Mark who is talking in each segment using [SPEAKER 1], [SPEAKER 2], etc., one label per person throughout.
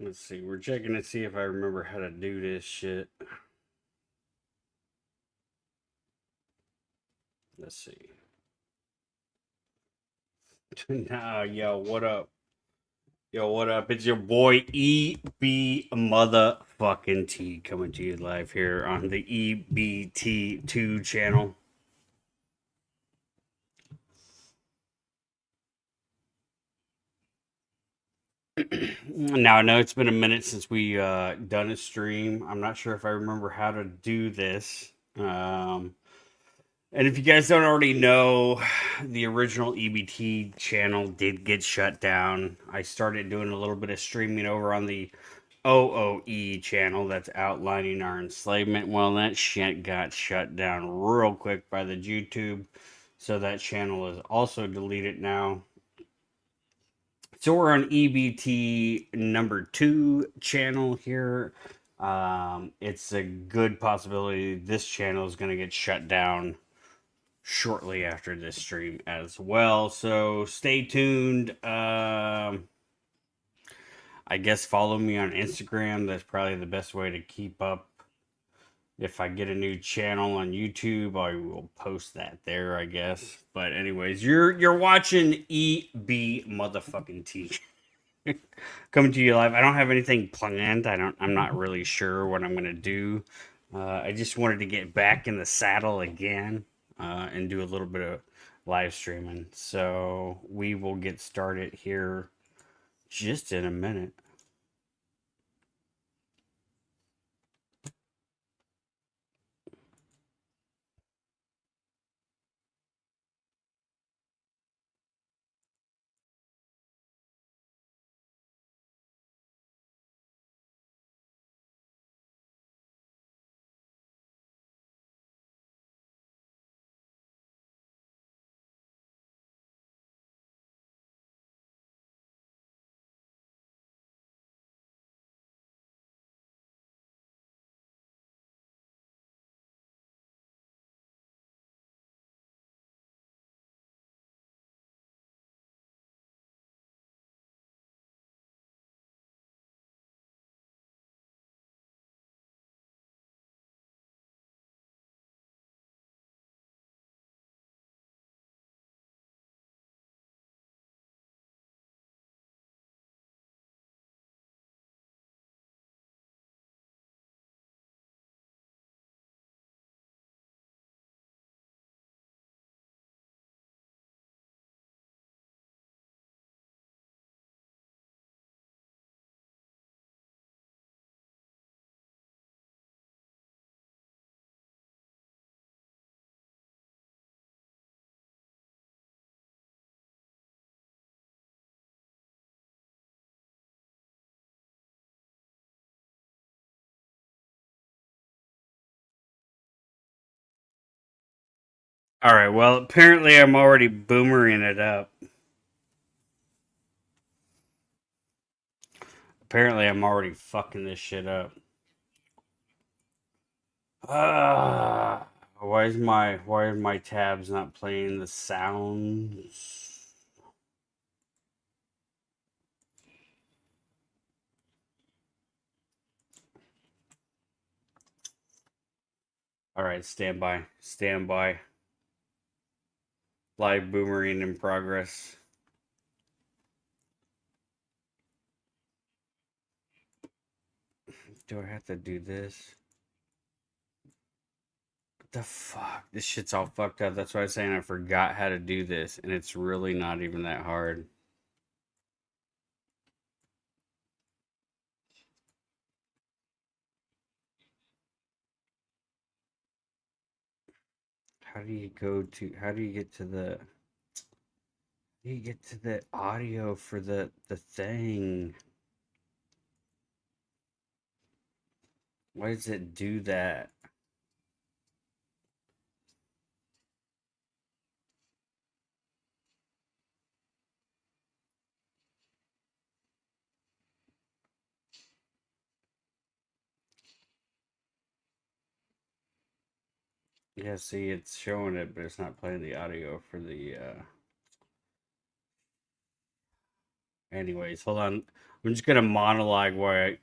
[SPEAKER 1] Let's see. We're checking to see if I remember how to do this shit. Let's see. Nah, yo, what up? Yo, what up? It's your boy EB motherfucking T coming to you live here on the EBT2 channel. Now I know it's been a minute since we done a stream. I'm not sure if I remember how to do this. Um, and if you guys don't already know, the original EBT channel did get shut down. I started doing a little bit of streaming over on the OOE channel that's outlining our enslavement. Well, that shit got shut down real quick by the YouTube. So that channel is also deleted now. So we're on EBT number 2 channel here. It's a good possibility this channel is going to get shut down shortly after this stream as well. So stay tuned. I guess follow me on Instagram. That's probably the best way to keep up. If I get a new channel on YouTube, I will post that there, I guess. But anyways, you're watching EB motherfucking T. Coming to you live. I don't have anything planned. I'm not really sure what I'm gonna do. I just wanted to get back in the saddle again and do a little bit of live streaming. So we will get started here just in a minute. All right. Well, apparently I'm already boomering it up. Apparently I'm already fucking this shit up. Why is my tabs not playing the sounds? All right, stand by. Stand by. Live boomerang in progress. Do I have to do this? What the fuck? This shit's all fucked up. That's why I'm saying I forgot how to do this, and it's really not even that hard. How do you get to the audio for the thing? Why does it do that? Yeah, see, it's showing it, but it's not playing the audio for the Anyways, hold on. I'm just gonna monologue where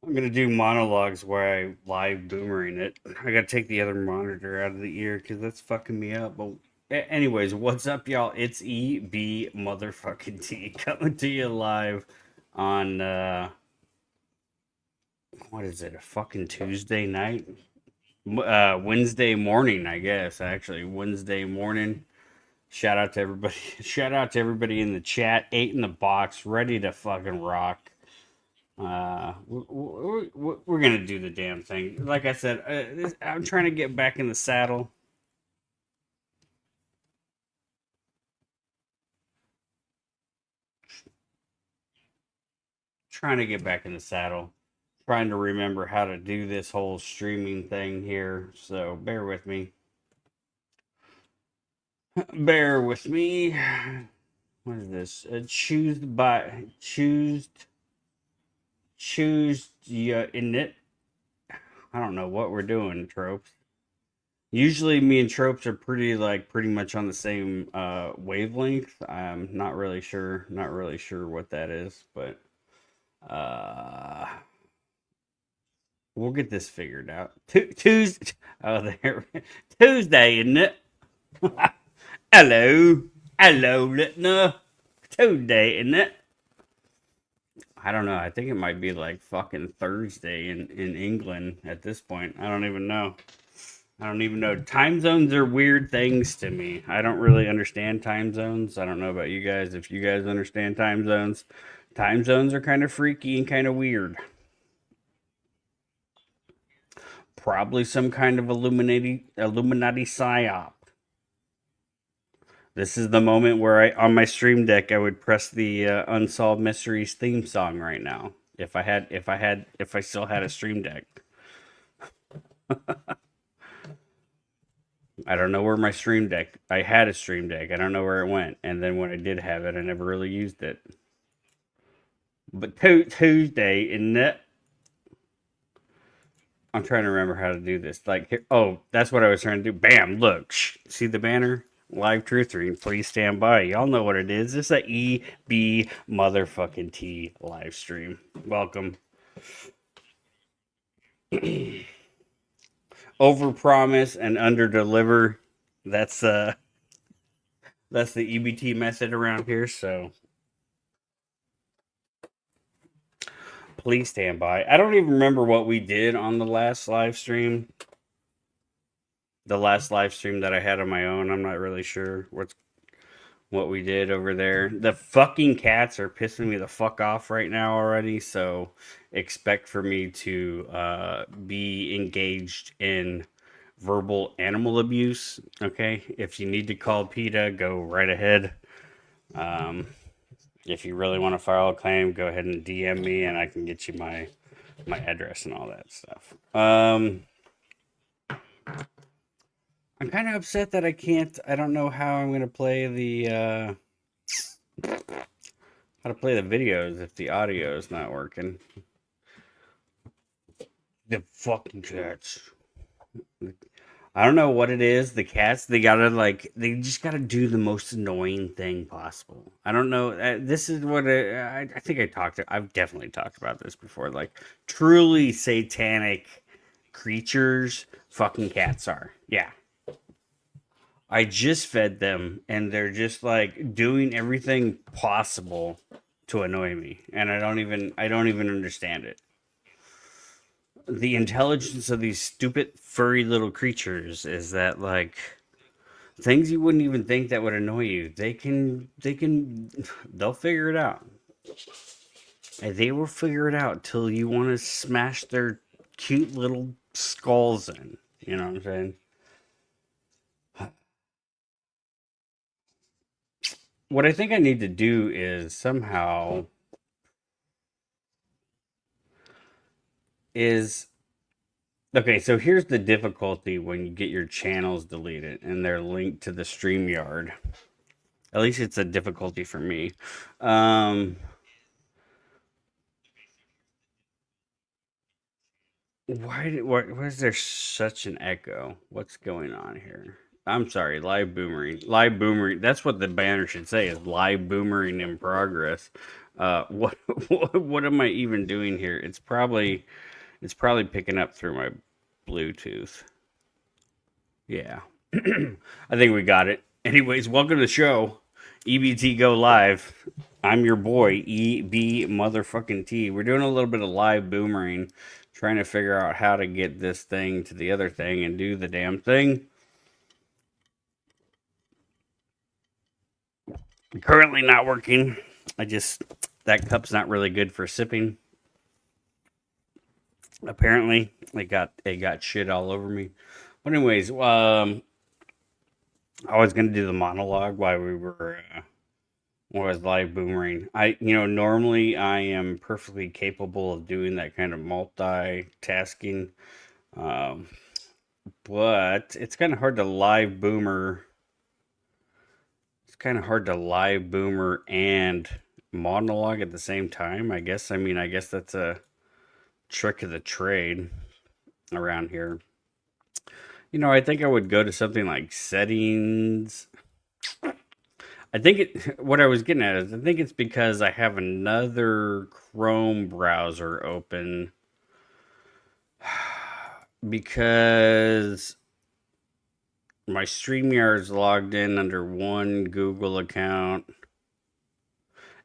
[SPEAKER 1] I'm gonna do monologues where I live boomerang it. I gotta take the other monitor out of the ear because that's fucking me up. But anyways, what's up, y'all? It's EB motherfucking T coming to you live on what is it? A fucking Tuesday night? Wednesday morning, I guess. Actually, Wednesday morning. Shout out to everybody. Shout out to everybody in the chat. 8 in the box, ready to fucking rock. We're gonna do the damn thing. Like I said, I'm trying to get back in the saddle. Trying to get back in the saddle. Trying to remember how to do this whole streaming thing here. So bear with me. Bear with me. What is this? Choose yeah in it. I don't know what we're doing, tropes. Usually me and tropes are pretty much on the same wavelength. I'm not really sure what that is, but uh we'll get this figured out. Tuesday, oh there, Tuesday, isn't it? Hello, hello, listener. Tuesday, isn't it? I don't know. I think it might be like fucking Thursday in England at this point. I don't even know. I don't even know. Time zones are weird things to me. I don't really understand time zones. I don't know about you guys. If you guys understand time zones are kind of freaky and kind of weird. Probably some kind of Illuminati psyop. This is the moment where on my stream deck, I would press the Unsolved Mysteries theme song right now. If I still had a stream deck. I don't know where my stream deck. I had a stream deck. I don't know where it went. And then when I did have it, I never really used it. But Tuesday, isn't it? I'm trying to remember how to do this. Like, oh, that's what I was trying to do. Bam! Look, see the banner? Live truth reading. Please stand by. Y'all know what it is. It's a EB motherfucking T live stream. Welcome. Overpromise and underdeliver. That's the EBT method around here. So please stand by. I don't even remember what we did on the last live stream. The last live stream that I had on my own. I'm not really sure what we did over there. The fucking cats are pissing me the fuck off right now already. So expect for me to be engaged in verbal animal abuse. Okay, if you need to call PETA, go right ahead. If you really want to file a claim, go ahead and DM me, and I can get you my address and all that stuff. I'm kind of upset that I can't. I don't know how I'm gonna play the how to play the videos if the audio is not working. The fucking cats. I don't know what it is. The cats, they just gotta do the most annoying thing possible. I don't know. This is what I think I've definitely talked about this before. Like truly satanic creatures, fucking cats are. Yeah. I just fed them, and they're just like doing everything possible to annoy me, and I don't even understand it. The intelligence of these stupid furry little creatures is that like things you wouldn't even think that would annoy you. They'll figure it out. And they will figure it out till you want to smash their cute little skulls in. You know what I'm saying? What I think I need to do is somehow is okay, so here's the difficulty when you get your channels deleted and they're linked to the StreamYard. At least it's a difficulty for me. Why is there such an echo? What's going on here? I'm sorry, live boomering. Live boomering. That's what the banner should say is live boomering in progress. What what am I even doing here? It's probably picking up through my Bluetooth. Yeah. I think we got it. Anyways, welcome to the show. EBT Go Live. I'm your boy, EB motherfucking T. We're doing a little bit of live boomerang, trying to figure out how to get this thing to the other thing and do the damn thing. Currently not working. That cup's not really good for sipping. Apparently, it got shit all over me. But anyways, I was gonna do the monologue while we were was live boomerang. Normally I am perfectly capable of doing that kind of multitasking, um, but it's kind of hard to live boomer. It's kind of hard to live boomer and monologue at the same time. I guess. I mean, I guess that's a trick of the trade around here. I think I would go to something like settings. I think what I was getting at is I think it's because I have another Chrome browser open because my StreamYard's logged in under one Google account.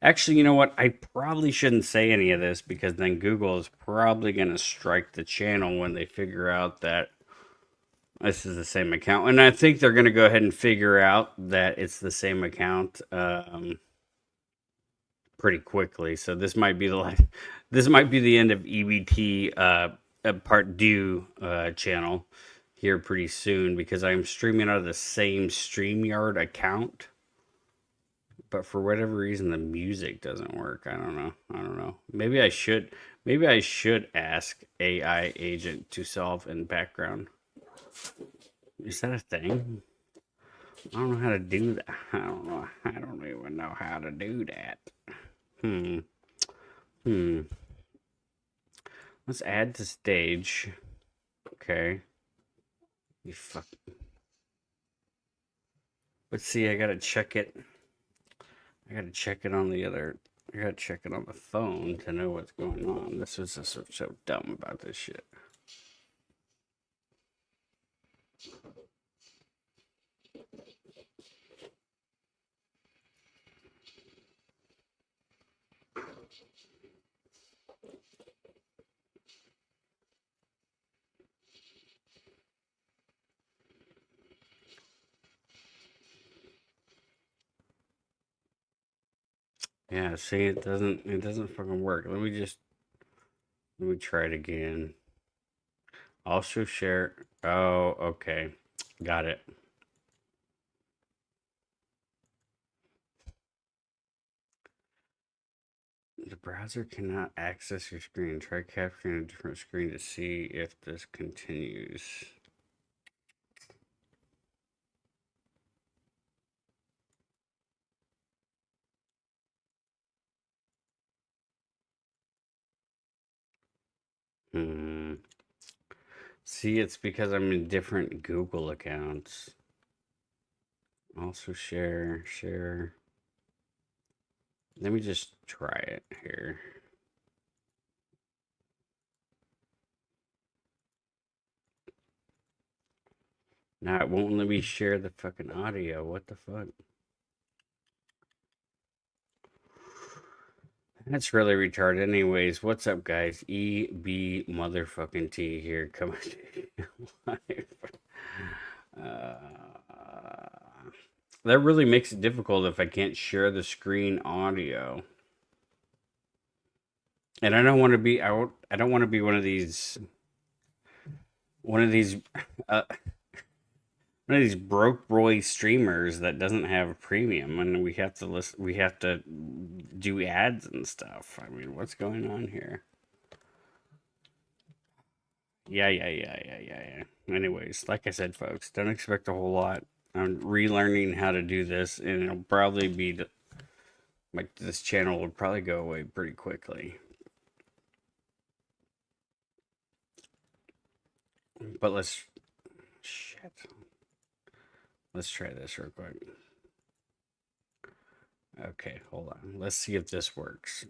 [SPEAKER 1] Actually, you know what? I probably shouldn't say any of this because then Google is probably going to strike the channel when they figure out that this is the same account. And I think they're going to go ahead and figure out that it's the same account pretty quickly. So this might be the end of EBT part due channel here pretty soon because I'm streaming out of the same StreamYard account. But for whatever reason the music doesn't work. I don't know. Maybe I should ask AI agent to solve in background. Is that a thing? I don't know how to do that. I don't know. I don't even know how to do that. Hmm. Hmm. Let's add to stage. Okay. You fuck. But see, I gotta check it. I gotta check it on the other. I gotta check it on the phone to know what's going on. This was just so dumb about this shit. Yeah, see, it doesn't fucking work. Let me try it again. Also share. Oh, okay. Got it. The browser cannot access your screen. Try capturing a different screen to see if this continues. Hmm. See, it's because I'm in different Google accounts. Also share. Let me just try it here. Now it won't let me share the fucking audio. What the fuck? That's really retarded. Anyways, what's up, guys? EB motherfucking T here coming live. Uh, that really makes it difficult if I can't share the screen audio. And I don't want to be I don't want to be one of these one of these uh, one of these broke boy streamers that doesn't have a premium and we have to do ads and stuff. I mean, what's going on here? Yeah. Anyways, like I said, folks, don't expect a whole lot. I'm relearning how to do this, and it'll probably be like this channel will probably go away pretty quickly. But let's shit. Let's try this real quick. Okay, hold on. Let's see if this works.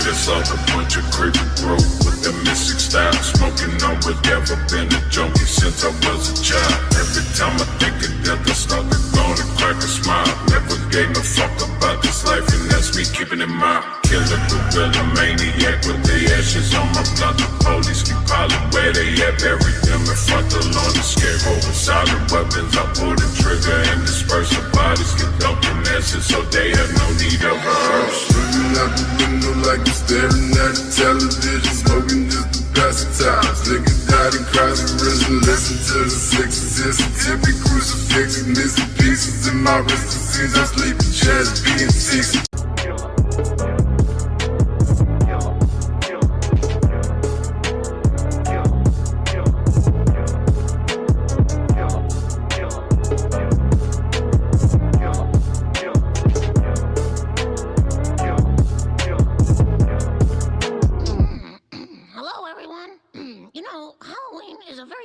[SPEAKER 2] It's like a bunch of creepy growth with the mystic style. Smoking on whatever, been a junkie since I was a child. Every time I think of death, I start to go and crack a smile. Never gave a fuck about this life, and that's me keeping it mild. Killer, gorilla, maniac with the ashes on my block. The police keep piling where they at. Bury them in front of the lawn. The scarecrow with solid weapons. I pull the trigger and disperse the bodies. Get dumped in acid so they have no need of a hearse.
[SPEAKER 3] Looking out the window like I'm staring at the television. Smoking just to pass the time. Slicking died and cries and risen. Listen to the six sensitivity crucifixes. Missing pieces in my wrist. It seems I'm sleeping chest being 60.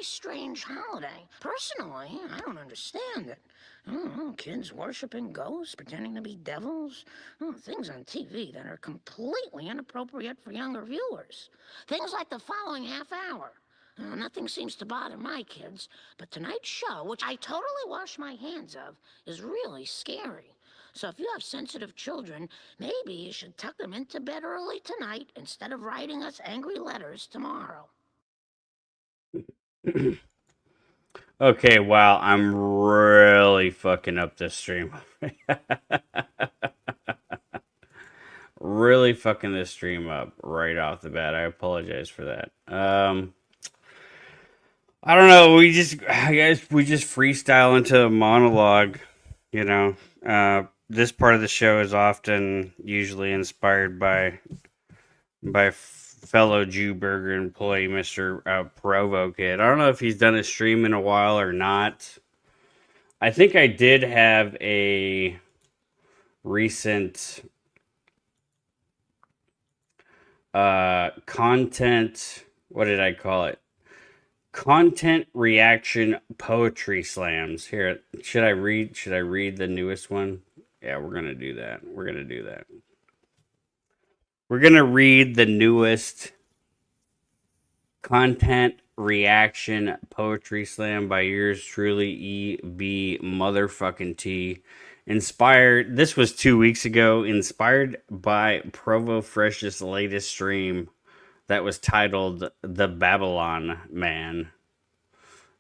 [SPEAKER 4] Strange holiday. Personally, I don't understand it. I don't know, kids worshiping ghosts, pretending to be devils. Things on TV that are completely inappropriate for younger viewers. Things like the following half hour. Nothing seems to bother my kids, but tonight's show, which I totally wash my hands of, is really scary. So if you have sensitive children, maybe you should tuck them into bed early tonight instead of writing us angry letters tomorrow.
[SPEAKER 1] Okay, wow, I'm really fucking up this stream. really fucking this stream up right off the bat. I apologize for that. I don't know. I guess we just freestyle into a monologue. You know, this part of the show is often usually inspired by fellow Jew Burger employee Mister Provo Kid. I don't know if he's done a stream in a while or not. I think I did have a recent content. What did I call it? Content reaction poetry slams. Here, should I read the newest one? Yeah, we're gonna do that. We're gonna do that. We're gonna read the newest content reaction poetry slam by yours truly, EB motherfucking T. Inspired. This was 2 weeks ago. Inspired by Provo Fresh's latest stream. That was titled "The Babylon Man,"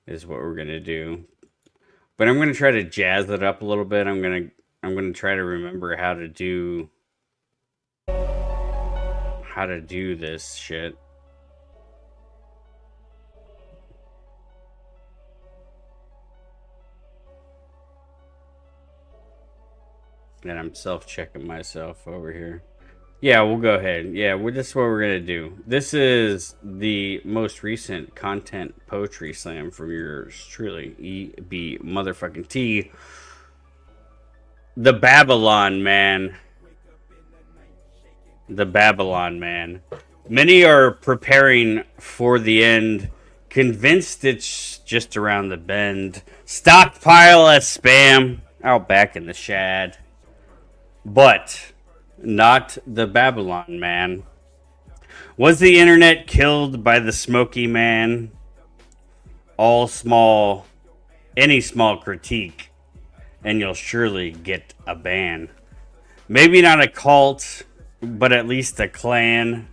[SPEAKER 1] is what we're gonna do. But I'm gonna try to jazz it up a little bit. I'm gonna try to remember how to do this shit. And I'm self-checking myself over here. Yeah, we'll go ahead. Yeah, this is what we're going to do. This is the most recent content poetry slam from yours truly, EB motherfucking T. The Babylon Man. The Babylon Man. Many are preparing for the end, convinced it's just around the bend. Stockpile of spam out back in the shad. But not the Babylon Man. Was the internet killed by the smoky man? All small, any small critique, and you'll surely get a ban. Maybe not a cult, but at least a clan.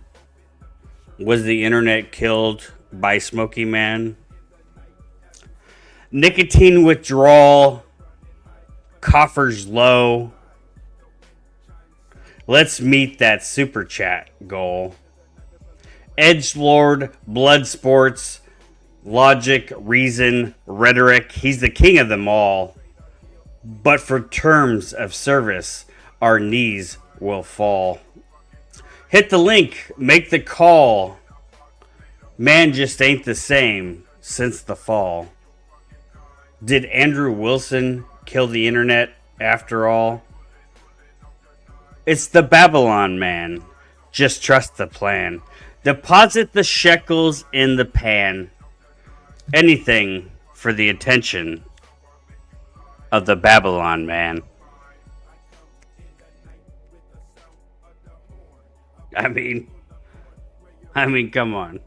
[SPEAKER 1] Was the internet killed by Smoky Man? Nicotine withdrawal, coffers low. Let's meet that super chat goal. Edgelord, blood sports, logic, reason, rhetoric. He's the king of them all. But for terms of service, our knees will fall. Hit the link, make the call. Man just ain't the same since the fall. Did Andrew Wilson kill the internet after all? It's the Babylon Man. Just trust the plan. Deposit the shekels in the pan. Anything for the attention of the Babylon Man. I mean, come on.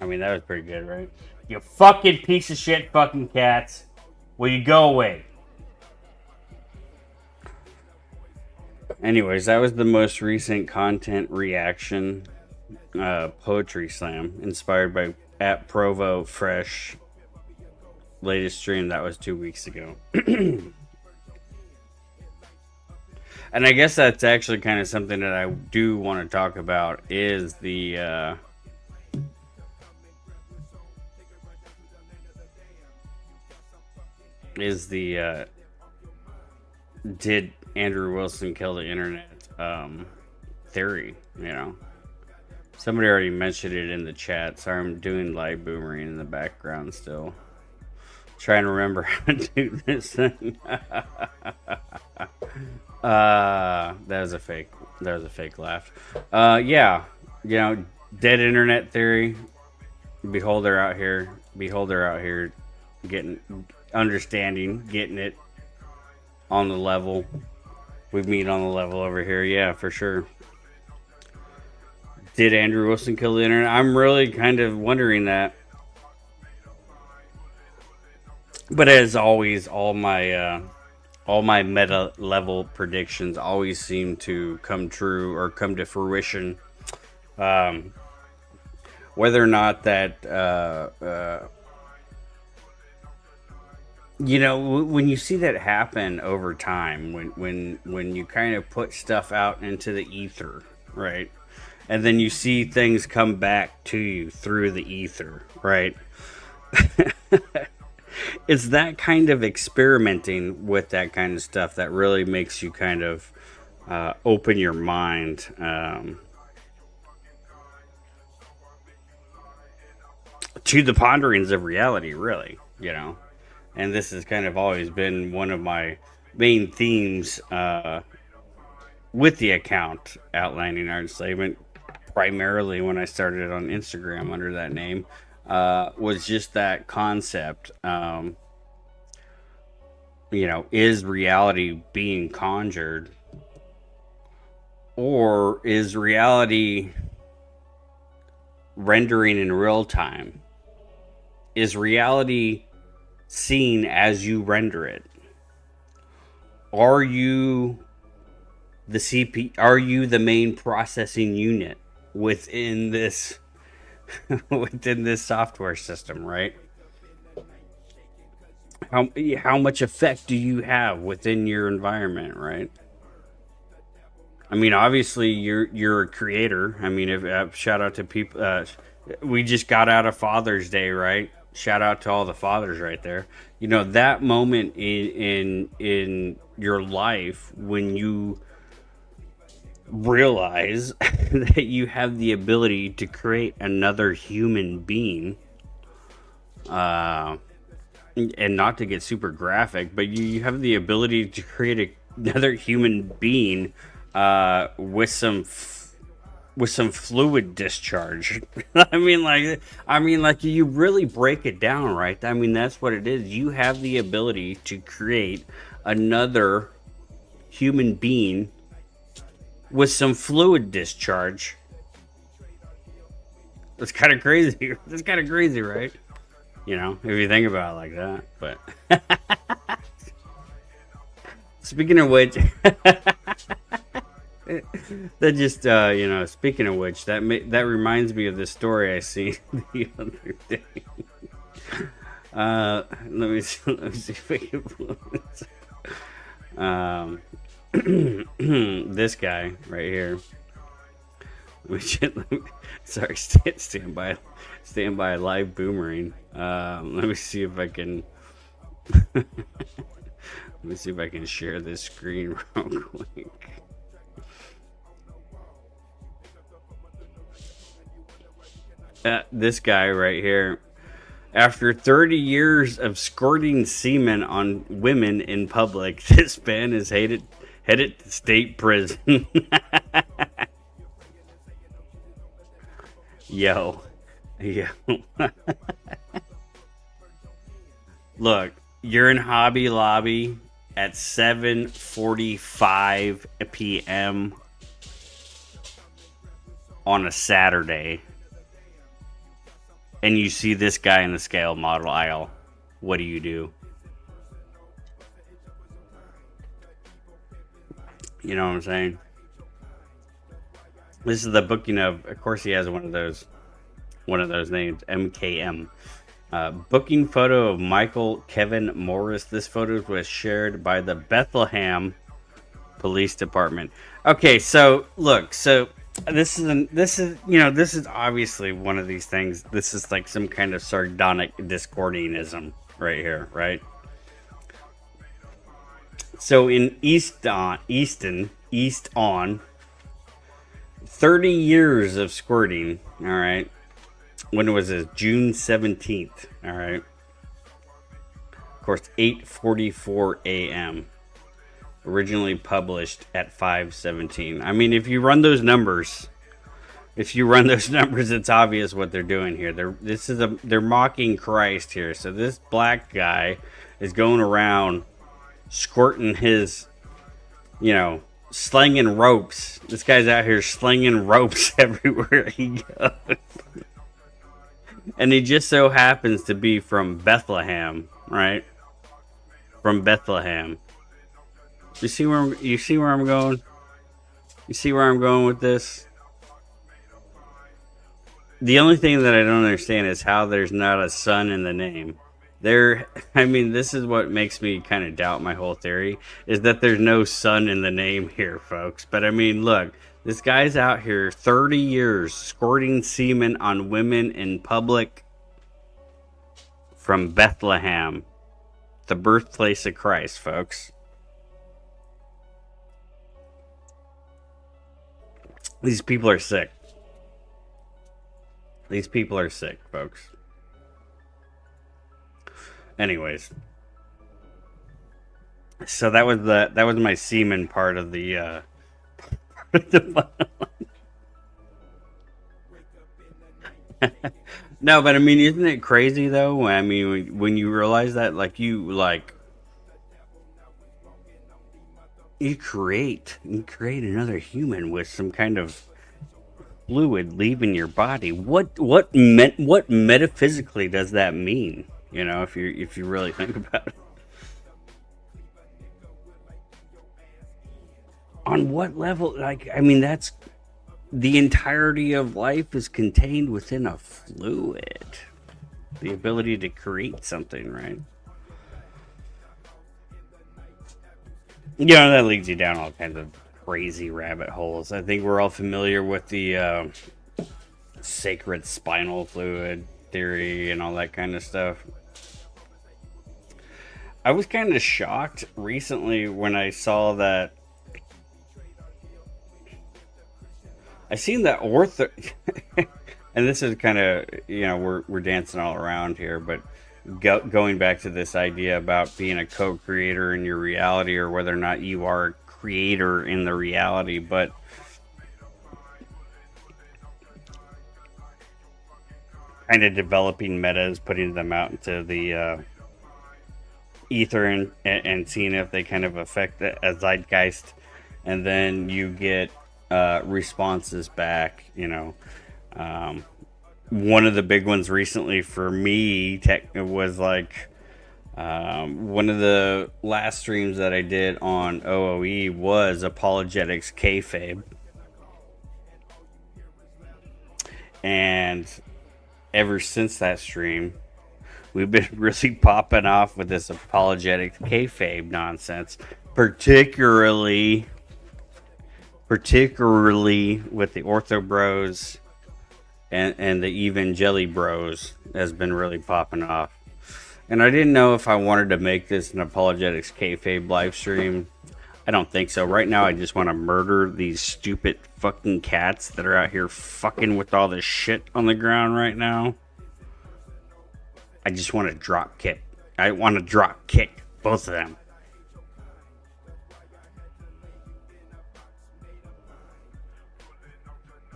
[SPEAKER 1] I mean, that was pretty good, right? You fucking piece of shit fucking cats. Will you go away? Anyways, that was the most recent content reaction poetry slam inspired by at Provo Fresh. Latest stream, that was 2 weeks ago. And I guess that's actually kind of something that I do want to talk about is the did Andrew Wilson kill the internet theory, you know. Somebody already mentioned it in the chat. Sorry, I'm doing live boomering in the background still. Trying to remember how to do this thing. That was a fake laugh. Yeah, you know, dead internet theory. Beholder out here getting understanding, getting it on the level. We meet on the level over here, yeah, for sure. Did Andrew Wilson kill the internet? I'm really kind of wondering that. But as always, all my meta level predictions always seem to come true or come to fruition. Whether or not that you know, when you see that happen over time, when you kind of put stuff out into the ether, right? And then you see things come back to you through the ether, right? It's that kind of experimenting with that kind of stuff that really makes you kind of open your mind to the ponderings of reality, really, you know. And this has kind of always been one of my main themes with the account, Outlining Our Enslavement, primarily when I started on Instagram under that name, was just that concept. You know, is reality being conjured, or is reality rendering in real time? Is reality seen as you render it? Are you the Are you the main processing unit within this within this software system, right? How much effect do you have within your environment, right? I mean, obviously you're a creator. I mean, if shout out to people. We just got out of Father's Day, right? Shout out to all the fathers right there. You know, that moment in your life when you realize that you have the ability to create another human being, and not to get super graphic, but you have the ability to create another human being with some fluid discharge. I mean, like you really break it down, right? I mean, that's what it is. You have the ability to create another human being with some fluid discharge. That's kind of crazy. That's kind of crazy, right? You know, if you think about it like that. But speaking of which, that just you know, speaking of which, that reminds me of this story I seen the other day. Let me see if I can pull this. This guy right here. Sorry, stand by a live boomerang. Let me see if I can. Let me see if I can share this screen real quick. This guy right here. After 30 years of squirting semen on women in public, this man is headed to state prison. Yo. Look, you're in Hobby Lobby at 7:45 p.m. on a Saturday, and you see this guy in the scale model aisle. What do you do? You know what I'm saying? This is the booking of course, he has one of those names, MKM. Booking photo of Michael Kevin Morris. This photo was shared by the Bethlehem Police Department. Okay, so look, this is obviously one of these things. This is like some kind of sardonic discordianism right here, right? So in East on 30 years of squirting, all right. When was this? June 17th, all right. Of course, 8:44 a.m. Originally published at 5:17. I mean, if you run those numbers, it's obvious what they're doing here. They're mocking Christ here. So this black guy is going around squirting his, slinging ropes. This guy's out here slinging ropes everywhere he goes. And he just so happens to be from Bethlehem, right? From Bethlehem. You see where I'm going? You see where I'm going with this? The only thing that I don't understand is how there's not a son in the name. There, I mean, this is what makes me kind of doubt my whole theory, is that there's no sun in the name here, folks. But I mean, look, this guy's out here 30 years squirting semen on women in public from Bethlehem, the birthplace of Christ, folks. These people are sick. These people are sick, folks. Anyways, so that was my semen part of the no, but I mean, isn't it crazy though? I mean, when you realize that, like you create another human with some kind of fluid leaving your body. What metaphysically does that mean? You know, if you really think about it. On what level? Like, I mean, that's the entirety of life is contained within a fluid. The ability to create something, right? You know, that leads you down all kinds of crazy rabbit holes. I think we're all familiar with the sacred spinal fluid theory and all that kind of stuff. I was kind of shocked recently when I saw that. I seen that ortho, and this is kind of, you know, we're dancing all around here, but going back to this idea about being a co-creator in your reality, or whether or not you are a creator in the reality, but kind of developing metas, putting them out into the ether and seeing if they kind of affect a zeitgeist, and then you get responses back, you know. One of the big ones recently for me was like one of the last streams that I did on OOE was apologetics kayfabe, and ever since that stream we've been really popping off with this apologetics kayfabe nonsense, particularly with the Ortho Bros and the Evangeli Bros has been really popping off. And I didn't know if I wanted to make this an apologetics kayfabe live stream. I don't think so. Right now, I just want to murder these stupid fucking cats that are out here fucking with all this shit on the ground right now. I just want to drop kick. I want to drop kick both of them.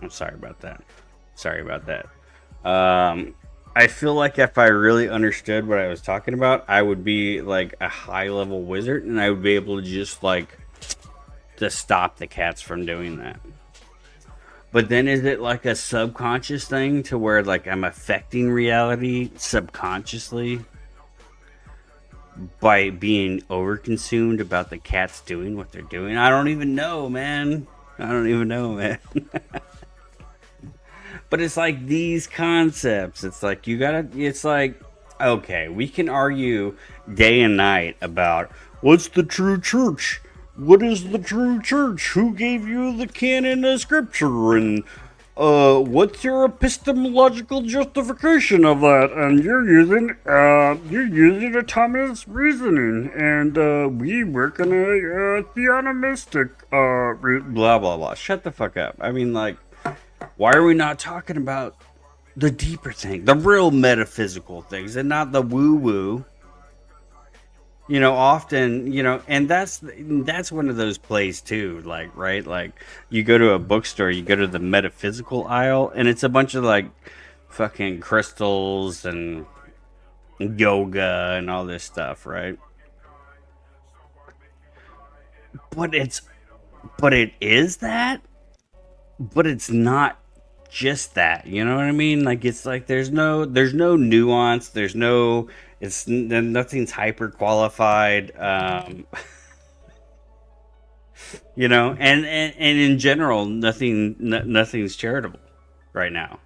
[SPEAKER 1] I'm sorry about that. I feel like if I really understood what I was talking about, I would be like a high level wizard, and I would be able to just like to stop the cats from doing that. But then is it like a subconscious thing to where like I'm affecting reality subconsciously by being overconsumed about the cats doing what they're doing? I don't even know, man. But it's like these concepts. It's like it's like, okay, we can argue day and night about what's the true church? What is the true church? Who gave you the canon of scripture? And what's your epistemological justification of that? And you're using a Thomas reasoning, and we work in a theonomistic blah blah blah. Shut the fuck up. I mean, like, why are we not talking about the deeper thing, the real metaphysical things, and not the woo-woo? You know, often, you know, and that's one of those plays too, like, right? Like, you go to a bookstore, you go to the metaphysical aisle, and it's a bunch of, like, fucking crystals and yoga and all this stuff, right? But it is that, but it's not just that, you know what I mean? Like, it's like there's no nuance, nothing's hyper qualified, you know, and in general, nothing's charitable right now.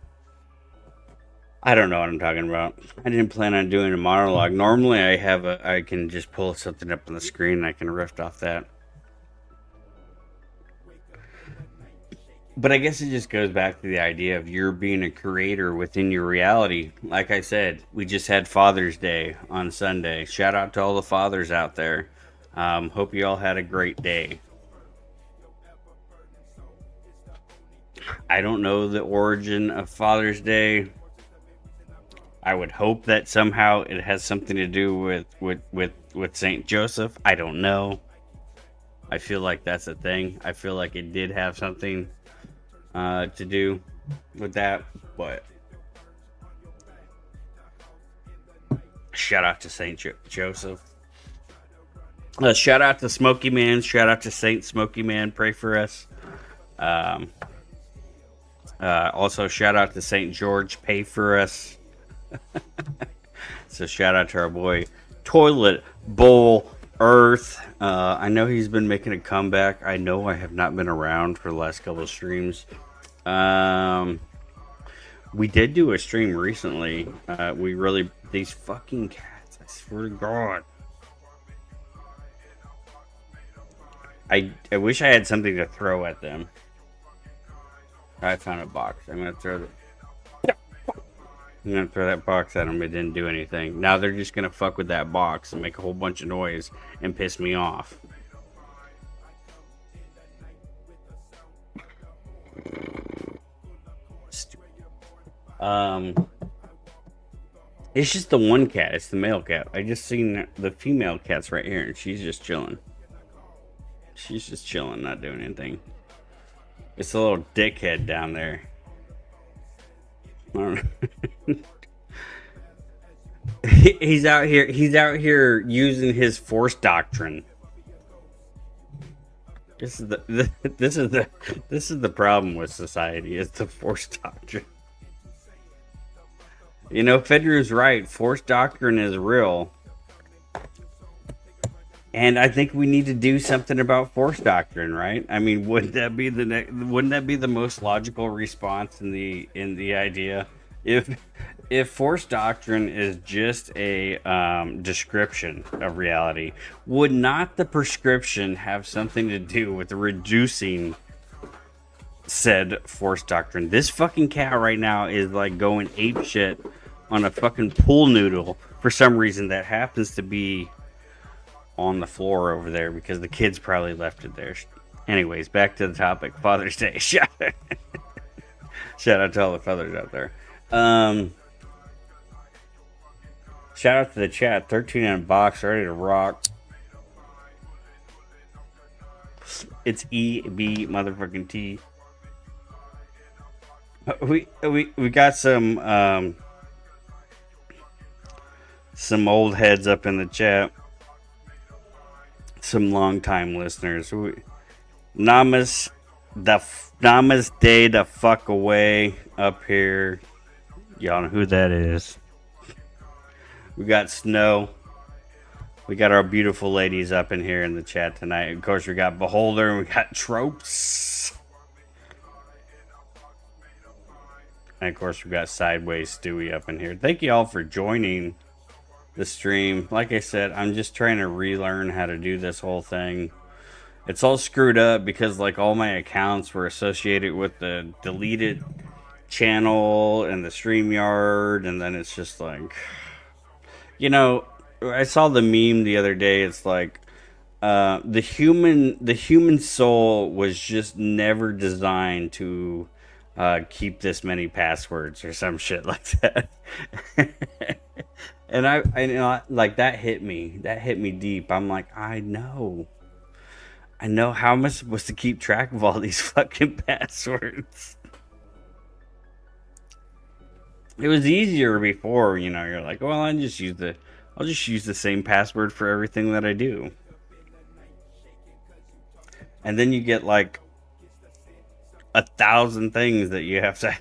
[SPEAKER 1] I don't know what I'm talking about. I didn't plan on doing a monologue. Normally, I can just pull something up on the screen and I can riff off that. But I guess it just goes back to the idea of you're being a creator within your reality. Like I said, we just had Father's Day on Sunday. Shout out to all the fathers out there. Hope you all had a great day. I don't know the origin of Father's Day. I would hope that somehow it has something to do with Saint Joseph. I don't know. I feel like that's a thing. I feel like it did have something to do with that, but shout out to Saint Joseph. Shout out to Smoky Man. Shout out to Saint Smoky Man. Pray for us. Also, shout out to Saint George. Pay for us. So shout out to our boy Toilet Bowl Earth. I know he's been making a comeback. I know I have not been around for the last couple of streams. We did do a stream recently. These fucking cats, I swear to God. I wish I had something to throw at them. I found a box. I'm gonna throw that box at them. It didn't do anything. Now they're just gonna fuck with that box and make a whole bunch of noise and piss me off. It's just the one cat. It's the male cat. I just seen the female cat's right here, and she's just chilling. She's just chilling, not doing anything. It's a little dickhead down there. I don't know. He's out here. He's out here using his force doctrine. This is the problem with society. Is the force doctrine. You know, Federer's right. Force doctrine is real. And I think we need to do something about force doctrine, right? I mean, wouldn't that be the most logical response in the idea? If force doctrine is just a description of reality, would not the prescription have something to do with reducing said force doctrine? This fucking cat right now is like going ape shit on a fucking pool noodle for some reason that happens to be on the floor over there because the kids probably left it there. Anyways, back to the topic. Father's Day. Shout out to all the fathers out there. Shout out to the chat. 13 in a box, ready to rock. It's EB motherfucking T. We got some old heads up in the chat. Some long-time listeners. Namaste the fuck away up here. Y'all know who that is. We got Snow. We got our beautiful ladies up in here in the chat tonight. Of course, we got Beholder and we got Tropes. And of course, we got Sideways Stewie up in here. Thank you all for joining the stream. Like I said, I'm just trying to relearn how to do this whole thing. It's all screwed up because like all my accounts were associated with the deleted channel and the StreamYard, and then it's just like, you know, I saw the meme the other day. It's like the human soul was just never designed to keep this many passwords or some shit like that. And I know, like, that hit me deep. I'm like, I know how am I supposed to keep track of all these fucking passwords? It was easier before, you know, you're like, well, I'll just use the same password for everything that I do. And then you get like 1,000 things that you have to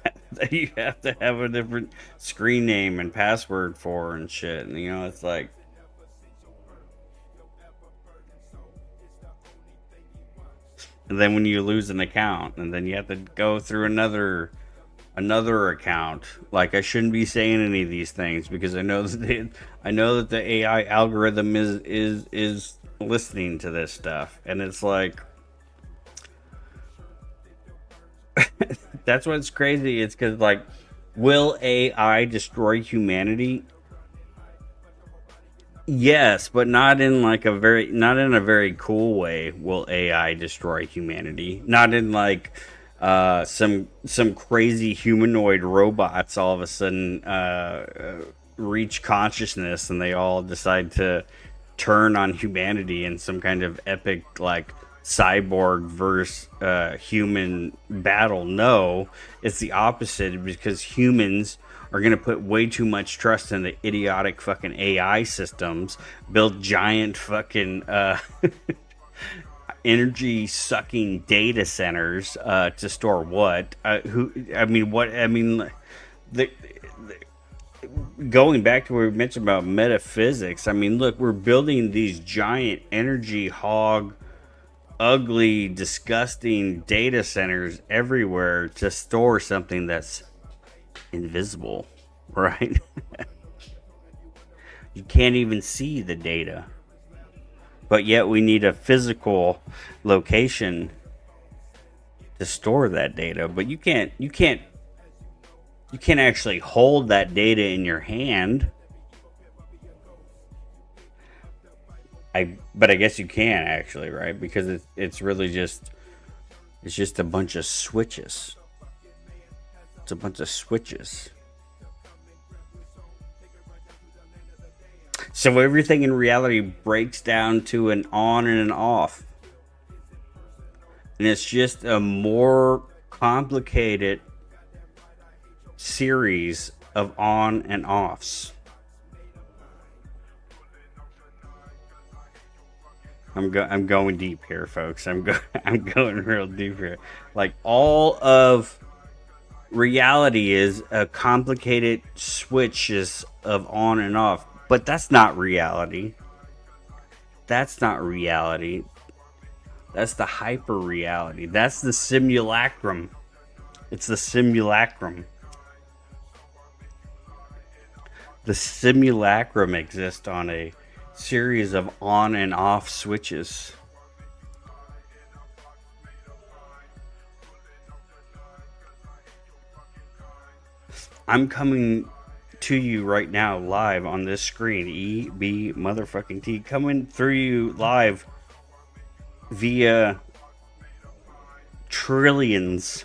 [SPEAKER 1] have a different screen name and password for and shit. And you know, it's like, and then when you lose an account, and then you have to go through another another account. Like, I shouldn't be saying any of these things because I know that the AI algorithm is listening to this stuff, and it's like that's what's crazy. It's because, like, will AI destroy humanity? Yes, but not in like a very not in a very cool way. Will AI destroy humanity? Not in like some crazy humanoid robots all of a sudden reach consciousness and they all decide to turn on humanity in some kind of epic like cyborg versus human battle. No, it's the opposite because humans are going to put way too much trust in the idiotic fucking AI systems, build giant fucking energy sucking data centers to store what? The, going back to what we mentioned about metaphysics, I mean, look, we're building these giant energy hog, ugly, disgusting data centers everywhere to store something that's invisible, right? You can't even see the data, but yet we need a physical location to store that data. But you can't actually hold that data in your hand. But I guess you can actually, right? Because it's really just a bunch of switches. It's a bunch of switches. So everything in reality breaks down to an on and an off. And it's just a more complicated series of on and offs. I'm going deep here, folks. I'm going real deep here. Like, all of reality is a complicated switches of on and off, but that's not reality. That's not reality. That's the hyper reality. That's the simulacrum. It's the simulacrum. The simulacrum exists on a series of on and off switches. I'm coming to you right now live on this screen. EB motherfucking T coming through you live via trillions.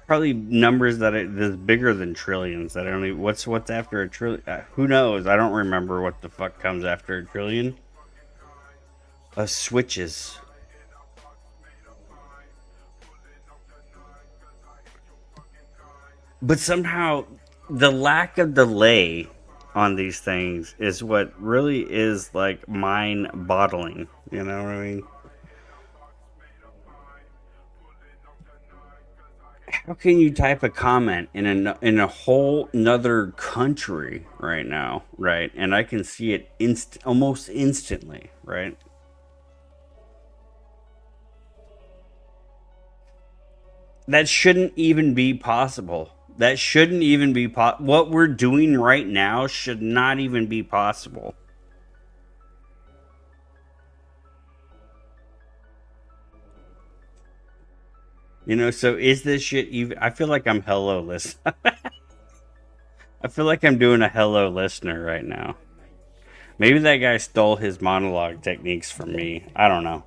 [SPEAKER 1] Probably numbers that's bigger than trillions. I don't even what's after a trillion. Who knows? I don't remember what the fuck comes after a trillion. Switches. But somehow the lack of delay on these things is what really is like mind boggling. You know what I mean? How can you type a comment in a whole nother country right now, right? And I can see it almost instantly, right? That shouldn't even be possible. That shouldn't even be what we're doing right now should not even be possible. You know, so is this shit even? I feel like I'm hello listener. I feel like I'm doing a hello listener right now. Maybe that guy stole his monologue techniques from me. I don't know.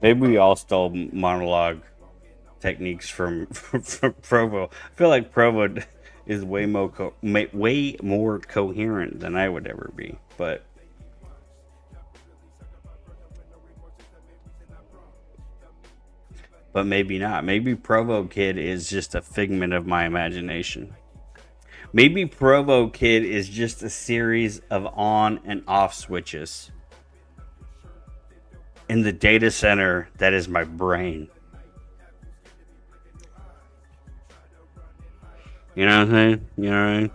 [SPEAKER 1] Maybe we all stole monologue techniques from Provo. I feel like Provo is way more coherent than I would ever be, but maybe not. Maybe Provo Kid is just a figment of my imagination. Maybe Provo Kid is just a series of on and off switches in the data center that is my brain. You know what I'm saying? You know what I mean?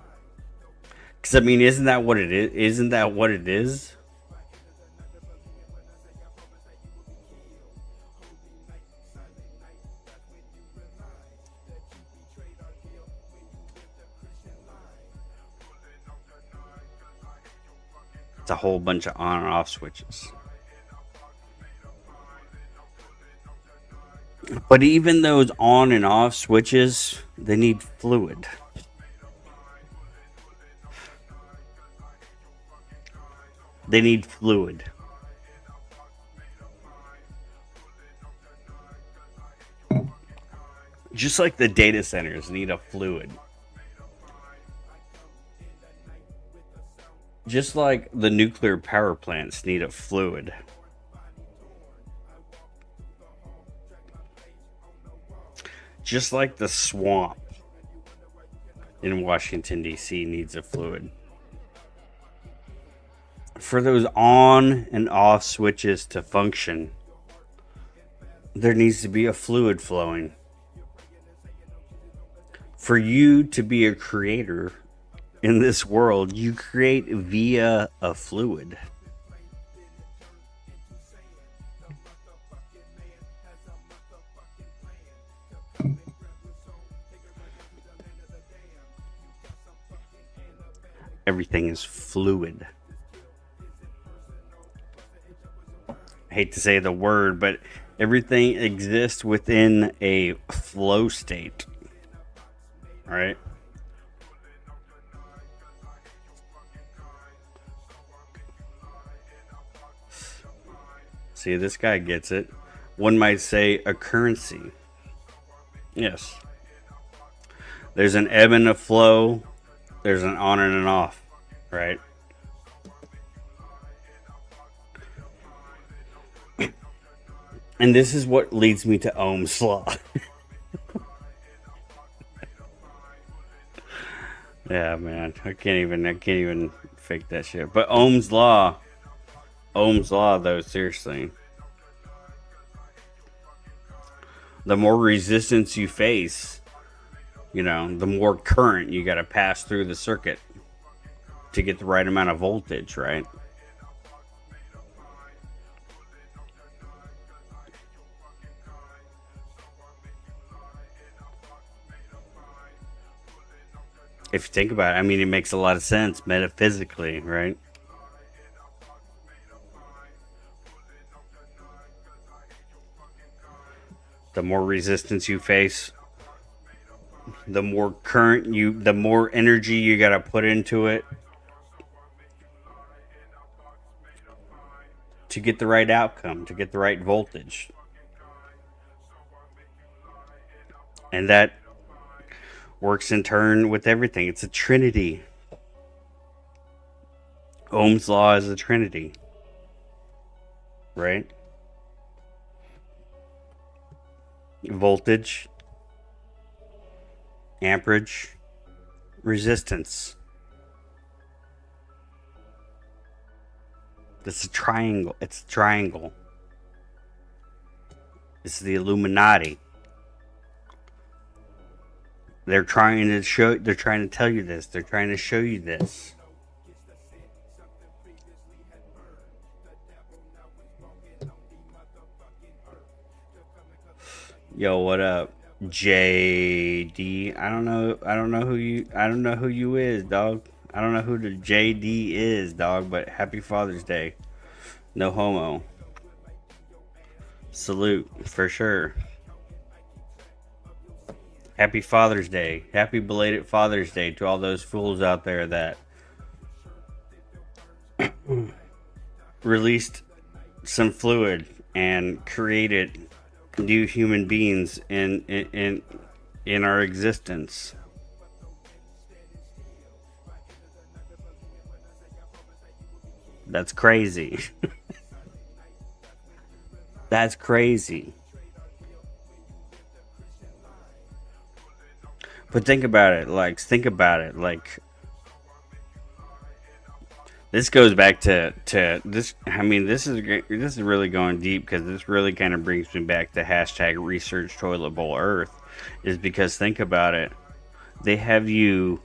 [SPEAKER 1] Because, I mean, isn't that what it is? Isn't that what it is? It's a whole bunch of on and off switches. But even those on and off switches, they need fluid. They need fluid. Just like the data centers need a fluid. Just like the nuclear power plants need a fluid. Just like the swamp in Washington, D.C. needs a fluid. For those on and off switches to function, there needs to be a fluid flowing. For you to be a creator in this world, you create via a fluid. Everything is fluid. I hate to say the word, but everything exists within a flow state. All right? See, this guy gets it. One might say a currency. Yes. There's an ebb and a flow. There's an on and an off, right? And this is what leads me to Ohm's law. Yeah, man, I can't even fake that shit. But Ohm's law, though, seriously. The more resistance you face, the more current you got to pass through the circuit to get the right amount of voltage, right? If you think about it, I mean, it makes a lot of sense metaphysically, right? The more resistance you face, the more the more energy you got to put into it to get the right outcome, to get the right voltage. And that works in turn with everything. It's a trinity. Ohm's law is a trinity, right? Voltage, amperage, resistance. It's a triangle. It's a triangle. It's the Illuminati. They're trying to tell you this. They're trying to show you this. Yo, what up? JD. I don't know who you is, dog. I don't know who the JD is, dog, but happy Father's Day. No homo. Salute, for sure. Happy Father's Day. Happy belated Father's Day to all those fools out there that released some fluid and created new human beings in our existence. That's crazy. That's crazy. But think about it. This goes back to this. I mean, this is really going deep, because this really kind of brings me back to hashtag research toilet bowl earth. Is because think about it. They have you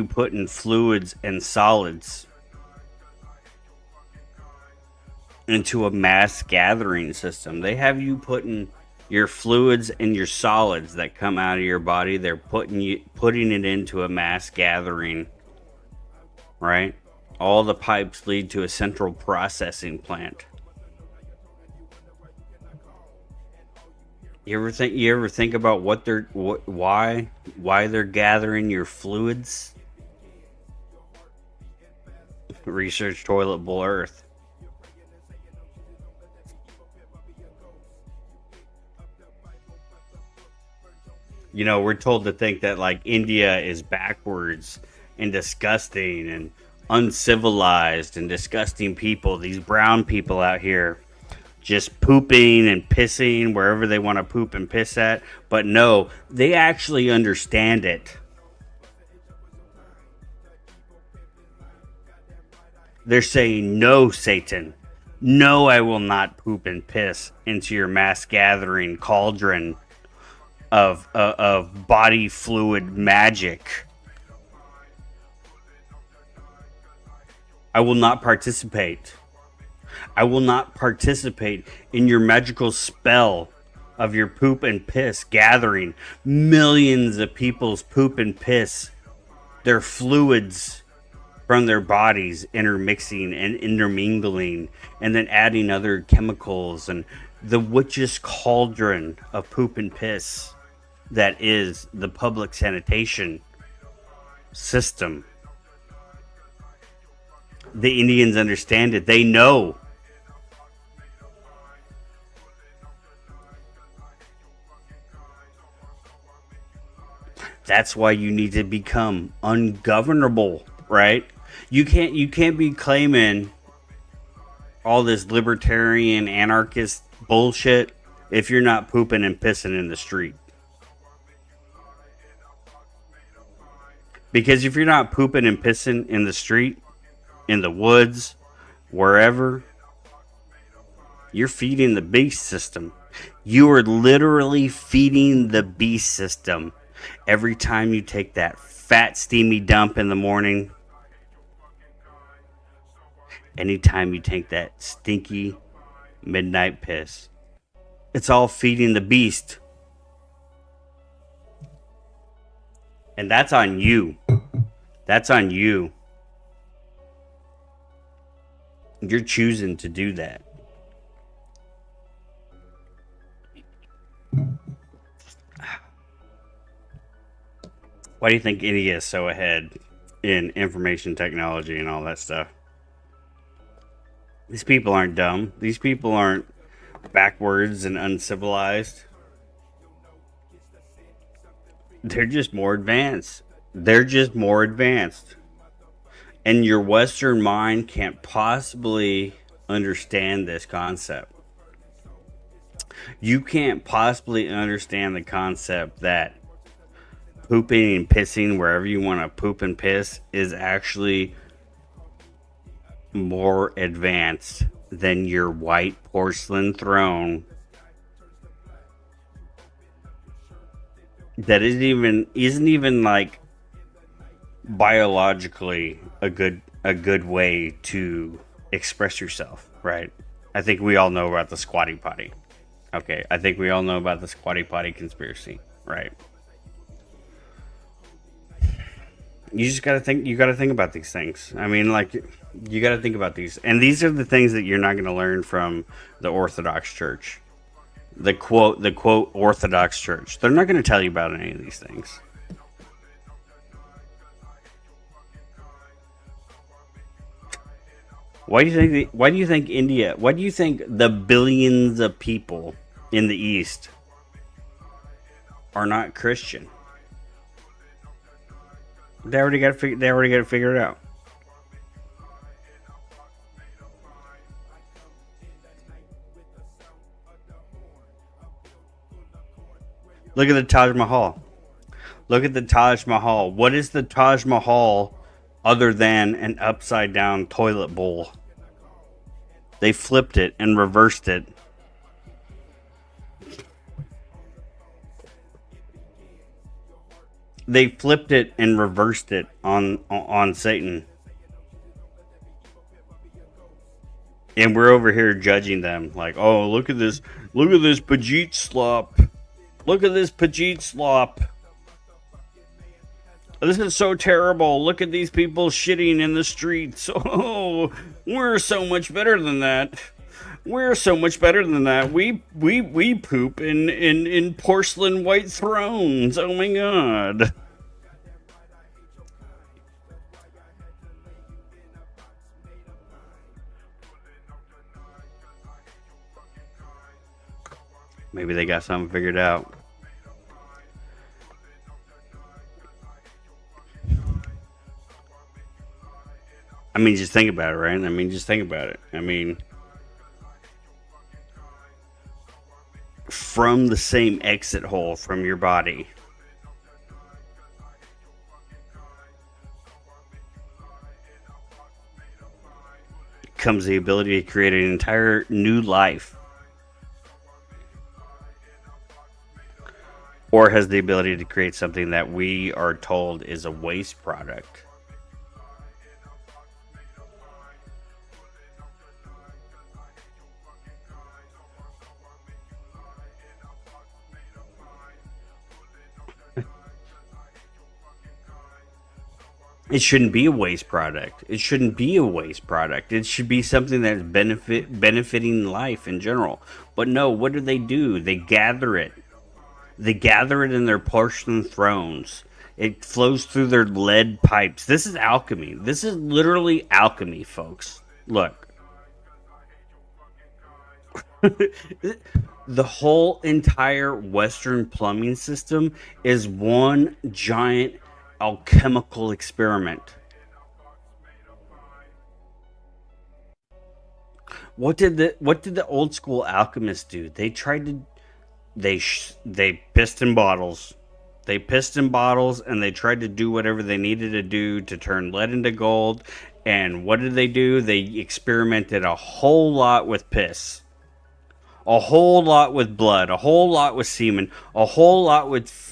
[SPEAKER 1] putting fluids and solids into a mass gathering system. They have you putting your fluids and your solids that come out of your body. They're putting it into a mass gathering right? All the pipes lead to a central processing plant. You ever think about why they're gathering your fluids? Research Toilet Bowl Earth. You know, we're told to think that like India is backwards and disgusting and uncivilized and disgusting people, these brown people out here just pooping and pissing wherever they want to poop and piss at. But no, they actually understand it. They're saying, no, Satan. No, I will not poop and piss into your mass gathering cauldron of body fluid magic. I will not participate. I will not participate in your magical spell of your poop and piss gathering millions of people's poop and piss, their fluids from their bodies intermixing and intermingling, and then adding other chemicals and the witch's cauldron of poop and piss that is the public sanitation system. The Indians understand it. They know. That's why you need to become ungovernable, right? You can't be claiming all this libertarian anarchist bullshit if you're not pooping and pissing in the street. Because if you're not pooping and pissing in the street, in the woods, wherever, you're feeding the beast system. You are literally feeding the beast system. Every time you take that fat, steamy dump in the morning, anytime you take that stinky midnight piss, it's all feeding the beast. And that's on you. That's on you. You're choosing to do that. Why do you think India is so ahead in information technology and all that stuff? These people aren't dumb. These people aren't backwards and uncivilized. They're just more advanced. They're just more advanced. And your Western mind can't possibly understand this concept. You can't possibly understand the concept that pooping and pissing wherever you want to poop and piss is actually more advanced than your white porcelain throne that isn't even like biologically a good way to express yourself, right? I think we all know about the squatty potty. Okay, I think we all know about the squatty potty conspiracy, right? You just gotta think. You gotta think about these things. I mean, like, you gotta think about these, and these are the things that you're not gonna learn from the Orthodox Church, the quote Orthodox Church. They're not gonna tell you about any of these things. Why do you think India? Why do you think the billions of people in the East are not Christian? They already got it figured out. Look at the Taj Mahal. Look at the Taj Mahal. What is the Taj Mahal other than an upside down toilet bowl? They flipped it and reversed it. They flipped it and reversed it on Satan. And we're over here judging them like, oh, look at this Pajit slop. Look at this Pajit slop. This is so terrible. Look at these people shitting in the streets. Oh, we're so much better than that. We're so much better than that. We poop in porcelain white thrones. Oh my god. Maybe they got something figured out. I mean, just think about it, right? I mean, just think about it. I mean, from the same exit hole from your body comes the ability to create an entire new life. Or has the ability to create something that we are told is a waste product. It shouldn't be a waste product. It shouldn't be a waste product. It should be something that's benefiting life in general. But no, what do? They gather it. They gather it in their porcelain thrones. It flows through their lead pipes. This is alchemy. This is literally alchemy, folks. Look. The whole entire Western plumbing system is one giant alchemical experiment. What did the old school alchemists do? They tried to they pissed in bottles. They pissed in bottles and they tried to do whatever they needed to do to turn lead into gold. And what did they do? They experimented a whole lot with piss. A whole lot with blood, a whole lot with semen, a whole lot with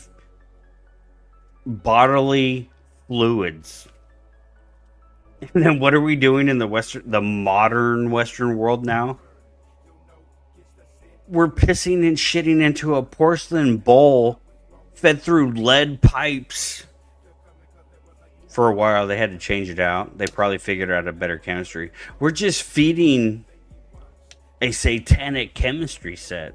[SPEAKER 1] bodily fluids. And then what are we doing in the modern Western world now? We're pissing and shitting into a porcelain bowl fed through lead pipes. For a while, they had to change it out. They probably figured out a better chemistry. We're just feeding a satanic chemistry set.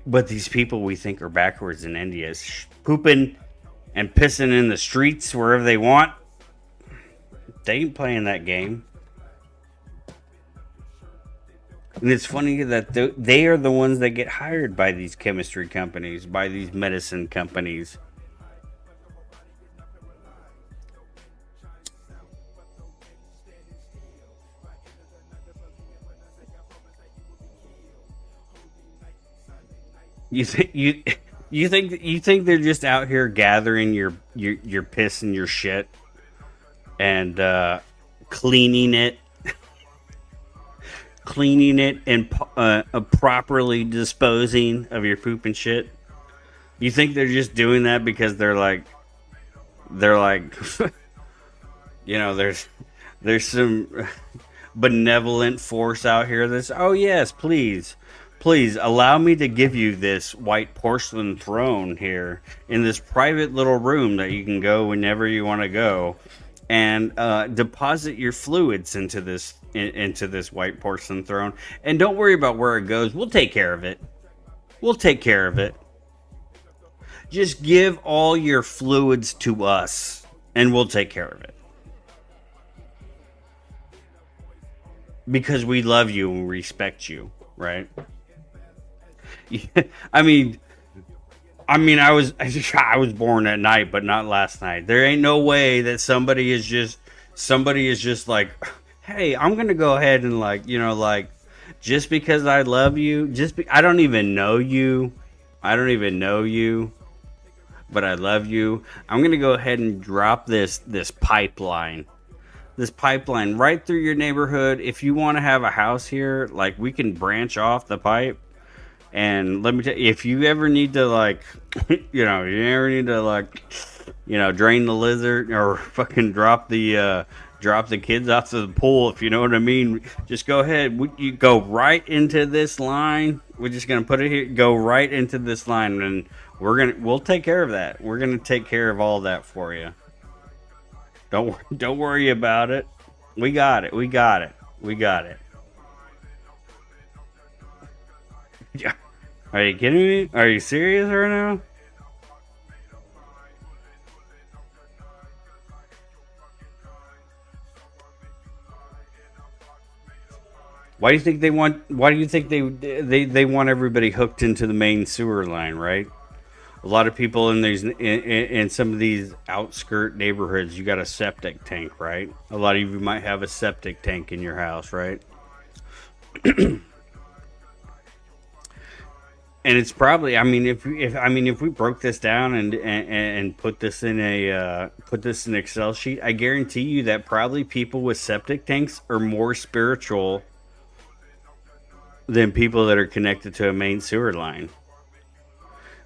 [SPEAKER 1] But these people we think are backwards in India is pooping and pissing in the streets wherever they want. They ain't playing that game. And it's funny that they are the ones that get hired by these chemistry companies, by these medicine companies. You think they're just out here gathering your piss and your shit and cleaning it and properly disposing of your poop and shit? You think they're just doing that because they're like you know, there's some benevolent force out here that's, oh yes, please allow me to give you this white porcelain throne here in this private little room that you can go whenever you want to go, and deposit your fluids into this white porcelain throne, and don't worry about where it goes. We'll take care of it. Just give all your fluids to us and we'll take care of it, because we love you and respect you, right? I mean, I was born at night, but not last night. There ain't no way that somebody is just like, hey, I'm gonna go ahead and just because I love you, I don't even know you, but I love you. I'm gonna go ahead and drop this pipeline right through your neighborhood. If you want to have a house here, like, we can branch off the pipe. And let me tell you, if you ever need to drain the lizard or fucking drop the drop the kids off to the pool, if you know what I mean. Just go ahead. You go right into this line. We're just gonna put it here. Go right into this line, and we'll take care of that. We're gonna take care of all that for you. Don't worry about it. We got it. We got it. We got it. Yeah. Are you kidding me? Are you serious right now? Why do you think they want? Why do you think they want everybody hooked into the main sewer line? Right. A lot of people in in some of these outskirt neighborhoods, you got a septic tank, right? A lot of you might have a septic tank in your house, right? And it's probably, I mean, if we broke this down and put this in an Excel sheet, I guarantee you that probably people with septic tanks are more spiritual than people that are connected to a main sewer line.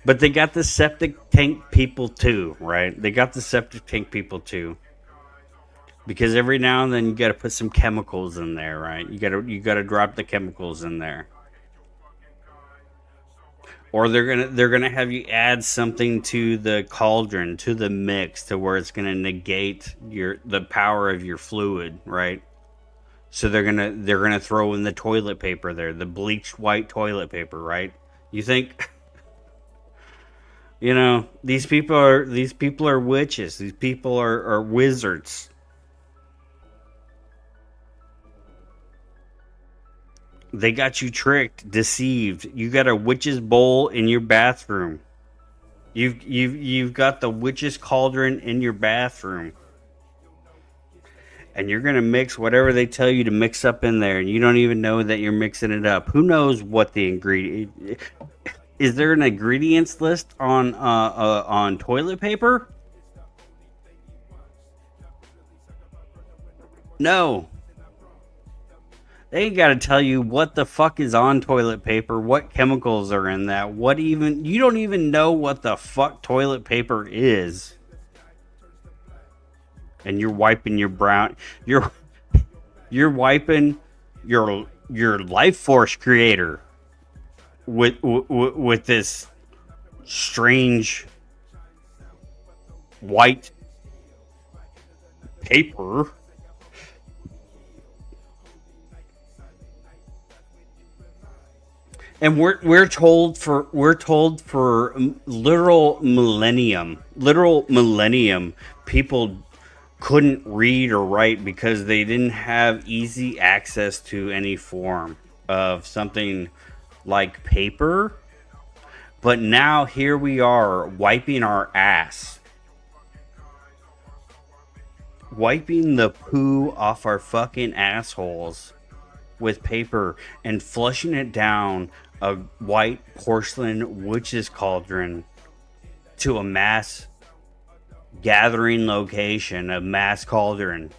[SPEAKER 1] But they got the septic tank people too, right? They got the septic tank people too. Because every now and then you got to put some chemicals in there, right? You got to drop the chemicals in there. Or they're gonna have you add something to the cauldron, to the mix, to where it's gonna negate the power of your fluid, right? So they're gonna throw in the toilet paper there, the bleached white toilet paper, right? You think, you know, these people are witches. These people are wizards. They got you tricked, deceived. You got a witch's bowl in your bathroom. You've got the witch's cauldron in your bathroom. And you're going to mix whatever they tell you to mix up in there, and you don't even know that you're mixing it up. Who knows what the ingredient is? There an ingredients list on toilet paper? No. They ain't got to tell you what the fuck is on toilet paper, what chemicals are in that, you don't even know what the fuck toilet paper is. And you're wiping your you're wiping your life force creator with this strange white paper. And we're told for literal millennium, people couldn't read or write because they didn't have easy access to any form of something like paper. But now here we are wiping our ass, wiping the poo off our fucking assholes with paper and flushing it down a white porcelain witch's cauldron to a mass gathering location, a mass cauldron.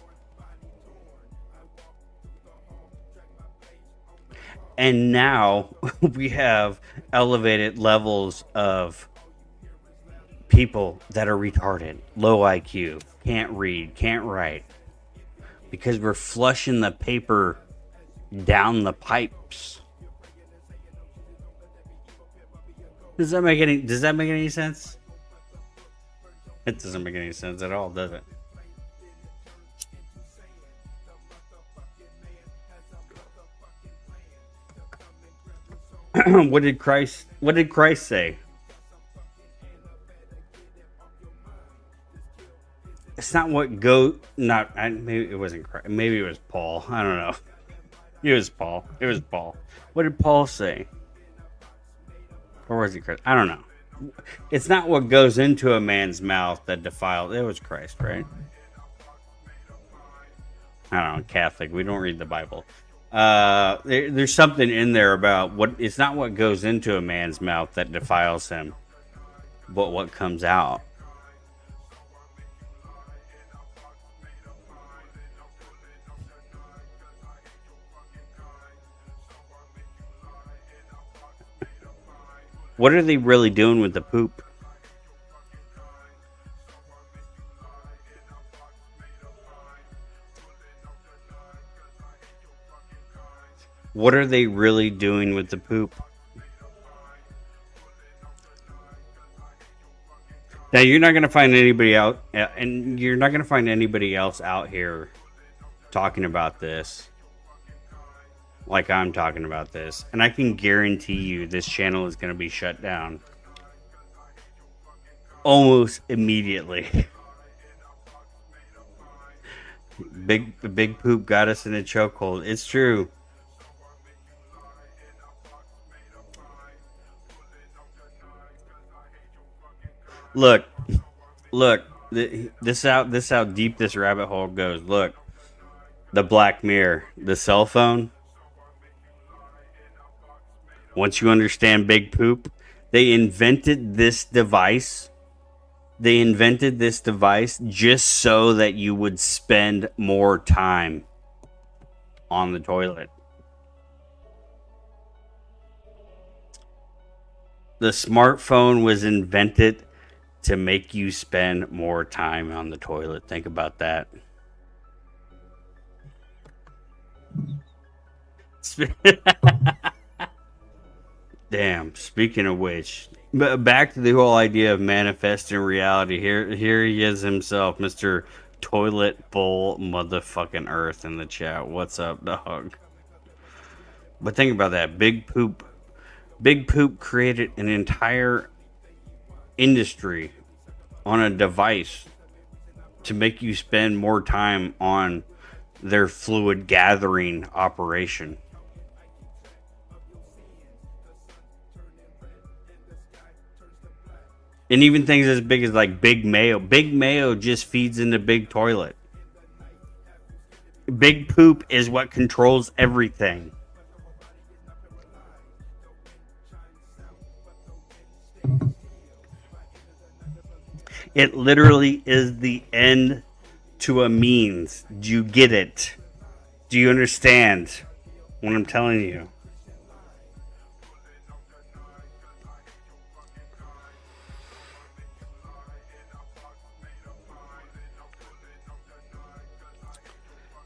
[SPEAKER 1] And now we have elevated levels of people that are retarded, low IQ, can't read, can't write, because we're flushing the paper down the pipes. Does that make any sense? It doesn't make any sense at all, does it? What did Christ say? It's not what maybe it wasn't Christ, maybe it was Paul. I don't know. It was Paul. What did Paul say? Or was it Christ? I don't know. It's not what goes into a man's mouth that defiles. It was Christ, right? I don't know. Catholic. We don't read the Bible. There's something in there about it's not what goes into a man's mouth that defiles him, but what comes out. What are they really doing with the poop? What are they really doing with the poop? Now you're not gonna find anybody out, and you're not gonna find anybody else out here talking about this like I'm talking about this, and I can guarantee you this channel is gonna be shut down almost immediately. Big poop got us in a chokehold. It's true. Look, look. This how deep this rabbit hole goes. Look, the Black Mirror, the cell phone. Once you understand big poop, they invented this device. They invented this device just so that you would spend more time on the toilet. The smartphone was invented to make you spend more time on the toilet. Think about that. Damn. Speaking of which, back to the whole idea of manifesting reality. Here he is himself, Mr. Toilet Bowl Motherfucking Earth in the chat. What's up, dog? But think about that. Big Poop created an entire industry on a device to make you spend more time on their fluid gathering operation. And even things as big as like Big Mayo. Big Mayo just feeds into Big Toilet. Big Poop is what controls everything. It literally is the end to a means. Do you get it? Do you understand what I'm telling you?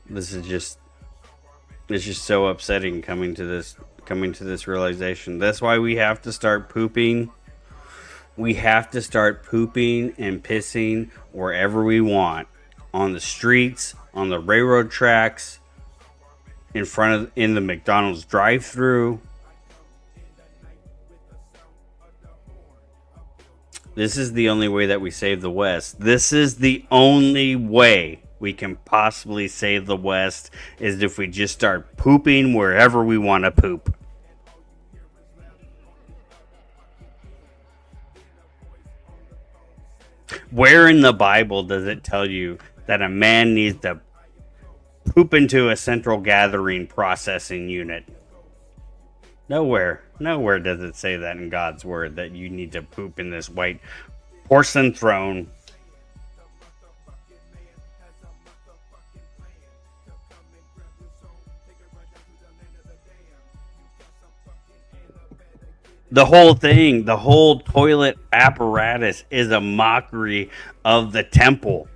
[SPEAKER 1] This is just, it's just so upsetting coming to this realization. That's why we have to start pooping. We have to start pooping and pissing wherever we want. On the streets, on the railroad tracks, in the McDonald's drive-thru. This is the only way that we save the West. This is the only way we can possibly save the West, is if we just start pooping wherever we want to poop. Where in the Bible does it tell you that a man needs to poop into a central gathering processing unit? Nowhere. Nowhere does it say that in God's word, that you need to poop in this white porcelain throne. The whole thing, the whole toilet apparatus is a mockery of the temple.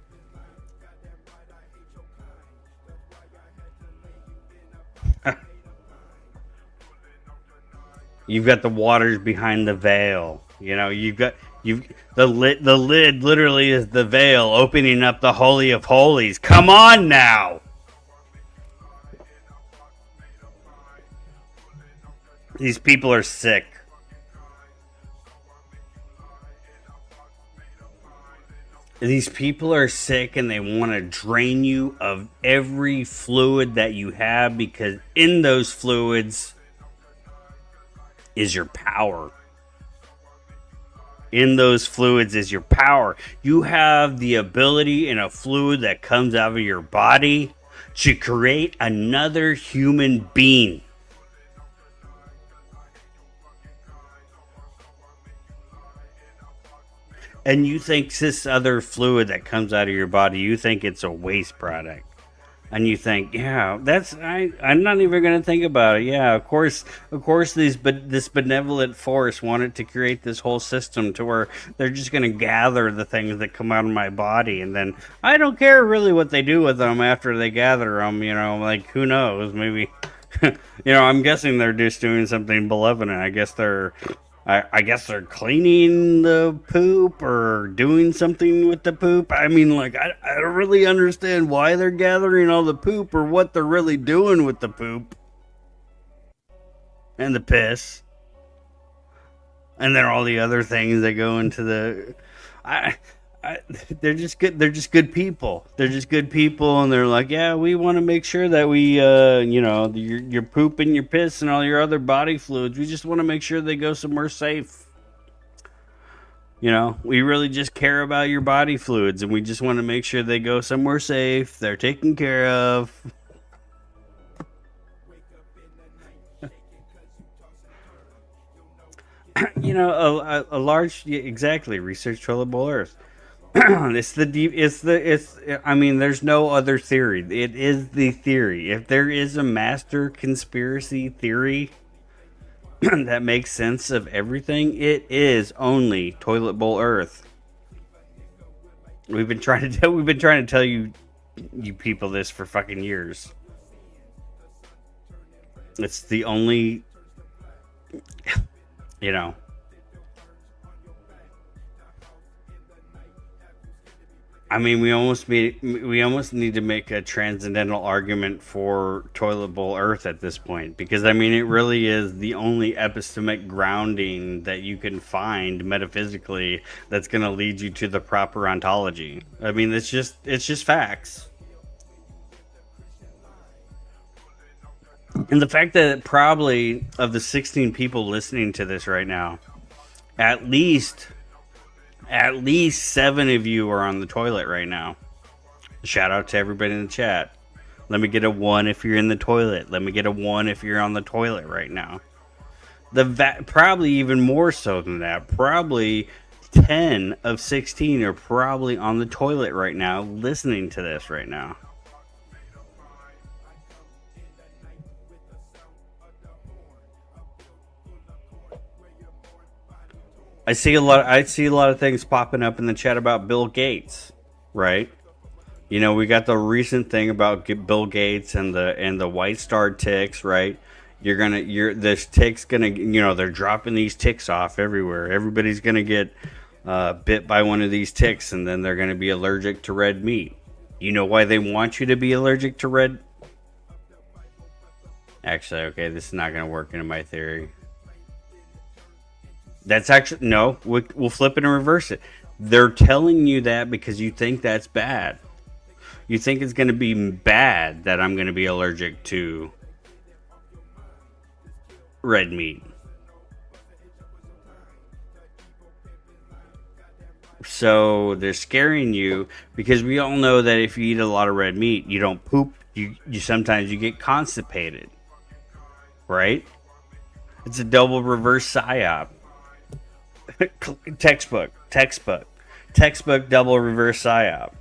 [SPEAKER 1] You've got the waters behind the veil. You know, the lid literally is the veil opening up the Holy of Holies. Come on now. These people are sick. These people are sick, and they want to drain you of every fluid that you have, because in those fluids is your power. In those fluids is your power. You have the ability in a fluid that comes out of your body to create another human being. And you think this other fluid that comes out of your body, you think it's a waste product. And you think, yeah, I'm not even going to think about it. Yeah, of course, this benevolent force wanted to create this whole system to where they're just going to gather the things that come out of my body. And then I don't care really what they do with them after they gather them, you know, like, who knows? Maybe I'm guessing they're just doing something benevolent. I guess they're cleaning the poop or doing something with the poop. I mean, like, I don't really understand why they're gathering all the poop or what they're really doing with the poop and the piss. And then all the other things that go into the. I, I, they're just good. They're just good people. They're just good people, and they're like, yeah, we want to make sure that we, your poop and your piss and all your other body fluids. We just want to make sure they go somewhere safe. We really just care about your body fluids, and we just want to make sure they go somewhere safe. They're taken care of. A large, yeah, exactly, research toilet bowl Earth. It's the deep. It's. I mean, there's no other theory. It is the theory. If there is a master conspiracy theory that makes sense of everything, it is only toilet bowl Earth. We've been trying to tell you people this for fucking years. It's the only. You know. I mean, we almost need to make a transcendental argument for toilet bowl Earth at this point, because I mean, it really is the only epistemic grounding that you can find metaphysically that's going to lead you to the proper ontology. I mean, it's just facts. And the fact that probably of the 16 people listening to this right now, at least 7 of you are on the toilet right now. Shout out to everybody in the chat. Let me get a 1 if you're in the toilet. Let me get a 1 if you're on the toilet right now. Probably even more so than that. Probably 10 of 16 are probably on the toilet right now, listening to this right now. I see a lot of things popping up in the chat about Bill Gates, right? We got the recent thing about Bill Gates and the white star ticks, right? This tick's gonna, they're dropping these ticks off everywhere. Everybody's gonna get bit by one of these ticks, and then they're gonna be allergic to red meat. You know why they want you to be allergic to red? Actually, okay, this is not gonna work into my theory. That's actually, no, we'll flip it and reverse it. They're telling you that because you think that's bad. You think it's going to be bad that I'm going to be allergic to red meat. So they're scaring you because we all know that if you eat a lot of red meat, you don't poop. You sometimes you get constipated, right? It's a double reverse psyop. Textbook double reverse psyop.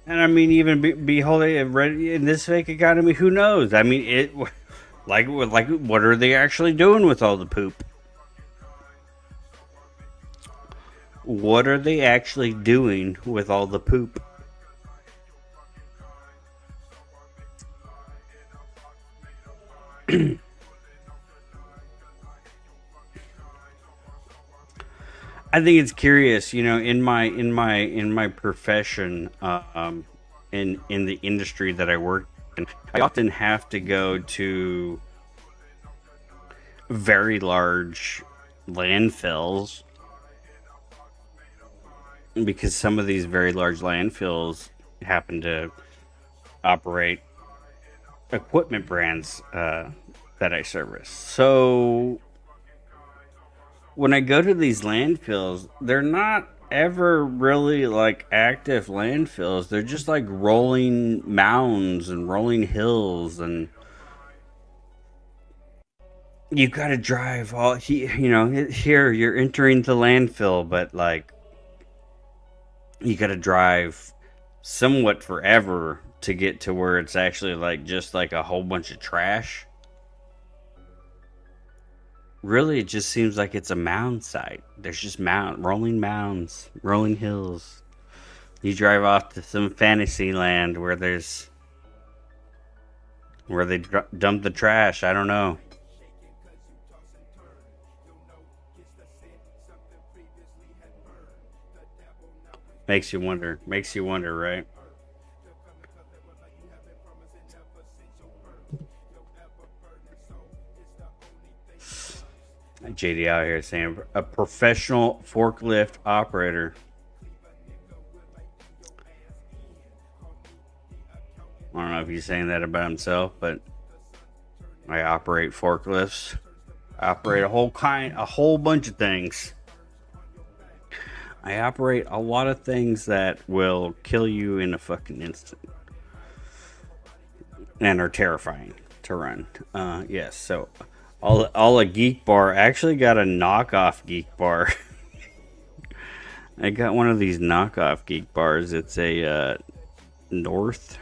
[SPEAKER 1] And I mean, even beholding in this fake economy, who knows? I mean, like what are they actually doing with all the poop? What are they actually doing with all the poop? I think it's curious, in my profession, in the industry that I work in, I often have to go to very large landfills, because some of these very large landfills happen to operate equipment brands that I service. So when I go to these landfills, they're not ever really like active landfills. They're just like rolling mounds and rolling hills, and you gotta drive here you're entering the landfill, but like you gotta drive somewhat forever to get to where it's actually like just like a whole bunch of trash. Really, it just seems like it's a mound site. There's just rolling mounds, rolling hills. You drive off to some fantasy land where they dump the trash. I don't know. Makes you wonder. Makes you wonder, right? JD out here saying a professional forklift operator. I don't know if he's saying that about himself, but I operate forklifts. I operate a whole bunch of things. I operate a lot of things that will kill you in a fucking instant. And are terrifying to run. Yes, so all a Geek Bar. I actually got a knockoff Geek Bar. I got one of these knockoff Geek Bars. It's a North.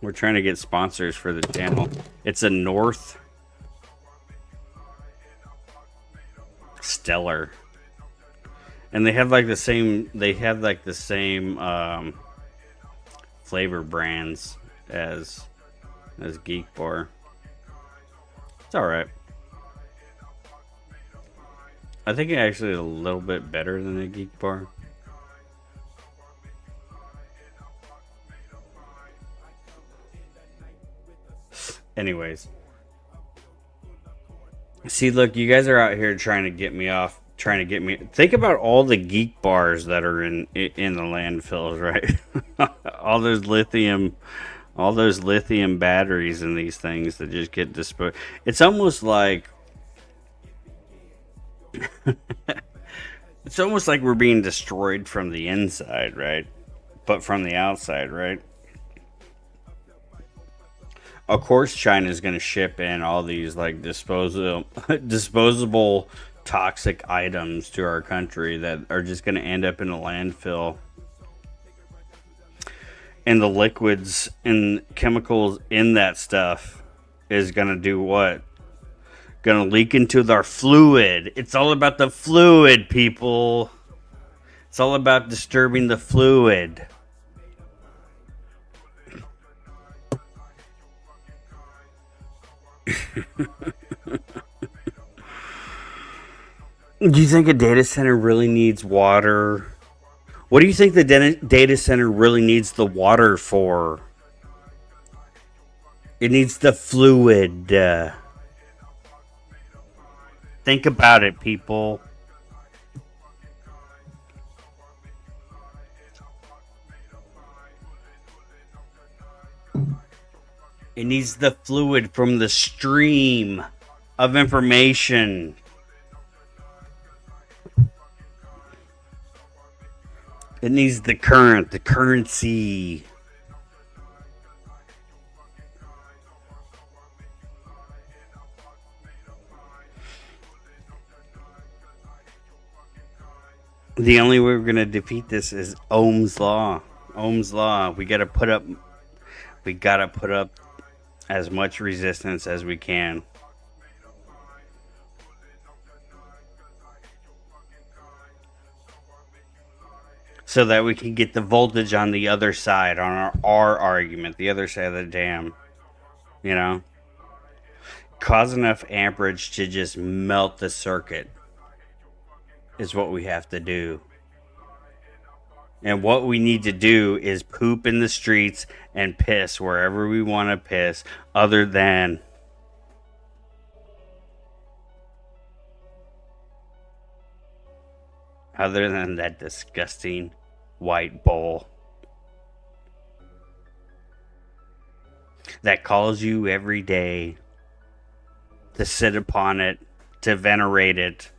[SPEAKER 1] We're trying to get sponsors for the channel. It's a North Stellar. And they have like the same flavor brands as Geek Bar. It's all right. I think it actually is a little bit better than a Geek Bar. Anyways. See, look, you guys are out here trying to get me off. Think about all the Geek Bars that are in the landfills, right? all those lithium batteries in these things that just get disposed. It's almost like we're being destroyed from the inside, right? But from the outside, right? Of course, China's going to ship in all these like disposable toxic items to our country that are just going to end up in a landfill. And the liquids and chemicals in that stuff is going to do what? Going to leak into our fluid. It's all about the fluid, people. It's all about disturbing the fluid. Do you think a data center really needs water? What do you think the data center really needs the water for? It needs the fluid. Think about it, people. It needs the fluid from the stream of information. It needs the current, the currency. The only way we're going to defeat this is Ohm's law. Ohm's law. We got to put up as much resistance as we can. So that we can get the voltage on the other side, on our argument, the other side of the dam. You know? Cause enough amperage to just melt the circuit is what we have to do. And what we need to do is poop in the streets and piss wherever we want to piss, other than that disgusting white bowl that calls you every day to sit upon it, to venerate it,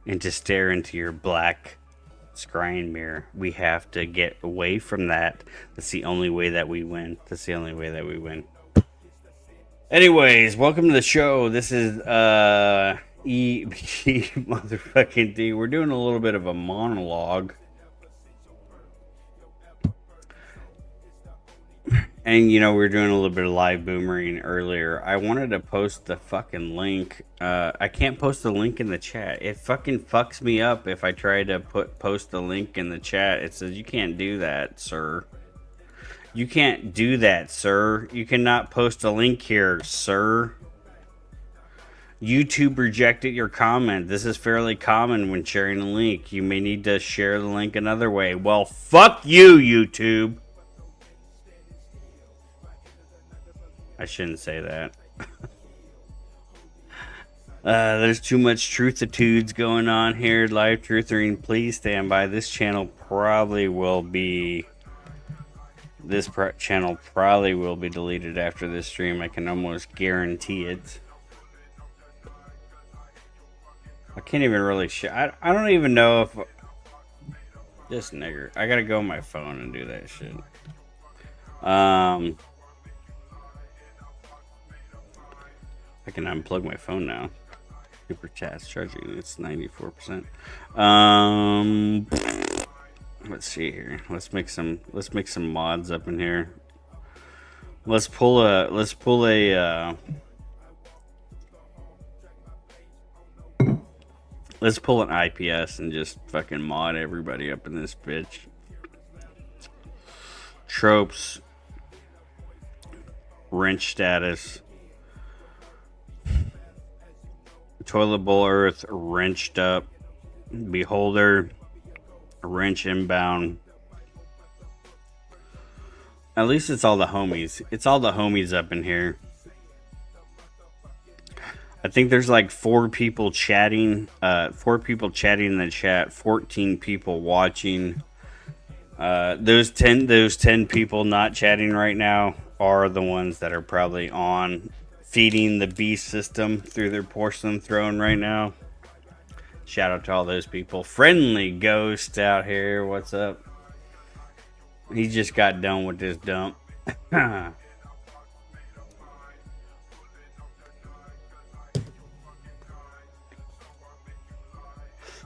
[SPEAKER 1] and to stare into your black scrying mirror. We have to get away from that. That's the only way that we win. Anyways, welcome to the show. This is EBT motherfucking D. We're doing a little bit of a monologue. And you know, we were doing a little bit of live boomerang earlier. I wanted to post the fucking link. I can't post the link in the chat. It fucking fucks me up if I try to post the link in the chat. It says you can't do that, sir. You can't do that, sir. You cannot post a link here, sir. YouTube rejected your comment. This is fairly common when sharing a link. You may need to share the link another way. Well, fuck you, YouTube. I shouldn't say that. There's too much truthitudes going on here. Live truthering, please stand by. This channel probably will be... channel probably will be deleted after this stream. I can almost guarantee it. I can't even really I don't even know if... This nigger. I gotta go on my phone and do that shit. I can unplug my phone now. Super chat's charging. It's 94%. Let's see here. Let's make some mods up in here. Let's pull an IPS and just fucking mod everybody up in this bitch. Tropes. Wrench status. Toilet bowl earth wrenched up. Beholder wrench inbound. At least it's all the homies. It's all the homies up in here. I think there's like 4 people chatting. 4 people chatting in the chat. 14 people watching. Those 10 people not chatting right now are the ones that are probably on feeding the beast system through their porcelain throne right now. Shout out to all those people. Friendly Ghost out here. What's up? He just got done with this dump.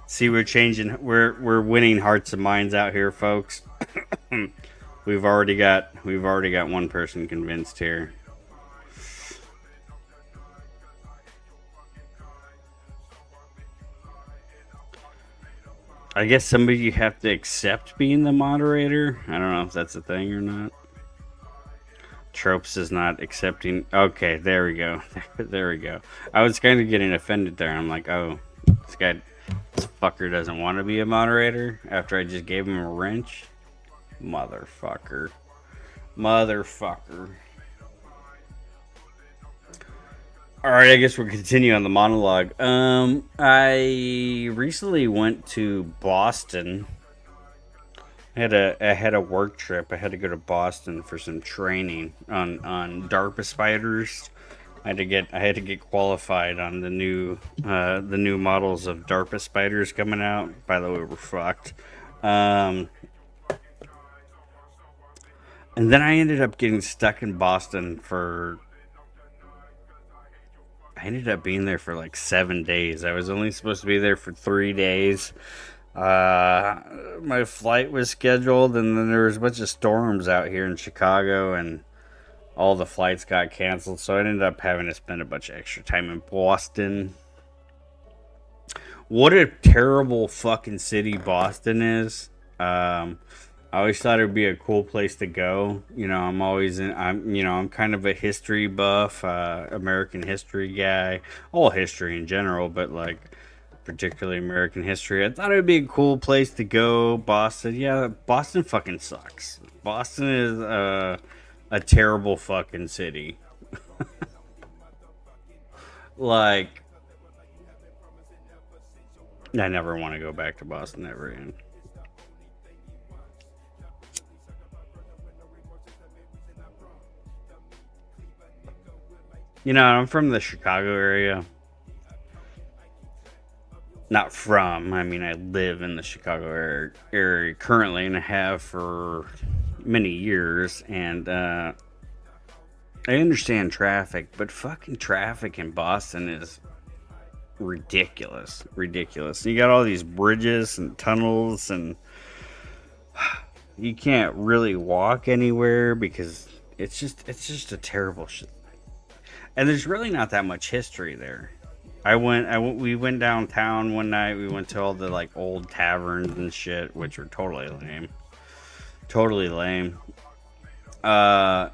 [SPEAKER 1] See, we're changing. We're winning hearts and minds out here, folks. We've already got one person convinced here. I guess some of you have to accept being the moderator. I don't know if that's a thing or not. Tropes is not accepting. Okay, there we go. There we go. I was kind of getting offended there. I'm like, oh, this fucker doesn't want to be a moderator after I just gave him a wrench. Motherfucker. Alright, I guess we'll continue on the monologue. I recently went to Boston. I had a work trip. I had to go to Boston for some training on DARPA spiders. I had to get qualified on the new models of DARPA spiders coming out. By the way, we're fucked. And then I ended up getting stuck in Boston I ended up being there for like 7 days. I was only supposed to be there for 3 days. My flight was scheduled, and then there was a bunch of storms out here in Chicago, and all the flights got canceled. So I ended up having to spend a bunch of extra time in Boston. What a terrible fucking city Boston is. I always thought it would be a cool place to go. You know, I'm kind of a history buff, American history guy, all history in general, but like particularly American history. I thought it would be a cool place to go. Boston, yeah, Boston fucking sucks. Boston is a terrible fucking city. Like, I never want to go back to Boston ever again. You know, I'm from the Chicago area. Not from, I mean, I live in the Chicago area currently, and I have for many years. And I understand traffic, but fucking traffic in Boston is ridiculous. You got all these bridges and tunnels, and you can't really walk anywhere because it's just a terrible shit. And there's really not that much history there. We went downtown one night. We went to all the like old taverns and shit, which were totally lame. Totally lame. I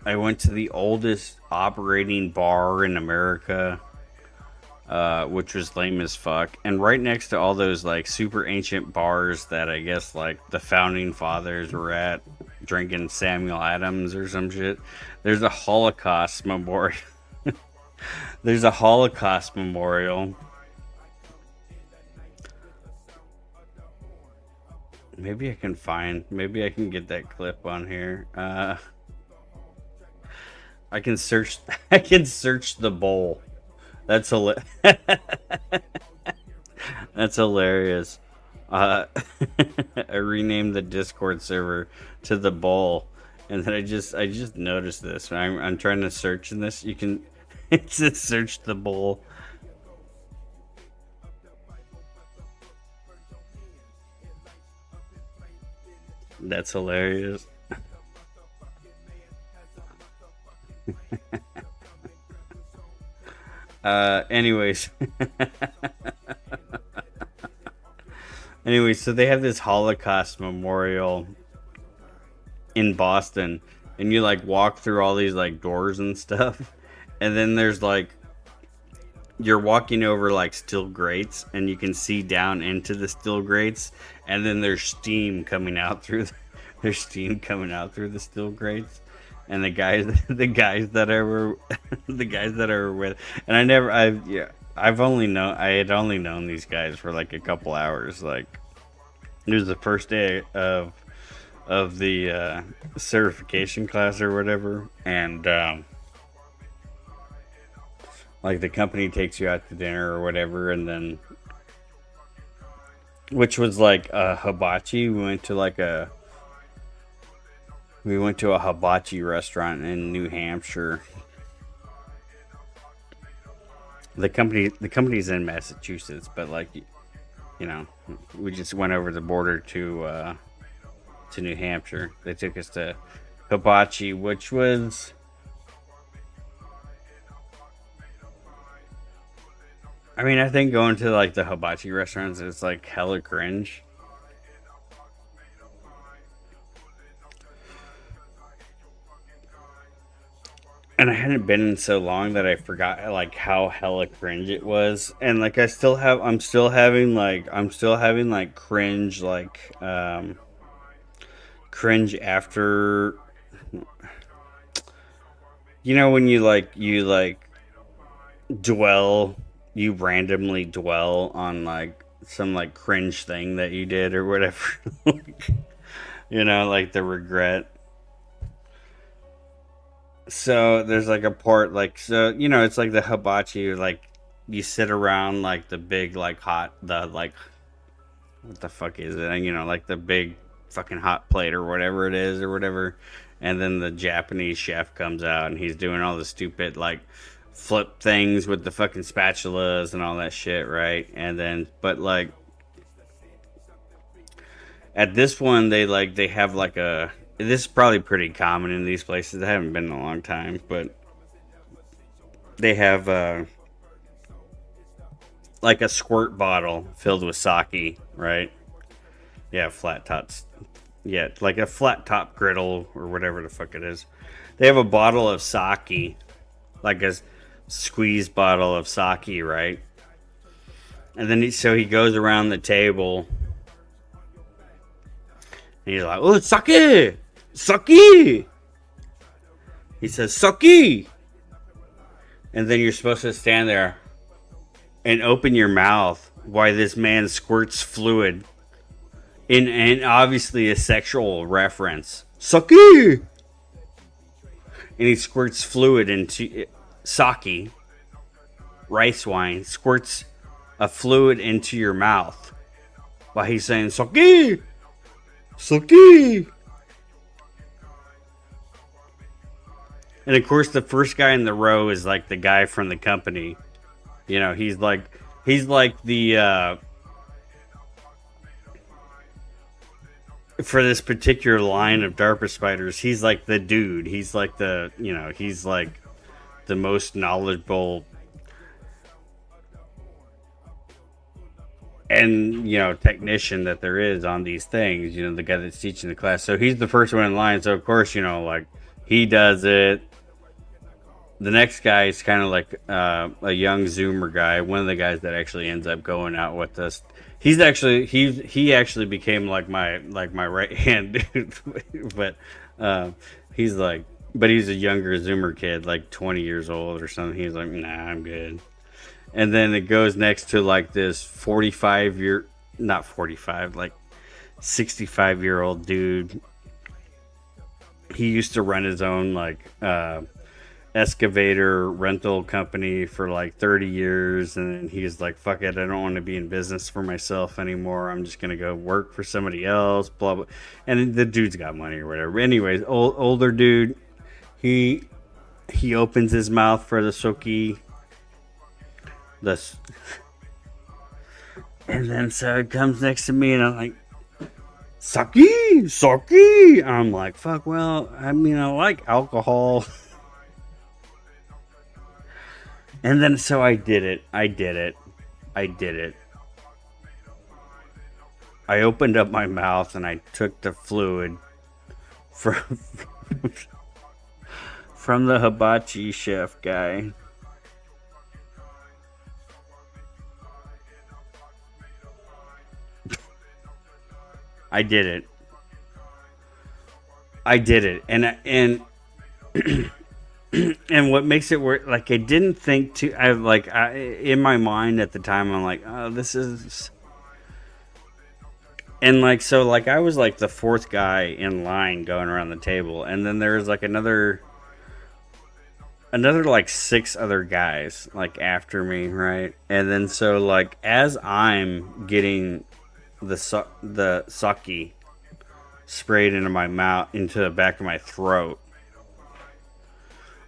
[SPEAKER 1] went to the oldest operating bar in America, which was lame as fuck. And right next to all those like super ancient bars that I guess like the founding fathers were at, drinking Samuel Adams or some shit, there's a Holocaust memorial. There's a Holocaust memorial. Maybe I can get that clip on here. I can search the bowl. That's That's hilarious. I renamed the Discord server to the bowl, and then I just noticed this. I'm trying to search in this. You can it says search the bowl. That's hilarious. Anyways. So they have this Holocaust memorial in Boston, and you like walk through all these like doors and stuff, and then there's like you're walking over like steel grates, and you can see down into the steel grates, and then there's steam coming out through the steel grates. And the guys that I were with, and I had only known these guys for like a couple hours. Like it was the first day of the certification class or whatever, and like the company takes you out to dinner or whatever, and then which was like a hibachi. We went to a hibachi restaurant in New Hampshire. The company's in Massachusetts, but like, you know, we just went over the border to New Hampshire. They took us to hibachi, which was I think going to like the hibachi restaurants is like hella cringe. And I hadn't been in so long that I forgot like how hella cringe it was. And like I'm still having like cringe cringe after, you know, when you randomly dwell on like some like cringe thing that you did or whatever. You know, like the regret. So there's like a part like, so you know, it's like the hibachi, like you sit around like the big like hot, the like what the fuck is it, you know, like the big fucking hot plate or whatever it is or whatever, and then the Japanese chef comes out and he's doing all the stupid like flip things with the fucking spatulas and all that shit, right? And then but like at this one they have like a, this is probably pretty common in these places. I haven't been in a long time, but they have like a squirt bottle filled with sake, right? Yeah, flat tops. Yeah, like a flat top griddle or whatever the fuck it is. They have a bottle of sake, like a squeeze bottle of sake, right? And then he goes around the table and he's like, "Oh, it's sake! Sake!" He says, "Sake!" And then you're supposed to stand there and open your mouth while this man squirts fluid in obviously a sexual reference. "Sake!" And he squirts fluid into sake, rice wine, squirts a fluid into your mouth while he's saying, "Sake! Sake!" And of course, the first guy in the row is like the guy from the company. You know, he's like the for this particular line of DARPA spiders, he's like the dude. He's like the, he's like the most knowledgeable and, technician that there is on these things, the guy that's teaching the class. So he's the first one in line. So of course, like he does it. The next guy is kind of like a young Zoomer guy, one of the guys that actually ends up going out with us. He actually became like my right hand dude, but he's a younger Zoomer kid, like 20 years old or something. He's like, nah, I'm good. And then it goes next to like this 65-year-old dude. He used to run his own like excavator rental company for like 30 years, and then he's like, fuck it, I don't want to be in business for myself anymore, I'm just gonna go work for somebody else, blah blah. And the dude's got money or whatever. Anyways, older dude, he opens his mouth for the soki, and then so it comes next to me, and I'm like, sake. I'm like, fuck, well, I mean, I like alcohol. And then so I did it. I opened up my mouth and I took the fluid from the hibachi chef guy. I did it. And and what makes it work, like, I didn't think to, in my mind at the time, I'm like, oh, this is, and like, so like, I was like the fourth guy in line going around the table, and then there was like another like 6 other guys like after me, right? And then so like, as I'm getting the sake sprayed into my mouth, into the back of my throat,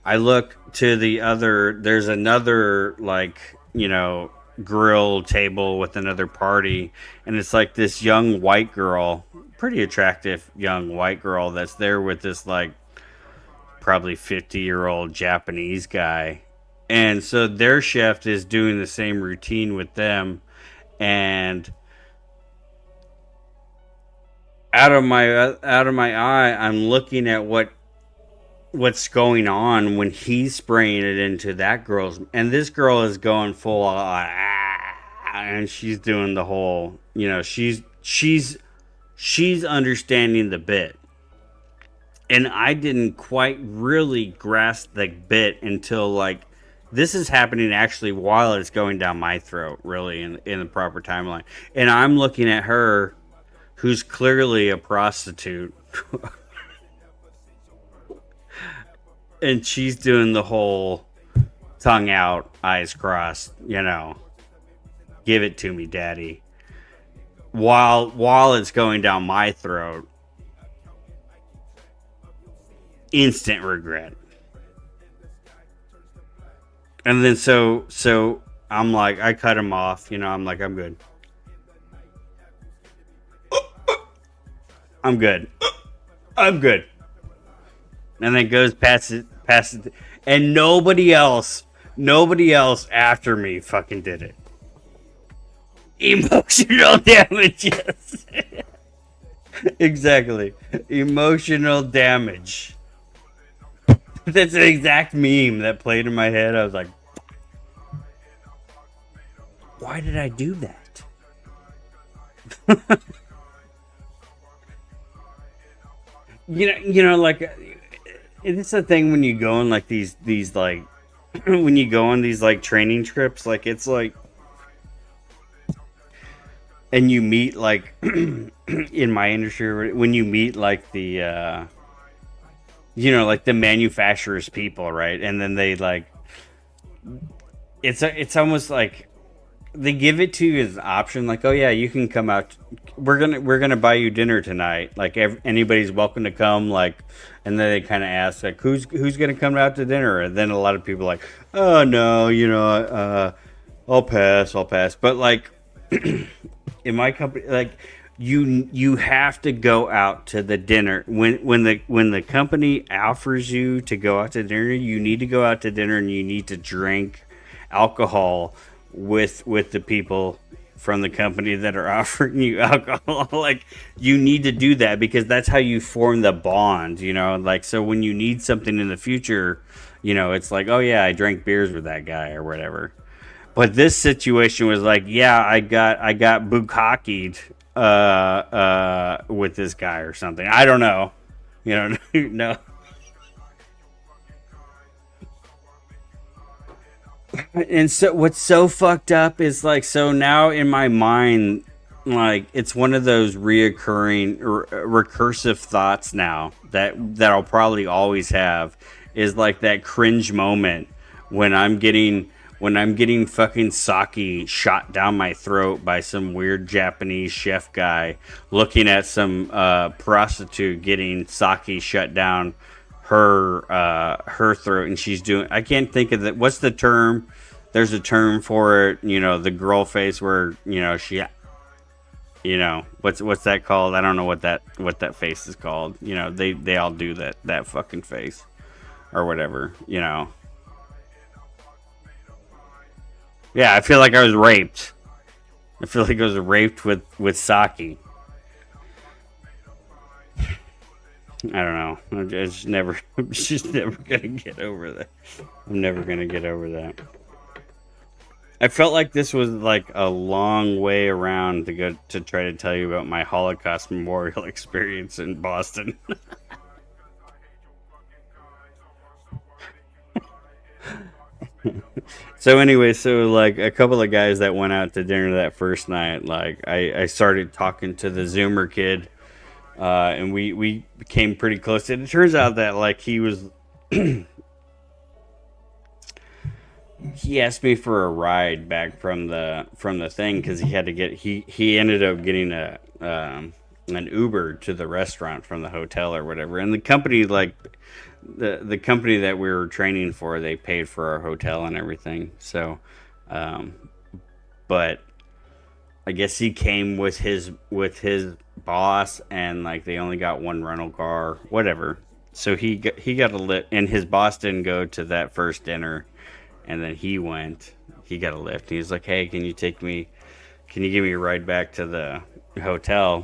[SPEAKER 1] I look to the other, there's another, like, grill table with another party, and it's like this young white girl, pretty attractive young white girl that's there with this, like, probably 50-year-old Japanese guy. And so their chef is doing the same routine with them, and out of my eye, I'm looking at what's going on when he's spraying it into that girl's, and this girl is going full and she's doing the whole, she's understanding the bit, and I didn't quite really grasp the bit until like, this is happening actually while it's going down my throat, really, in the proper timeline, and I'm looking at her, who's clearly a prostitute. And she's doing the whole tongue out, eyes crossed, give it to me, daddy. While it's going down my throat. Instant regret. And then so I'm like, I cut him off, I'm like, I'm good. I'm good. And then goes past it, and nobody else after me fucking did it. Emotional damage, yes. Exactly. Emotional damage. That's the exact meme that played in my head. I was like, why did I do that? Like, it's a thing when you go on like these like when you go on these like training trips, like, it's like, and you meet like in my industry, when you meet like the like the manufacturers people, right? And then they like, it's almost like they give it to you as an option, like, oh yeah, you can come out, we're gonna buy you dinner tonight, like, anybody's welcome to come, like. And then they kind of ask, like, who's gonna come out to dinner? And then a lot of people are like, oh no, I'll pass. But like, in my company, like, you have to go out to the dinner when the company offers you to go out to dinner. You need to go out to dinner and you need to drink alcohol with the people from the company that are offering you alcohol. Like, you need to do that because that's how you form the bond, you know. Like, so when you need something in the future, you know, it's like, oh yeah, I drank beers with that guy or whatever. But this situation was like, yeah, I got bukkakied with this guy or something. I don't know. You know, no. And so what's so fucked up is like, so now in my mind, like, it's one of those reoccurring recursive thoughts now that I'll probably always have, is like that cringe moment when I'm getting fucking sake shot down my throat by some weird Japanese chef guy, looking at some prostitute getting sake shut down her throat, and she's doing, I can't think of that. What's the term? There's a term for it, you know, the girl face where, you know, she, you know, what's that called? I don't know what that face is called. You know, they all do that fucking face or whatever, you know. Yeah, I feel like I was raped. I feel like I was raped with sake. I don't know. I'm just never gonna get over that. I'm never gonna get over that. I felt like this was like a long way around to go to try to tell you about my Holocaust memorial experience in Boston. So anyway, so like a couple of guys that went out to dinner that first night, like I started talking to the Zoomer kid, and we became pretty close. And it turns out that like he asked me for a ride back from the thing because he ended up getting an Uber to the restaurant from the hotel or whatever. And the company, like the company that we were training for, they paid for our hotel and everything. So, but I guess he came with his boss, and like they only got one rental car, whatever. So he got a lift, and his boss didn't go to that first dinner, and then he got a lift. He was like, "Hey, can you give me a ride back to the hotel?"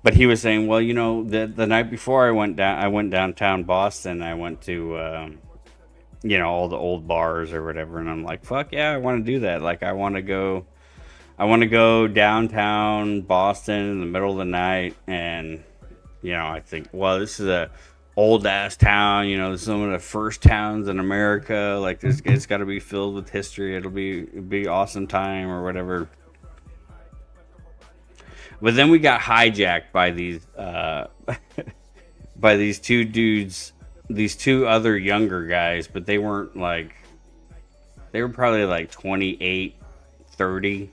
[SPEAKER 1] But he was saying, "Well, you know, the night before I went downtown Boston. I went to you know, all the old bars or whatever." And I'm like, "Fuck yeah, I want to do that. Like, I want to go downtown Boston in the middle of the night." And, you know, I think, well, this is a old ass town. You know, this is one of the first towns in America. Like, it's got to be filled with history. It'll be awesome time or whatever. But then we got hijacked by these by these two dudes, these two other younger guys, but they weren't like, they were probably like 28, 30.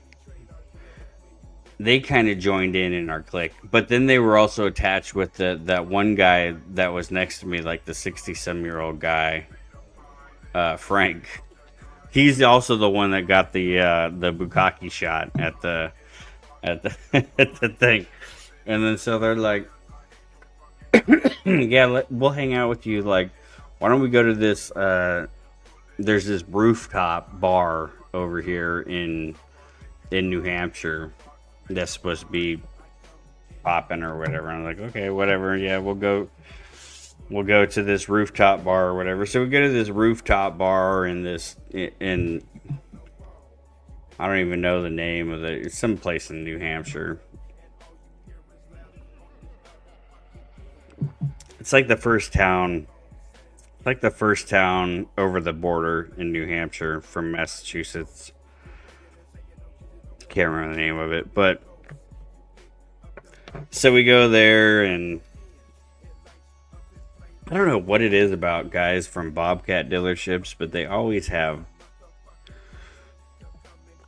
[SPEAKER 1] They kind of joined in our clique, but then they were also attached with that one guy that was next to me, like the 60-some-year-old guy, Frank. He's also the one that got the bukkake shot at the at the thing. And then so they're like, yeah, we'll hang out with you. Like, why don't we go to this? There's this rooftop bar over here in New Hampshire that's supposed to be popping or whatever. I'm like, okay, whatever. Yeah, we'll go to this rooftop bar or whatever. So we go to this rooftop bar in I don't even know the name of it. It's some place in New Hampshire. It's like the first town over the border in New Hampshire from Massachusetts. Can't remember the name of it, but so we go there, and I don't know what it is about guys from Bobcat dealerships, but they always have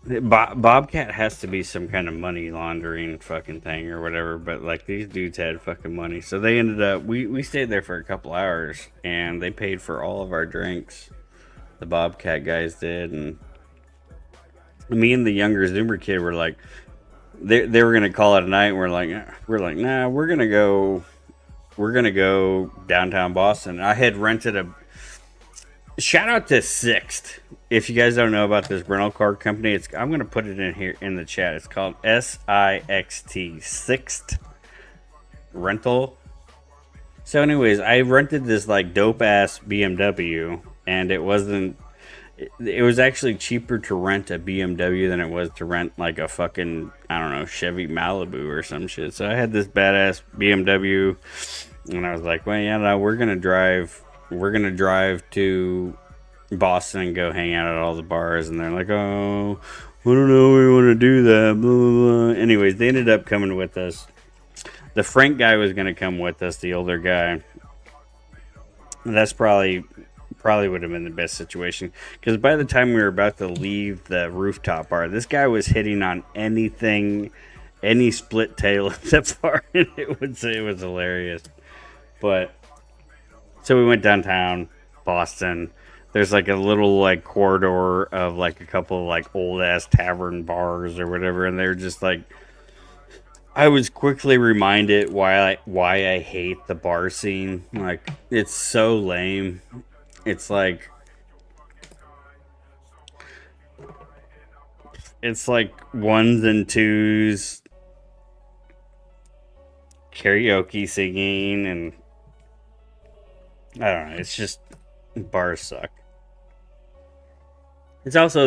[SPEAKER 1] Bobcat has to be some kind of money laundering fucking thing or whatever, but like these dudes had fucking money. So they ended up, we stayed there for a couple hours, and they paid for all of our drinks. The Bobcat guys did, and me and the younger Zoomer kid were like, they were gonna call it a night. And we're like, nah, we're gonna go downtown Boston. I had rented a. Shout out to Sixt. If you guys don't know about this rental car company, I'm gonna put it in here in the chat. It's called SIXT, Sixt Rental. So, anyways, I rented this like dope ass BMW, and it wasn't. It was actually cheaper to rent a BMW than it was to rent like a fucking, I don't know, Chevy Malibu or some shit. So I had this badass BMW, and I was like, well, yeah, no, we're gonna drive to Boston and go hang out at all the bars. And they're like, oh, I don't know, we want to do that, blah, blah, blah. Anyways, they ended up coming with us. The Frank guy was gonna come with us, the older guy. That's probably would have been the best situation, because by the time we were about to leave the rooftop bar, this guy was hitting on anything, any split tail at the bar, and it was hilarious. But so we went downtown Boston. There's like a little like corridor of like a couple of like old ass tavern bars or whatever, and they're just like, I was quickly reminded why I hate the bar scene. Like, it's so lame. It's like ones and twos, karaoke singing, and I don't know. It's just, bars suck. It was also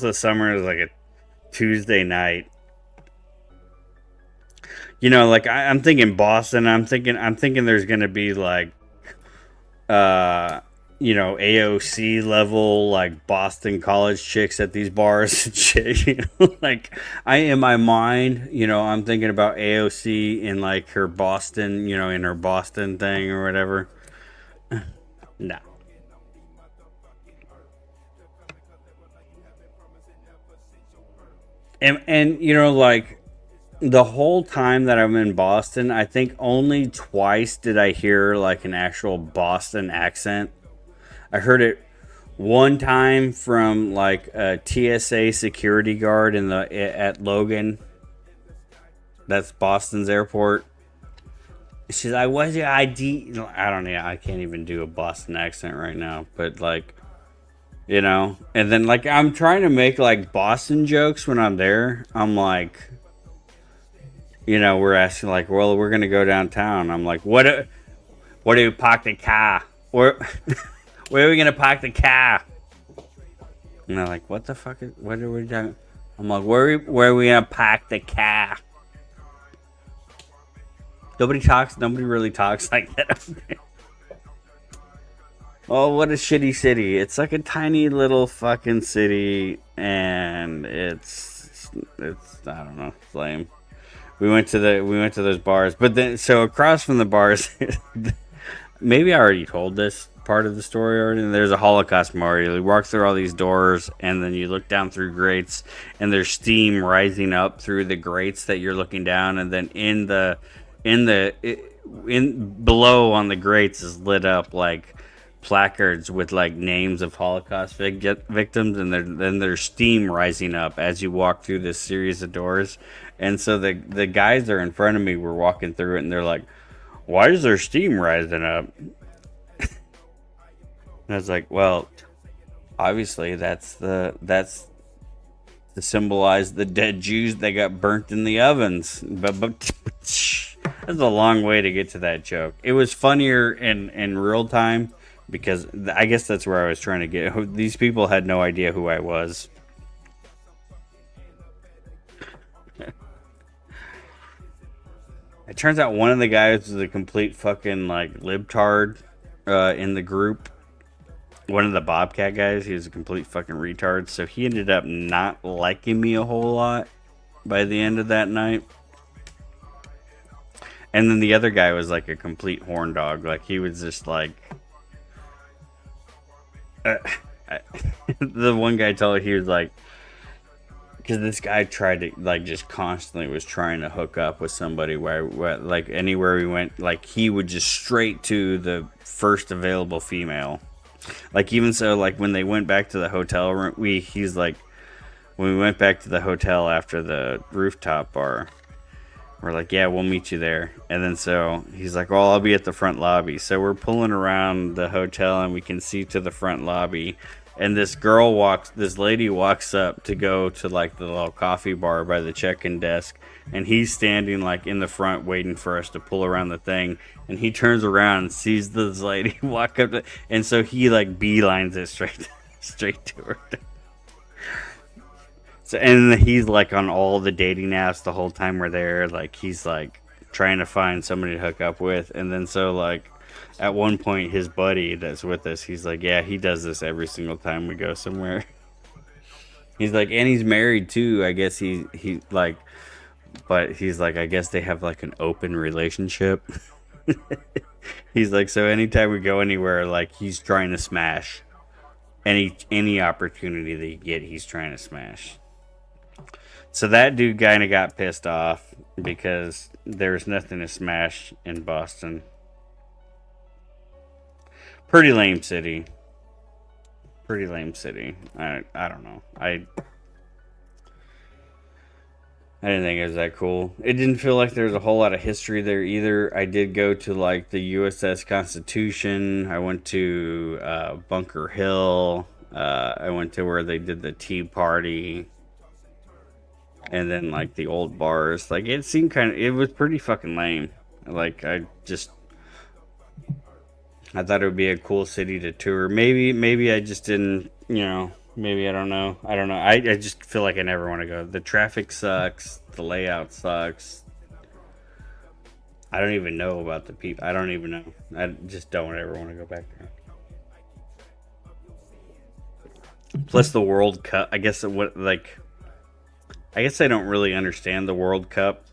[SPEAKER 1] the summer. It was like a Tuesday night. You know, like I'm thinking Boston. I'm thinking there's gonna be like, you know, AOC level, like Boston college chicks at these bars and shit. You know? Like, in my mind, you know, I'm thinking about AOC in like her Boston, you know, in her Boston thing or whatever. No. And you know, like, the whole time that I'm in Boston, I think only twice did I hear like an actual Boston accent. I heard it one time from like a TSA security guard at Logan. That's Boston's airport. She's like, "What's your ID?" I don't know. I can't even do a Boston accent right now. But like, you know, and then like I'm trying to make like Boston jokes when I'm there. I'm like, you know, we're asking like, well, we're gonna go downtown. I'm like, what do we park the car? Where are we gonna park the car? And they're like, what the fuck what are we doing? I'm like, where are we gonna park the car? Nobody really talks like that. Oh, what a shitty city. It's like a tiny little fucking city, and it's I don't know, it's lame. We went to those bars, but then so across from the bars, maybe I already told this part of the story already. There's a Holocaust memorial. You walk through all these doors, and then you look down through grates, and there's steam rising up through the grates that you're looking down, and then in below on the grates is lit up like placards with like names of Holocaust victims, and then there's steam rising up as you walk through this series of doors. And so the guys that are in front of me were walking through it, and they're like, "Why is there steam rising up?" And I was like, "Well, obviously that's to symbolize the dead Jews that got burnt in the ovens." But that's a long way to get to that joke. It was funnier in real time, because I guess that's where I was trying to get. These people had no idea who I was. It turns out one of the guys was a complete fucking like libtard in the group. One of the Bobcat guys, he was a complete fucking retard. So he ended up not liking me a whole lot by the end of that night. And then the other guy was like a complete horn dog. Like, he was just like... the one guy told me, he was like... Because this guy tried to, like, just constantly was trying to hook up with somebody where, like, anywhere we went, like, he would just straight to the first available female. Like, even so, like, when they went back to the hotel room, he's like, when we went back to the hotel after the rooftop bar, we're like, yeah, we'll meet you there. And then so he's like, well, I'll be at the front lobby. So we're pulling around the hotel and we can see to the front lobby. And this lady walks up to go to like the little coffee bar by the check-in desk. And he's standing like in the front waiting for us to pull around the thing. And he turns around and sees this lady walk up to, and so he like beelines it straight to her. So, and he's like on all the dating apps the whole time we're there. Like he's like trying to find somebody to hook up with. And then so like at one point his buddy that's with us, he's like, yeah, he does this every single time we go somewhere. He's like, and he's married too. I guess he like, but he's like, I guess they have like an open relationship. He's like, so anytime we go anywhere, like he's trying to smash any opportunity that you get, he's trying to smash. So that dude kind of got pissed off because there's nothing to smash in Boston. Pretty lame city. Pretty lame city. I don't know. I didn't think it was that cool. It didn't feel like there was a whole lot of history there either. I did go to like the USS Constitution. I went to Bunker Hill. I went to where they did the Tea Party. And then like the old bars. Like it seemed it was pretty fucking lame. Like I thought it would be a cool city to tour. Maybe I just didn't, maybe I don't know. I just feel like I never want to go. The traffic sucks. The layout sucks. I don't even know about the people. I don't even know. I just don't ever want to go back there. Plus the World Cup. I guess I don't really understand the World Cup.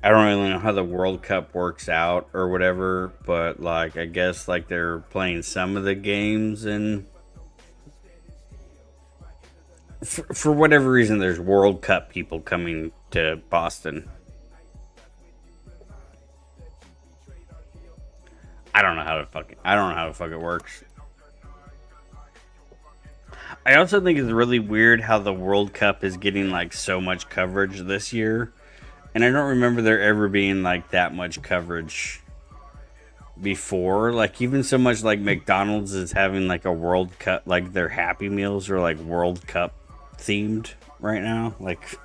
[SPEAKER 1] I don't really know how the World Cup works out or whatever, but like I guess like they're playing some of the games, and for whatever reason there's World Cup people coming to Boston. I don't know how the fuck it works. I also think it's really weird how the World Cup is getting like so much coverage this year. And I don't remember there ever being like that much coverage before. Like even so much like McDonald's is having like a World Cup, like their Happy Meals are like World Cup themed right now. Like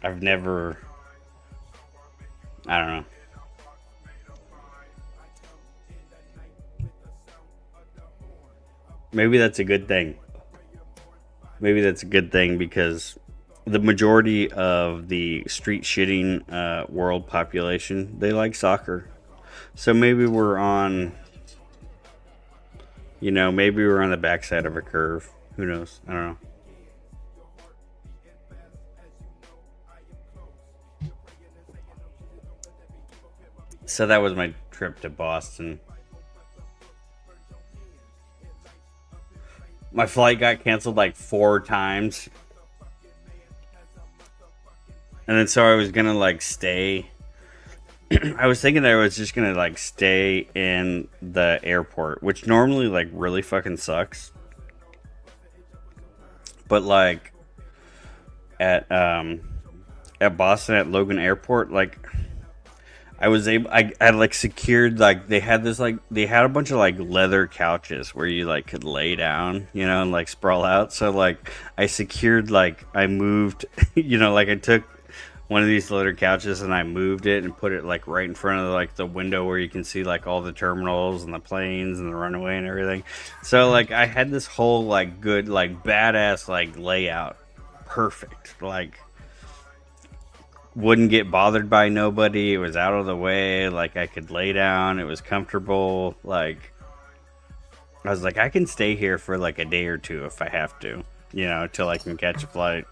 [SPEAKER 1] I've never, I don't know. Maybe that's a good thing. Maybe that's a good thing because the majority of the street shitting world population, they like soccer. So maybe we're on, maybe we're on the backside of a curve. Who knows? I don't know. So that was my trip to Boston. My flight got canceled like 4 times. And then so I was gonna like stay. I was thinking that I was just gonna like stay in the airport, which normally like really fucking sucks. But like at Boston at Logan Airport, like I was able, I like secured, like they had a bunch of like leather couches where you like could lay down, and like sprawl out. So like I secured, like I moved, like I took one of these leather couches and I moved it and put it like right in front of like the window where you can see like all the terminals and the planes and the runway and everything. So like I had this whole like good, like badass like layout. Perfect. Like wouldn't get bothered by nobody. It was out of the way. Like I could lay down. It was comfortable. Like I was like, I can stay here for like a day or two if I have to, till I can catch a flight.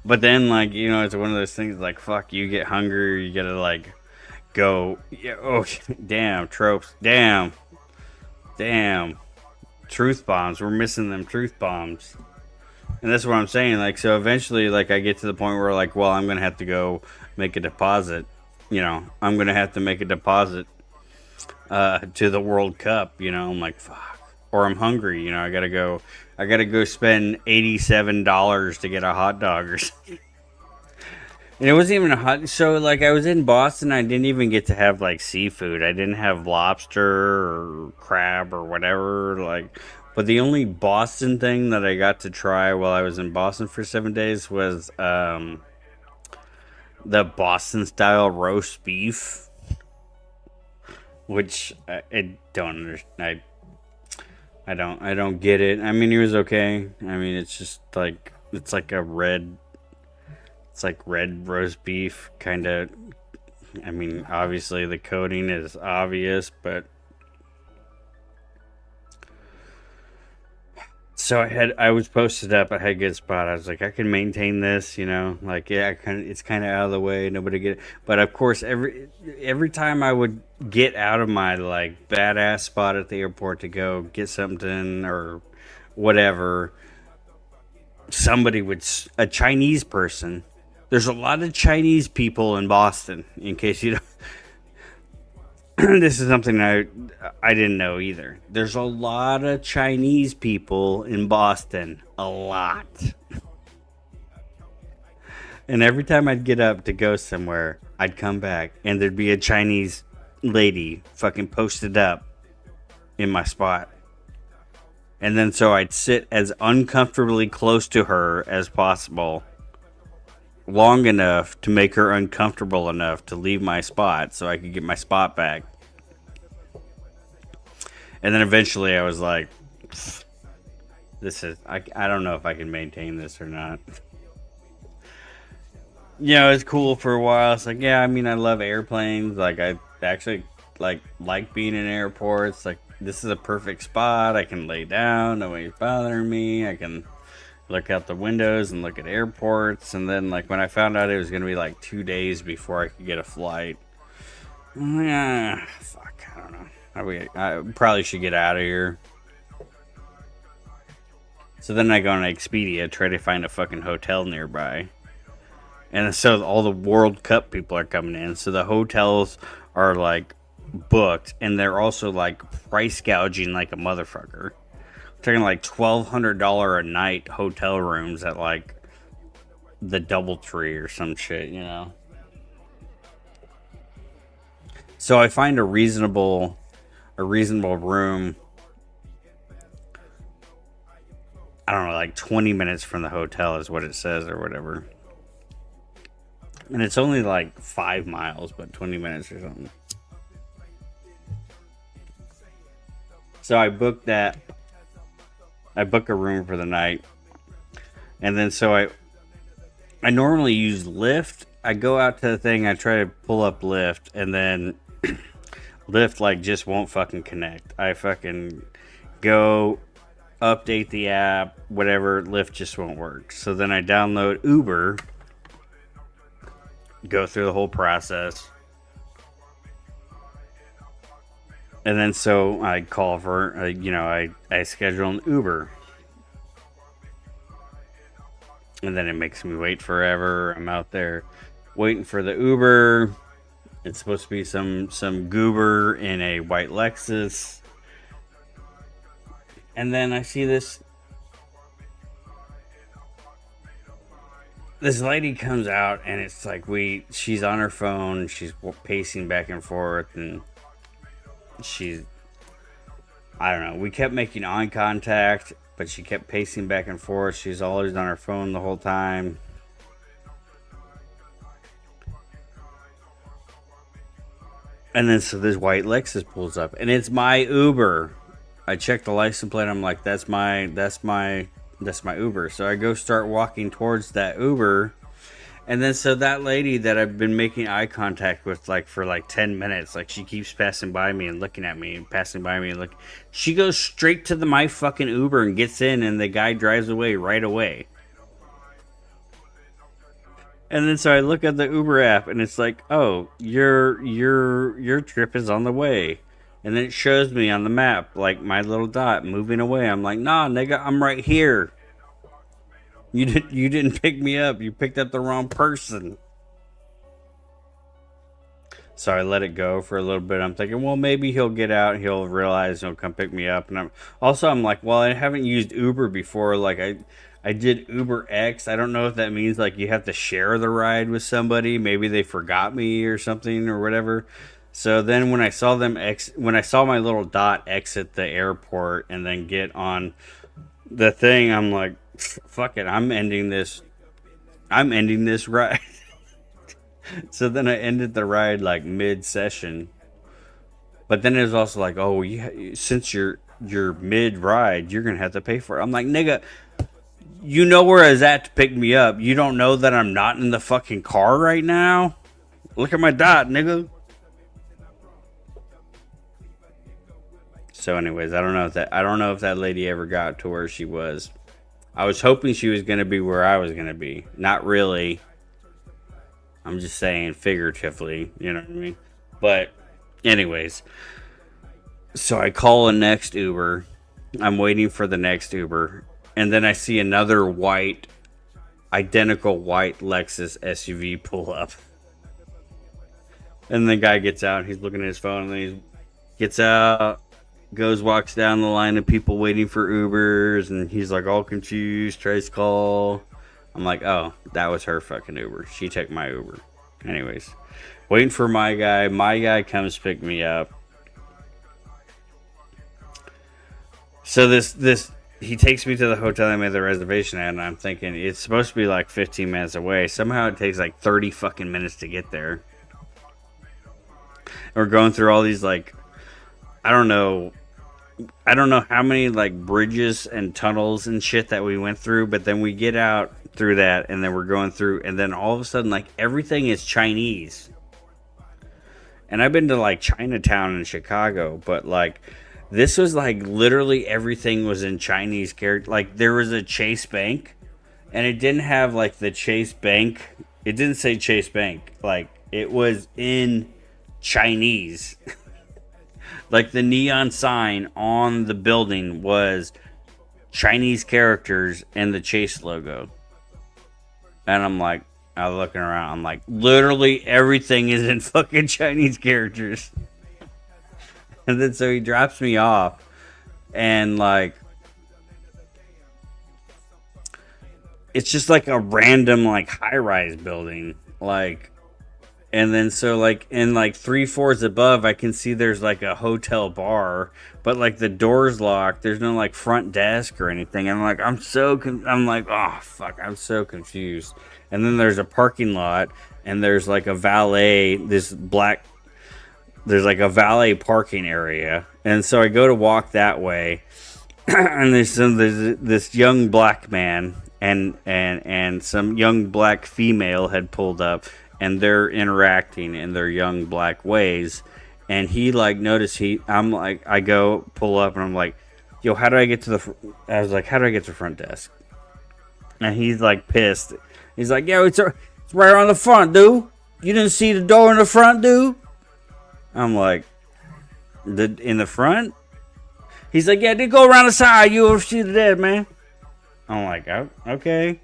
[SPEAKER 1] But then like, it's one of those things like, fuck, you get hungry. You gotta like go. Yeah, oh, damn, tropes. Damn. Truth bombs. We're missing them truth bombs. And that's what I'm saying. Like, so eventually, like, I get to the point where, like, well, I'm going to have to go make a deposit. I'm going to have to make a deposit. to the World Cup. You know, I'm like, fuck. Or I'm hungry. You know, I gotta go. I gotta go spend $87 to get a hot dog or something. And it wasn't even a hot. So like, I was in Boston. I didn't even get to have like seafood. I didn't have lobster or crab or whatever. Like, but the only Boston thing that I got to try while I was in Boston for 7 days was the Boston style roast beef, which I don't understand. I don't get it. I mean, it was okay. I mean, it's just like it's like a red. It's like red roast beef, kind of. I mean, obviously the coating is obvious, but so I was posted up. I had a good spot. I was like, I can maintain this, you know. Like, yeah, it's kind of out of the way. Nobody get it. But of course, every time I would get out of my like badass spot at the airport to go get something or whatever, a Chinese person. There's a lot of Chinese people in Boston. In case you don't, this is something I didn't know either. There's a lot of Chinese people in Boston. A lot. And every time I'd get up to go somewhere, I'd come back and there'd be a Chinese lady fucking posted up in my spot. And then so I'd sit as uncomfortably close to her as possible, long enough to make her uncomfortable enough to leave my spot so I could get my spot back. And then eventually I was like, I don't know if I can maintain this or not. You know, it's cool for a while. It's like, yeah, I mean, I love airplanes. Like, I actually like being in airports. Like, this is a perfect spot. I can lay down. Nobody's bothering me. I can look out the windows and look at airports. And then, like, when I found out it was going to be like 2 days before I could get a flight, fuck, I don't know. I probably should get out of here. So then I go on Expedia, try to find a fucking hotel nearby. And so all the World Cup people are coming in. So the hotels are like booked. And they're also like price gouging like a motherfucker. Taking like $1,200 a night hotel rooms at like the DoubleTree or some shit, you know. So I find a reasonable room. I don't know, like 20 minutes from the hotel is what it says or whatever. And it's only like 5 miles, but 20 minutes or something. So I booked that. I book a room for the night. And then so I normally use Lyft. I go out to the thing, I try to pull up Lyft, and then Lyft like just won't fucking connect. I fucking go update the app, whatever, Lyft just won't work. So then I download Uber, go through the whole process. And then so I call for, I schedule an Uber. And then it makes me wait forever. I'm out there waiting for the Uber. It's supposed to be some goober in a white Lexus. And then I see this lady comes out, and it's like she's on her phone. She's pacing back and forth, and I don't know. We kept making eye contact, but she kept pacing back and forth. She's always on her phone the whole time. And then so this white Lexus pulls up, and it's my Uber. I checked the license plate. I'm like, that's my Uber. So I go start walking towards that Uber. And then so that lady that I've been making eye contact with for 10 minutes, like she keeps passing by me and looking at me and passing by me and look. She goes straight to my fucking Uber and gets in, and the guy drives away right away. And then so I look at the Uber app, and it's like, oh, your trip is on the way. And then it shows me on the map, like my little dot moving away. I'm like, nah, nigga, I'm right here. You didn't pick me up. You picked up the wrong person. So I let it go for a little bit. I'm thinking, well, maybe he'll get out, he'll realize he'll come pick me up. And I'm like, well, I haven't used Uber before. Like I did Uber X. I don't know if that means like you have to share the ride with somebody. Maybe they forgot me or something or whatever. So then when I saw when I saw my little dot exit the airport and then get on the thing, I'm like, fuck it, I'm ending this ride. So then I ended the ride like mid session. But then it was also like, oh, since you're mid ride, you're gonna have to pay for it. I'm like, nigga, you know where I was at to pick me up. You don't know that I'm not in the fucking car right now. Look at my dot, nigga. So, anyways, I don't know if that lady ever got to where she was. I was hoping she was gonna be where I was gonna be. Not really. I'm just saying figuratively, you know what I mean? But, anyways, so I call the next Uber. I'm waiting for the next Uber. And then I see another identical white Lexus SUV pull up. And the guy gets out. He's looking at his phone. And then he gets out, walks down the line of people waiting for Ubers. And he's like all confused, tries to call. I'm like, oh, that was her fucking Uber. She took my Uber. Anyways, waiting for my guy. My guy comes pick me up. So he takes me to the hotel I made the reservation at, and I'm thinking it's supposed to be like 15 minutes away. Somehow it takes like 30 fucking minutes to get there. And we're going through all these like, I don't know how many like bridges and tunnels and shit that we went through, but then we get out through that, and then we're going through, and then all of a sudden like everything is Chinese. And I've been to like Chinatown in Chicago, but like this was like literally everything was in Chinese character. Like there was a Chase Bank, and it didn't have like the Chase Bank. It didn't say Chase Bank. Like it was in Chinese. Like the neon sign on the building was Chinese characters and the Chase logo. And I'm like, I was looking around. I'm like, literally everything is in fucking Chinese characters. And then so he drops me off. And like, it's just like a random like high-rise building. Like, and then so like in like 3 floors above, I can see there's like a hotel bar, but like the door's locked. There's no like front desk or anything. I'm like, I'm like, oh fuck, I'm so confused. And then there's a parking lot, and there's like a valet. There's like a valet parking area, and so I go to walk that way, and there's this young black man and some young black female had pulled up. And they're interacting in their young black ways. And he like noticed I'm like, I go pull up and I'm like, yo, how do I get to I was like, how do I get to the front desk? And he's like pissed. He's like, yo, it's right on the front, dude. You didn't see the door in the front, dude? I'm like, in the front? He's like, yeah, they go around the side. You'll see the dead, man. I'm like, oh, okay.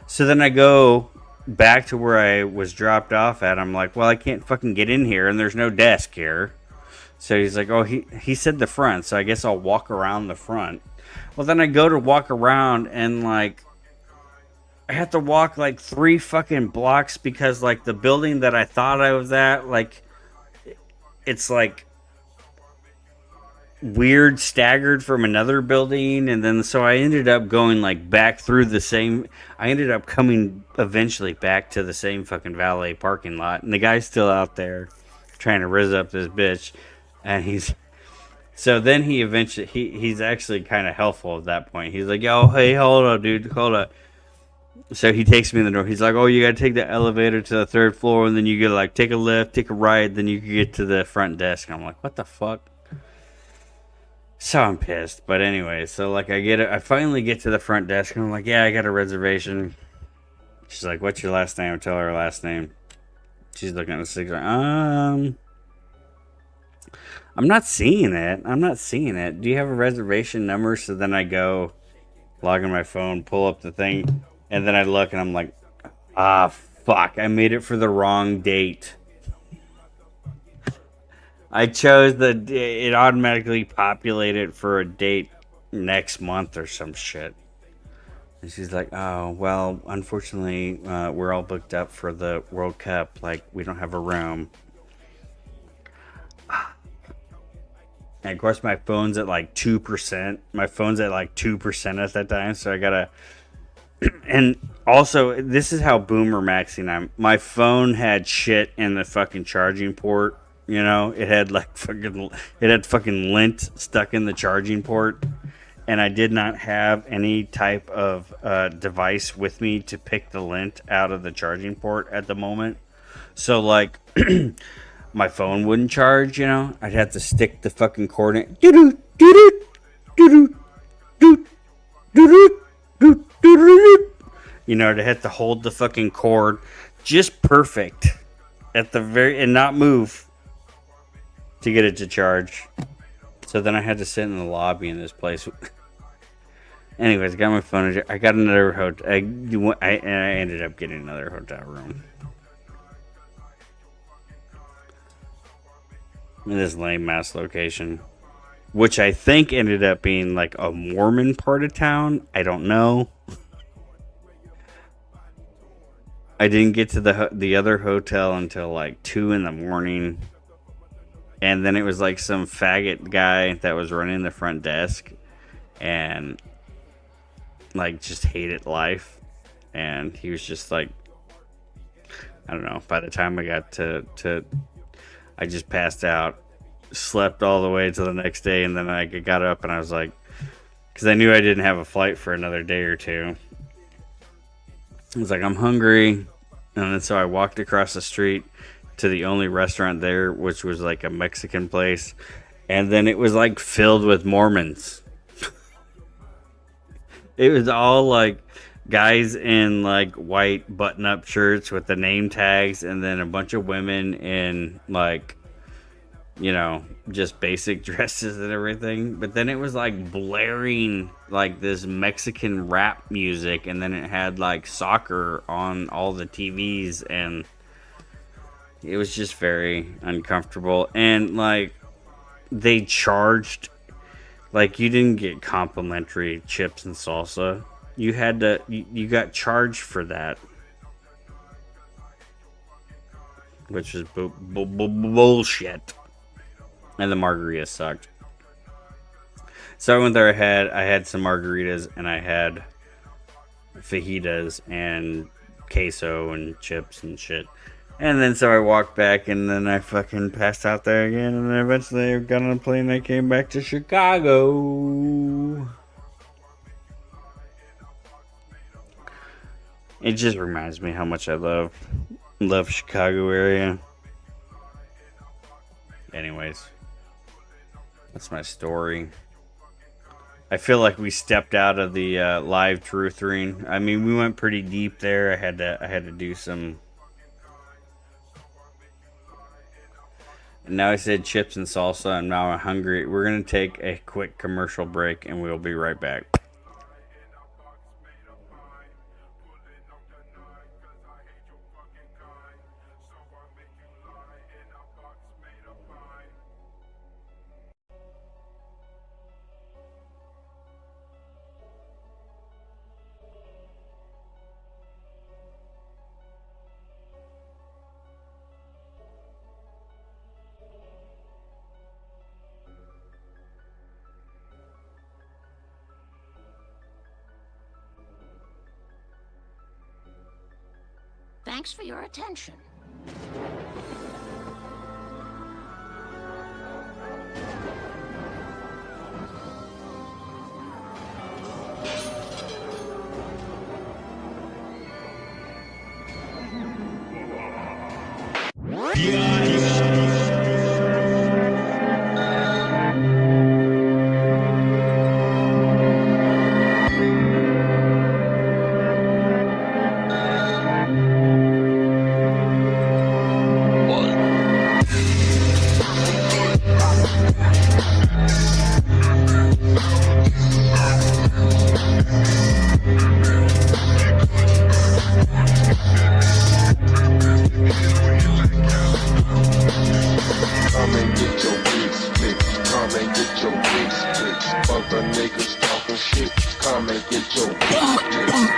[SPEAKER 1] So then I go back to where I was dropped off at. I'm like, well, I can't fucking get in here, and there's no desk here. So he's like, oh, he said the front, so I guess I'll walk around the front. Well, then I go to walk around, and like I have to walk like 3 fucking blocks because like the building that I thought I was at, like it's like weird staggered from another building, and then so I ended up going like back through the same. I ended up coming eventually back to the same fucking valet parking lot, and the guy's still out there trying to rizz up this bitch, and so then he eventually he's actually kind of helpful at that point. He's like, yo, hey, hold up, dude, hold up. So he takes me in the door. He's like, oh, you gotta take the elevator to the 3rd floor, and then you gotta like take a left, take a right, then you can get to the front desk. And I'm like, what the fuck? So I'm pissed, but anyway, so like I finally get to the front desk, and I'm like, yeah, I got a reservation. She's like, what's your last name? I tell her last name. She's looking at the cigarette. I'm not seeing it. Do you have a reservation number? So then I go log in my phone, pull up the thing, and then I look, and I'm like, ah, fuck, I made it for the wrong date. I chose it automatically populated for a date next month or some shit. And she's like, oh, well, unfortunately, we're all booked up for the World Cup. Like, we don't have a room. And of course, my phone's at like 2%. My phone's at like 2% at that time. So I gotta. And also, this is how boomer maxing I'm. My phone had shit in the fucking charging port. You know, it had fucking lint stuck in the charging port. And I did not have any type of device with me to pick the lint out of the charging port at the moment. So, like, my phone wouldn't charge, you know? I'd have to stick the fucking cord in. You know, to have to hold the fucking cord just perfect at the and not move to get it to charge. So then I had to sit in the lobby in this place. Anyways, got my phone. I got another hotel. I ended up getting another hotel room in this lame ass location, which I think ended up being like a Mormon part of town. I don't know. I didn't get to the other hotel until like 2 a.m. And then it was like some faggot guy that was running the front desk and like just hated life. And he was just like, I don't know, by the time I got to I just passed out, slept all the way to the next day. And then I got up and I was like, because I knew I didn't have a flight for another day or two. I was like, I'm hungry. And then so I walked across the street to the only restaurant there, which was like a Mexican place. And then it was like filled with Mormons. It was all like guys in like white button-up shirts with the name tags, and then a bunch of women in like, you know, just basic dresses and everything. But then it was like blaring like this Mexican rap music, and then it had like soccer on all the TVs, and it was just very uncomfortable. And like they charged, like you didn't get complimentary chips and salsa. You had to, you got charged for that, which was bullshit. And the margaritas sucked. So I went there. I had some margaritas, and I had fajitas and queso and chips and shit. And then so I walked back, and then I fucking passed out there again, and then eventually I got on a plane and I came back to Chicago. It just reminds me how much I love Chicago area. Anyways, that's my story. I feel like we stepped out of the live truthing. I mean, we went pretty deep there. I had to do some. And now I said chips and salsa, and now I'm hungry. We're gonna take a quick commercial break, and we'll be right back.
[SPEAKER 4] Thanks for your attention.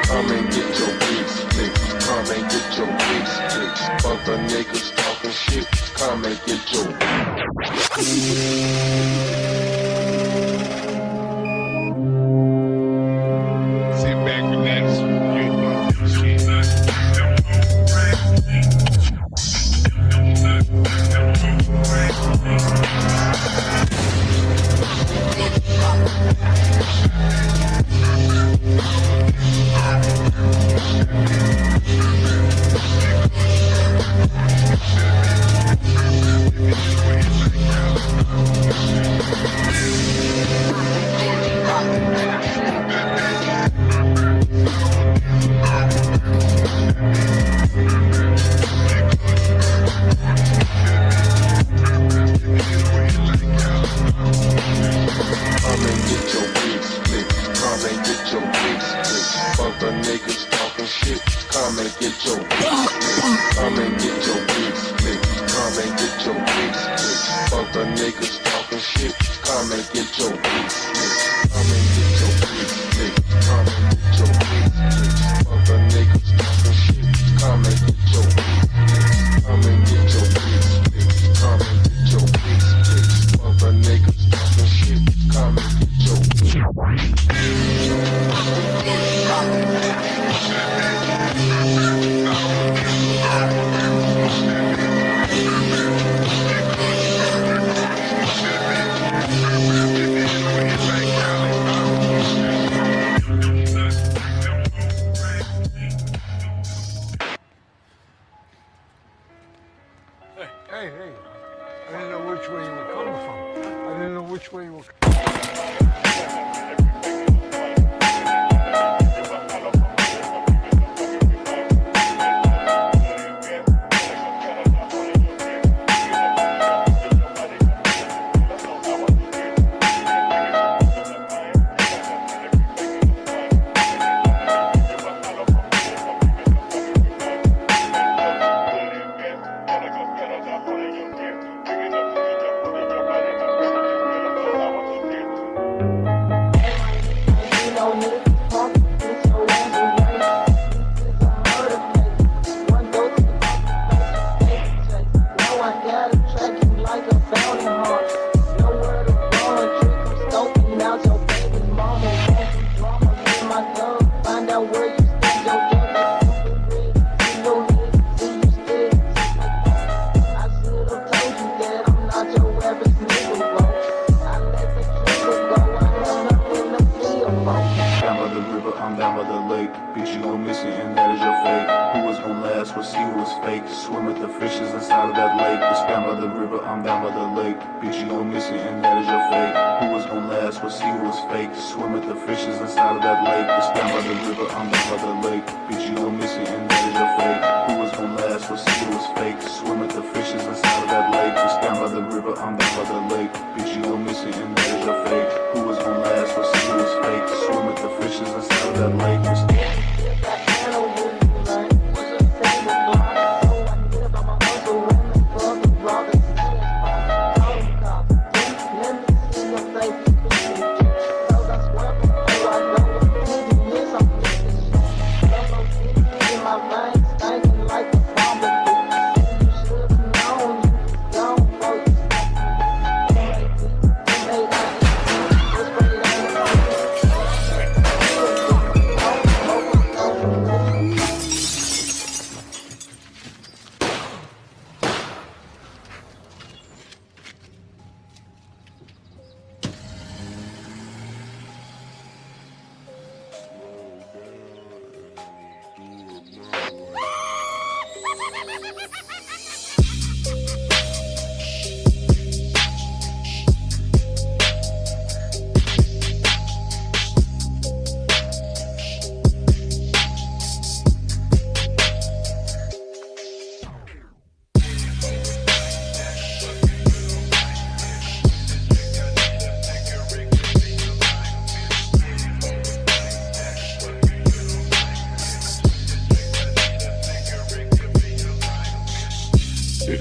[SPEAKER 3] Come and get your fix fixed. Come and get your fix fixed. Fuck the niggas talking shit. Come and get your.
[SPEAKER 2] Sit back, relax. You ain't gonna do shit.
[SPEAKER 3] Come and get your fix fixed. Come and get your fix fixed. Fuck the niggas talking shit. Come and get your fix fixed. Come and get your fix fixed. Come and get your fix fixed. Fuck the niggas talking shit. Come and get your fix fixed. Come and get your fix fixed. Come and get your fix fixed. Fuck the niggas talking shit. Come and get your fix fixed. Come and get your fix fixed. Come and get your fix fixed. Fuck the niggas talking shit. Come and get your
[SPEAKER 5] Hey, I didn't know which way you were coming from. I didn't know which way you were.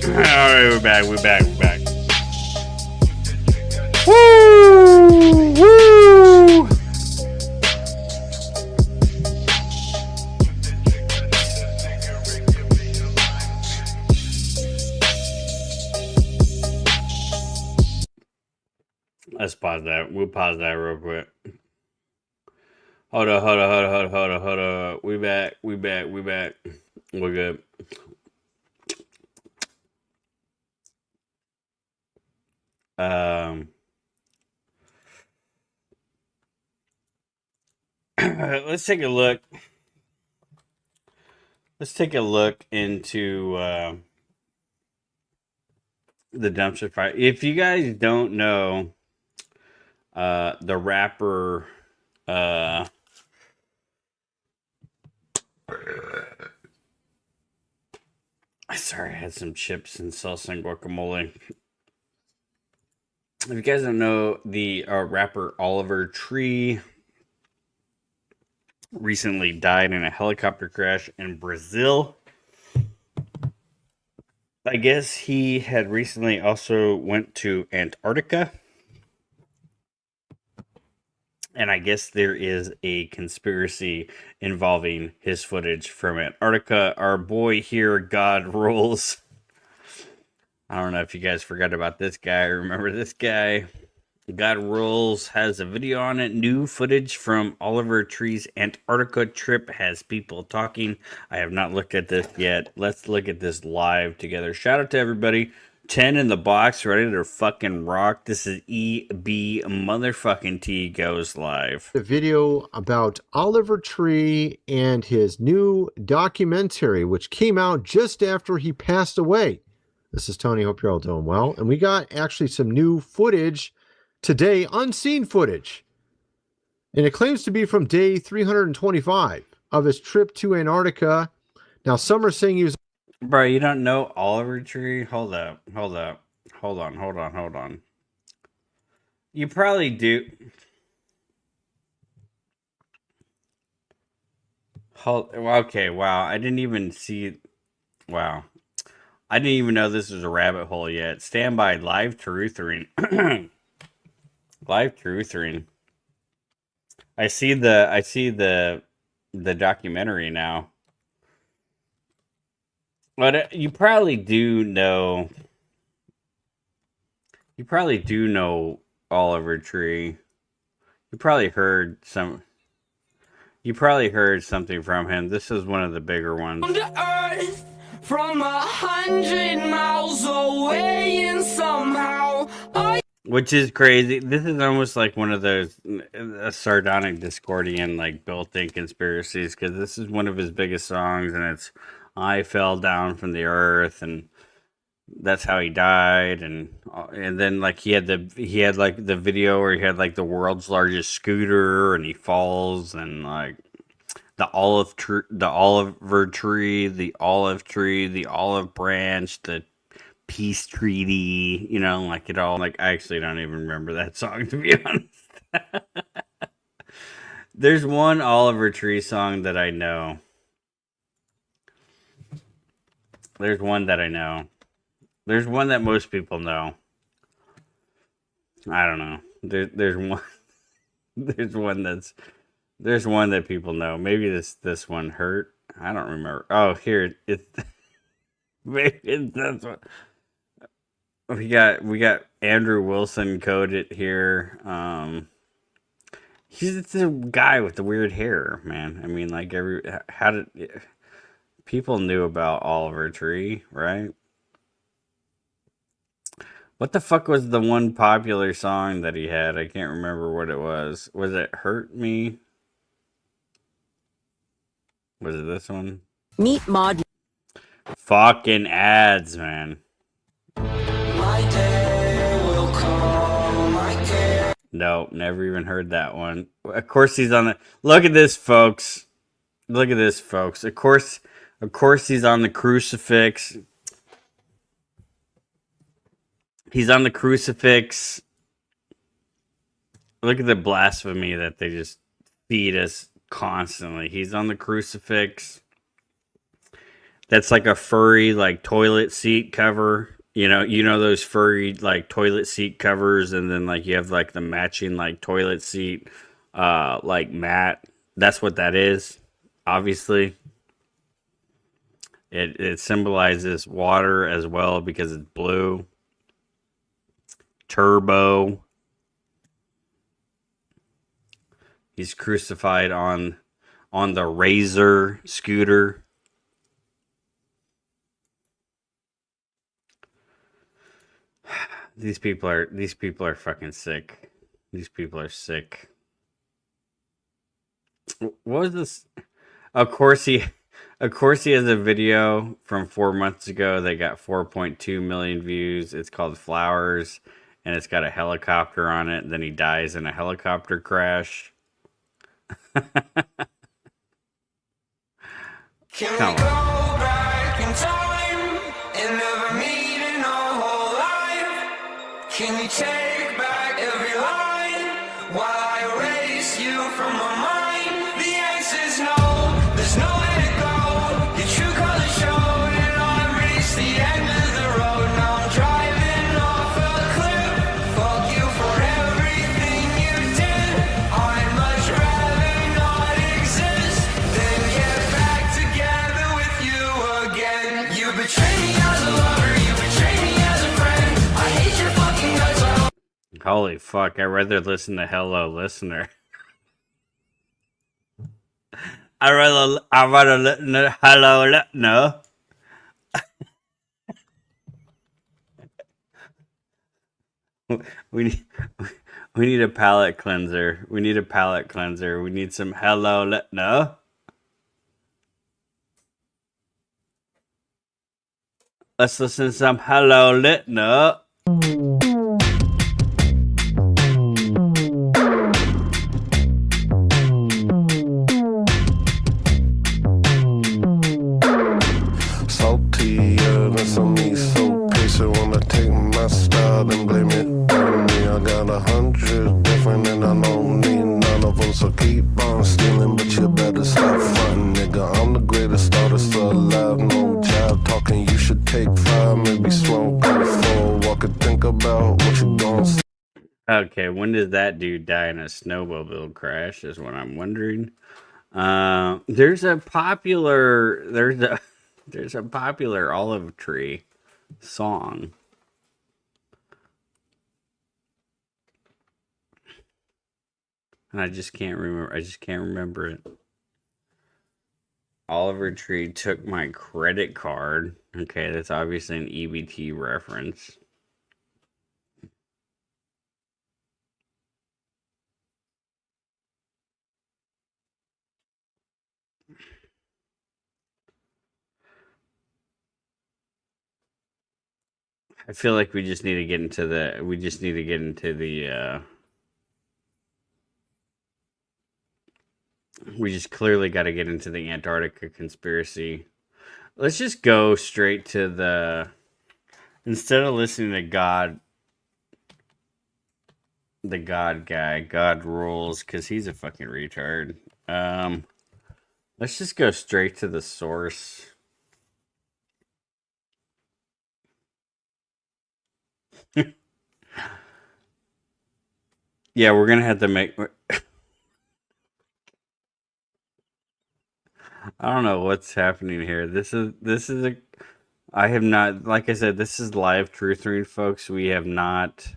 [SPEAKER 1] Alright, we're back. Woo! Let's pause that. We'll pause that real quick. Hold on, hold on, hold on, hold on, hold on, hold on. We back. We're good. Um, let's take a look. Let's take a look into the dumpster fire. If you guys don't know, the rapper, sorry, I had some chips and salsa and guacamole. If you guys don't know, the rapper Oliver Tree recently died in a helicopter crash in Brazil. I guess he had recently also went to Antarctica. And I guess there is a conspiracy involving his footage from Antarctica. Our boy here, God Rules. I don't know if you guys forgot about this guy. Remember this guy? God Rules has a video on it. New footage from Oliver Tree's Antarctica trip has people talking. I have not looked at this yet. Let's look at this live together. Shout out to everybody. 10 in the box, ready to fucking rock. This is EB motherfucking T goes live.
[SPEAKER 6] A video about Oliver Tree and his new documentary, which came out just after he passed away. This is Tony. Hope you're all doing well. And we got actually some new footage today, unseen footage. And it claims to be from day 325 of his trip to Antarctica. Now, some are saying he was...
[SPEAKER 1] Bro, you don't know Oliver Tree? Hold up. Hold on. You probably do. Okay, wow. I didn't even see... Wow. I didn't even know this was a rabbit hole yet. Stand by. Live truthering. Live truthering. I see the documentary now. But you probably do know Oliver Tree. You probably heard something from him. This is one of the bigger ones.
[SPEAKER 7] On the earth from 100 miles away, and somehow
[SPEAKER 1] which is crazy. This is almost like one of those sardonic Discordian like built-in conspiracies, because this is one of his biggest songs, and it's "I fell down from the earth," and that's how he died. And then like he had like the video where he had like the world's largest scooter, and he falls, and like the olive tree, the olive branch, the peace treaty, you know, like it all. Like I actually don't even remember that song, to be honest. There's one Oliver Tree song that I know. There's one that I know. There's one that most people know. I don't know. There's one. There's one that people know. Maybe this one hurt. I don't remember. Oh, here maybe it's this one. We got Andrew Wilson coded here. He's the guy with the weird hair, man. I mean, like people knew about Oliver Tree, right? What the fuck was the one popular song that he had? I can't remember what it was. Was it Hurt Me? Was it this one?
[SPEAKER 8] Meet Mod.
[SPEAKER 1] Fucking ads, man.
[SPEAKER 7] my day will come.
[SPEAKER 1] No, never even heard that one. Of course he's on the... Look at this, folks. Look at this, folks. Of course he's on the crucifix. He's on the crucifix. Look at the blasphemy that they just feed us constantly. He's on the crucifix. That's like a furry, like, toilet seat cover. You know those furry, like, toilet seat covers, and then, like, you have, like, the matching, like, toilet seat, like, mat. That's what that is, obviously. It symbolizes water as well because it's blue. Turbo. He's crucified on the Razor scooter. These people are fucking sick. These people are sick. What was this? Of course he has a video from 4 months ago that got 4.2 million views. It's called Flowers, and it's got a helicopter on it. Then he dies in a helicopter crash.
[SPEAKER 7] Can we go back in time and never meet in our whole life? Can you take back every line while I erase you from my mind? The answer's no, there's nowhere to go. Your true colors showed and I've reached the end of the road. Now I'm driving off a cliff. Fuck you for everything you did. I'd much rather not exist than get back together with you again. You betrayed me as a lover, you betrayed me as a friend. I hate your fucking guts.
[SPEAKER 1] Holy fuck! I'd rather listen to Hello Listener. I'd rather listen to Hello Listener. We need a palate cleanser. We need a palate cleanser. We need some Hello Listener. Let's listen to some Hello Listener.
[SPEAKER 8] Saltier than some meat, so patient when I take my style and blame it on me. I got 100 different and I don't need none of them, so keep on stealing, but you better stop fronting, nigga. I'm the greatest artist alive, no job talking. You should take 5, maybe smoke on 4. Walk and think about what you gon' say.
[SPEAKER 1] Okay, when does that dude die in a snowmobile crash? Is what I'm wondering. There's a popular olive tree song. And I just can't remember it. Oliver Tree took my credit card. Okay, that's obviously an EBT reference. I feel like we just need to get into the we just clearly got to get into the Antarctica conspiracy. Let's just go straight to the, instead of listening to the God guy, God rules, because he's a fucking retard. Let's just go straight to the source. Yeah, we're gonna have to make. I don't know what's happening here. This is a. I have not, like I said, this is live truth read, folks. We have not.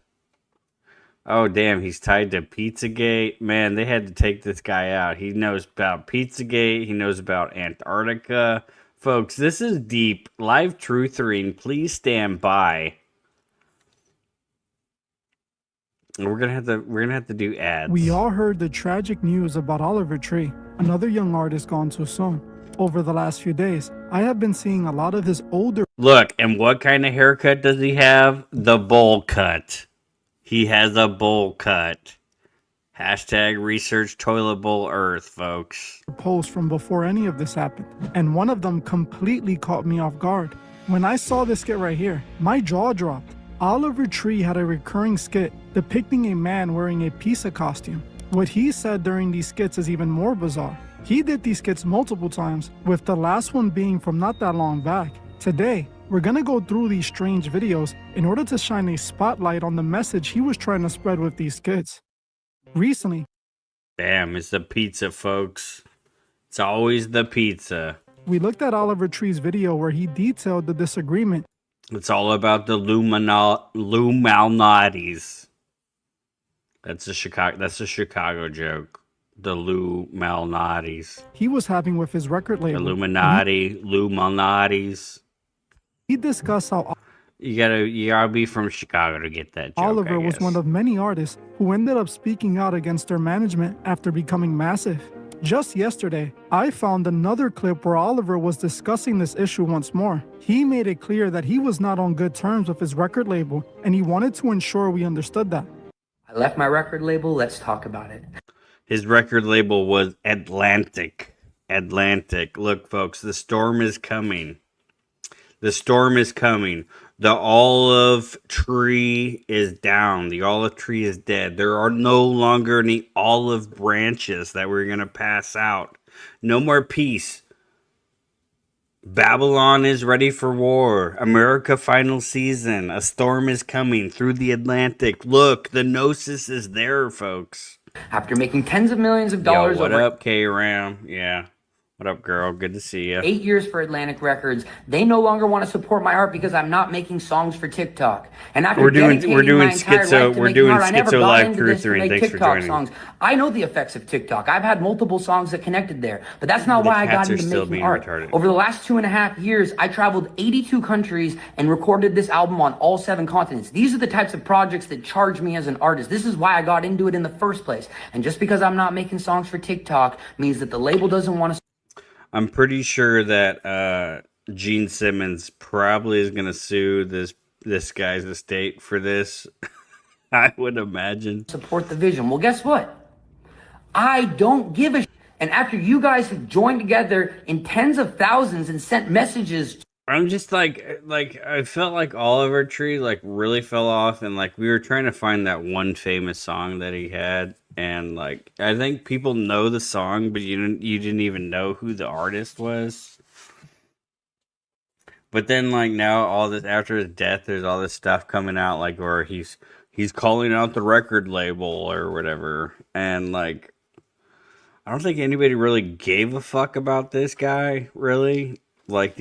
[SPEAKER 1] Oh damn, he's tied to Pizzagate. Man, they had to take this guy out. He knows about Pizzagate. He knows about Antarctica, folks. This is deep. Live truth reading. Please stand by. We're gonna have to do ads.
[SPEAKER 9] We all heard the tragic news about Oliver Tree, another young artist gone too soon. Over the last few days, I have been seeing a lot of his older.
[SPEAKER 1] Look, and what kind of haircut does he have? The bowl cut. He has a bowl cut. Hashtag research toilet bowl earth, folks.
[SPEAKER 9] Posts from before any of this happened, and one of them completely caught me off guard. When I saw this skit right here, my jaw dropped. Oliver Tree had a recurring skit depicting a man wearing a pizza costume. What he said during these skits is even more bizarre. He did these skits multiple times, with the last one being from not that long back. Today, we're gonna go through these strange videos in order to shine a spotlight on the message he was trying to spread with these skits. Recently,
[SPEAKER 1] Bam, it's the pizza, folks. It's always the pizza.
[SPEAKER 9] we looked at Oliver Tree's video where he detailed the disagreement.
[SPEAKER 1] It's all about the Illuminati's. That's a Chicago joke. The Lou Malnati's.
[SPEAKER 9] he was having with his record label.
[SPEAKER 1] Illuminati, Lou Malnati's.
[SPEAKER 9] He discussed how
[SPEAKER 1] You gotta be from Chicago to get that joke,
[SPEAKER 9] Oliver
[SPEAKER 1] I
[SPEAKER 9] was
[SPEAKER 1] guess.
[SPEAKER 9] one of many artists who ended up speaking out against their management after becoming massive. Just yesterday, I found another clip where Oliver was discussing this issue once more. He made it clear that he was not on good terms with his record label, and he wanted to ensure we understood that.
[SPEAKER 10] I left my record label, let's talk about it.
[SPEAKER 1] His record label was Atlantic. Atlantic. Look, folks, the storm is coming. The storm is coming. The olive tree is down. The olive tree is dead. There are no longer any olive branches that we're going to pass out. No more peace. Babylon is ready for war. America final season. A storm is coming through the Atlantic. Look, the gnosis is there, folks.
[SPEAKER 10] After making tens of millions of dollars
[SPEAKER 1] Yo, what
[SPEAKER 10] over
[SPEAKER 1] up, K-Ram? Yeah. What up, girl? Good to see you.
[SPEAKER 10] 8 years for Atlantic Records, they no longer want to support my art because I'm not making songs for TikTok. And after
[SPEAKER 1] We're doing
[SPEAKER 10] dedicating my entire life to making art, I never got into this to make TikTok songs. I know the effects of TikTok. I've had multiple songs that connected there, but that's not why I got into making art. Over the last 2.5 years, I traveled 82 countries and recorded this album on all 7 continents. These are the types of projects that charge me as an artist. This is why I got into it in the first place. And just because I'm not making songs for TikTok means that the label doesn't want to.
[SPEAKER 1] I'm pretty sure that Gene Simmons probably is going to sue this guy's estate for this. I would imagine.
[SPEAKER 10] Support the vision. Well, guess what? I don't give a And after you guys have joined together in tens of thousands and sent messages.
[SPEAKER 1] I'm just like I felt like Oliver Tree like really fell off, and like we were trying to find that one famous song that he had, and like I think people know the song, but you didn't even know who the artist was. But then like now all this after his death, there's all this stuff coming out like where he's calling out the record label or whatever, and like I don't think anybody really gave a fuck about this guy, really. Like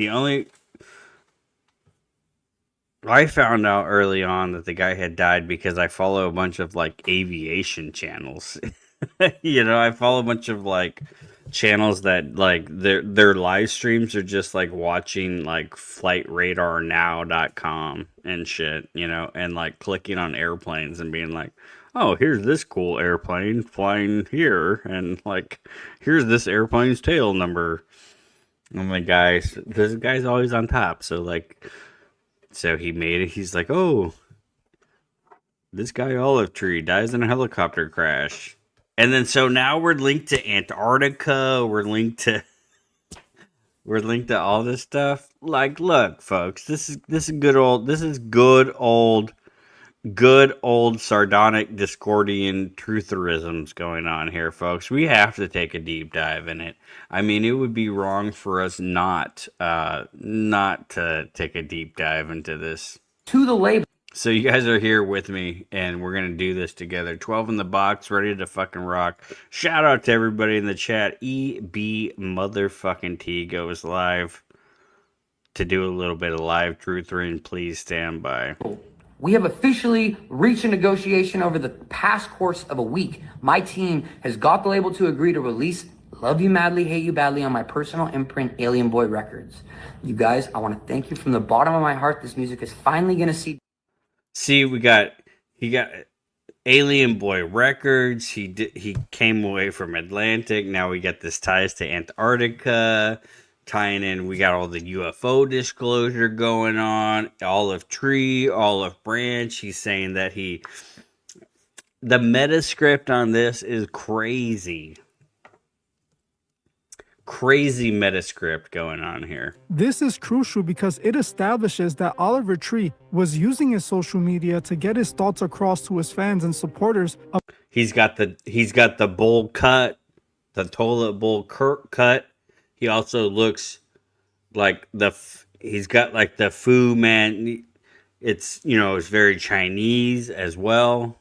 [SPEAKER 1] I found out early on that the guy had died because I follow a bunch of like aviation channels. I follow a bunch of like channels that like their live streams are just like watching like flightradarnow.com and shit, and like clicking on airplanes and being like, oh, here's this cool airplane flying here, and like here's this airplane's tail number. I'm like, guys, this guy's always on top, so he made it. He's like, oh, this guy Olive Tree dies in a helicopter crash. And then so now we're linked to Antarctica. We're linked to all this stuff. Like, look, folks, this is good old sardonic Discordian trutherisms going on here, folks. We have to take a deep dive in it. I mean, it would be wrong for us not to take a deep dive into this.
[SPEAKER 10] To the label.
[SPEAKER 1] So you guys are here with me, and we're going to do this together. 12 in the box, ready to fucking rock. Shout out to everybody in the chat. EB motherfucking T goes live to do a little bit of live truthering. Please stand by.
[SPEAKER 10] We have officially reached a negotiation over the past course of a week. My team has got the label to agree to release Love You Madly, Hate You Badly on my personal imprint, Alien Boy Records. You guys, I want to thank you from the bottom of my heart. This music is finally going to see.
[SPEAKER 1] See, he got Alien Boy Records. He came away from Atlantic. Now we got this ties to Antarctica. Tying in, we got all the UFO disclosure going on. Olive Tree, Olive Branch. He's saying that the metascript on this is crazy. Crazy metascript going on here.
[SPEAKER 9] This is crucial because it establishes that Oliver Tree was using his social media to get his thoughts across to his fans and supporters.
[SPEAKER 1] He's got the bowl cut, the toilet bowl cut. He also looks like he's got like the Fu Man. It's it's very Chinese as well.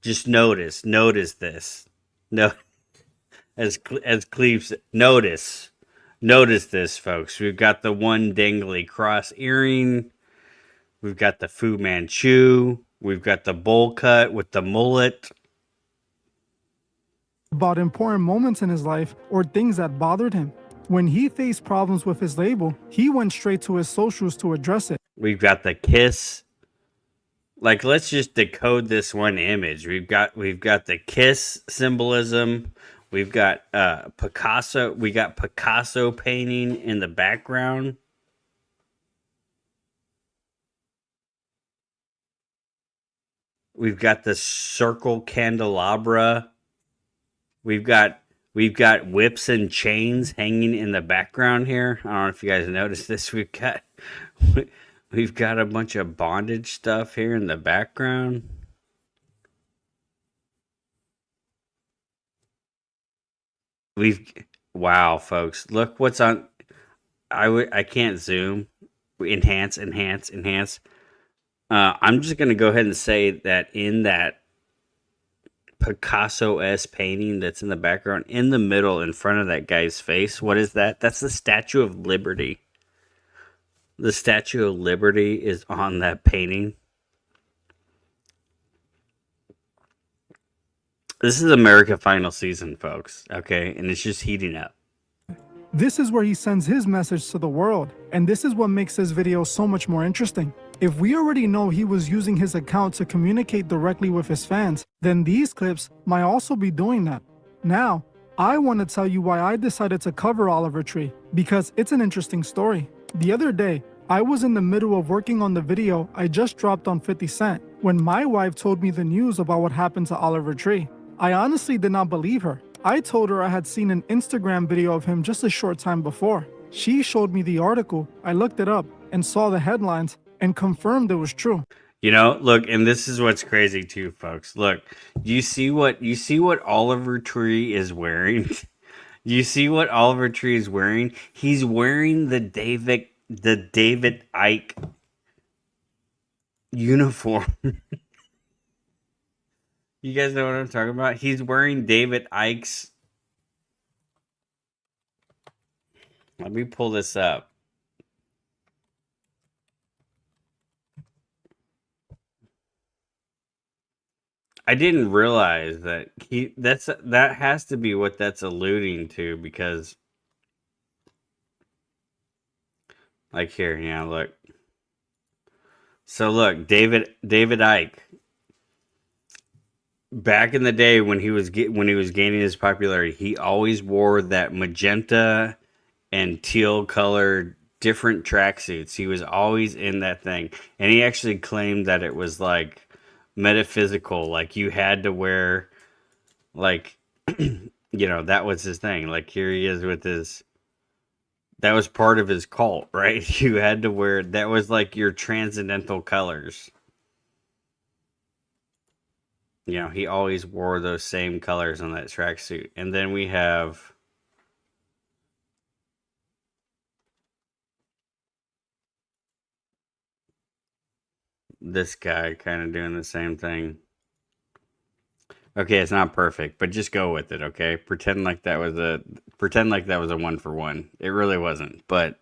[SPEAKER 1] Just notice this. No. As Cleve said, notice this, folks. We've got the one dangly cross earring. We've got the Fu Manchu. We've got the bowl cut with the mullet.
[SPEAKER 9] about important moments in his life or things that bothered him. When he faced problems with his label, he went straight to his socials to address it.
[SPEAKER 1] We've got the kiss. Like, let's just decode this one image. We've got the kiss symbolism. We've got Picasso. We got Picasso painting in the background. We've got the circle candelabra. We've got whips and chains hanging in the background here. I don't know if you guys noticed this. We've got a bunch of bondage stuff here in the background. Wow, folks, look what's on. I can't zoom. Enhance. I'm just gonna go ahead and say that in that Picasso-esque painting that's in the background, in the middle, in front of that guy's face, what is that? That's the Statue of Liberty. The Statue of Liberty is on that painting. This is America final season, folks, okay? And it's just heating up.
[SPEAKER 9] This is where he sends his message to the world, and this is what makes his video so much more interesting. If we already know he was using his account to communicate directly with his fans, then these clips might also be doing that. Now, I want to tell you why I decided to cover Oliver Tree, because it's an interesting story. The other day, I was in the middle of working on the video I just dropped on 50 Cent when my wife told me the news about what happened to Oliver Tree. I honestly did not believe her. I told her I had seen an Instagram video of him just a short time before. She showed me the article, I looked it up, and saw the headlines, and confirmed it was true.
[SPEAKER 1] You know, look, and this is what's crazy too, folks. Look, you see what Oliver Tree is wearing? You see what Oliver Tree is wearing? He's wearing the David Icke uniform. You guys know what I'm talking about? He's wearing David Icke's. Let me pull this up. I didn't realize that that has to be what that's alluding to, because like here, yeah, look. So look, David Icke, back in the day when he was gaining his popularity, he always wore that magenta and teal colored different tracksuits. He was always in that thing, and he actually claimed that it was like metaphysical, like you had to wear, like, you know, that was his thing. Like here he is with his, that was part of his cult, right? You had to wear, that was like your transcendental colors. You know, he always wore those same colors on that tracksuit. And then we have this guy kind of doing the same thing. Okay, it's not perfect, but just go with it, okay? Pretend like that was a 1-for-1. It really wasn't, but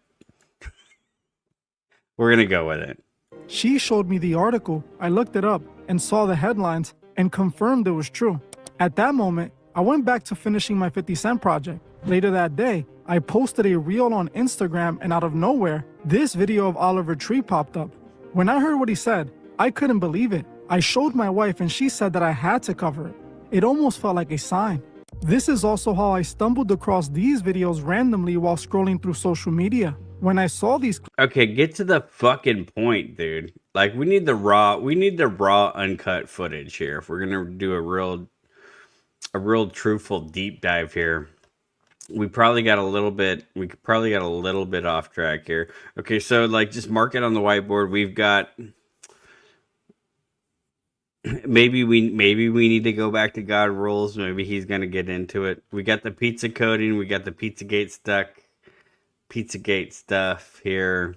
[SPEAKER 1] we're gonna go with it.
[SPEAKER 9] She showed me the article, I looked it up, and saw the headlines, and confirmed it was true. At that moment, I went back to finishing my 50 Cent project. Later that day, I posted a reel on Instagram, and out of nowhere, this video of Oliver Tree popped up. When I heard what he said, I couldn't believe it. I showed my wife and she said that I had to cover it. It almost felt like a sign. This is also how I stumbled across these videos randomly while scrolling through social media. When I saw these...
[SPEAKER 1] Okay, get to the fucking point, dude. Like, we need the raw uncut footage here if we're gonna do a real truthful deep dive here. We probably got a little bit off track here. Okay, so like just mark it on the whiteboard. We've got maybe we need to go back to God rules. Maybe he's gonna get into it. We got the pizza coding, we got the Pizzagate stuff here.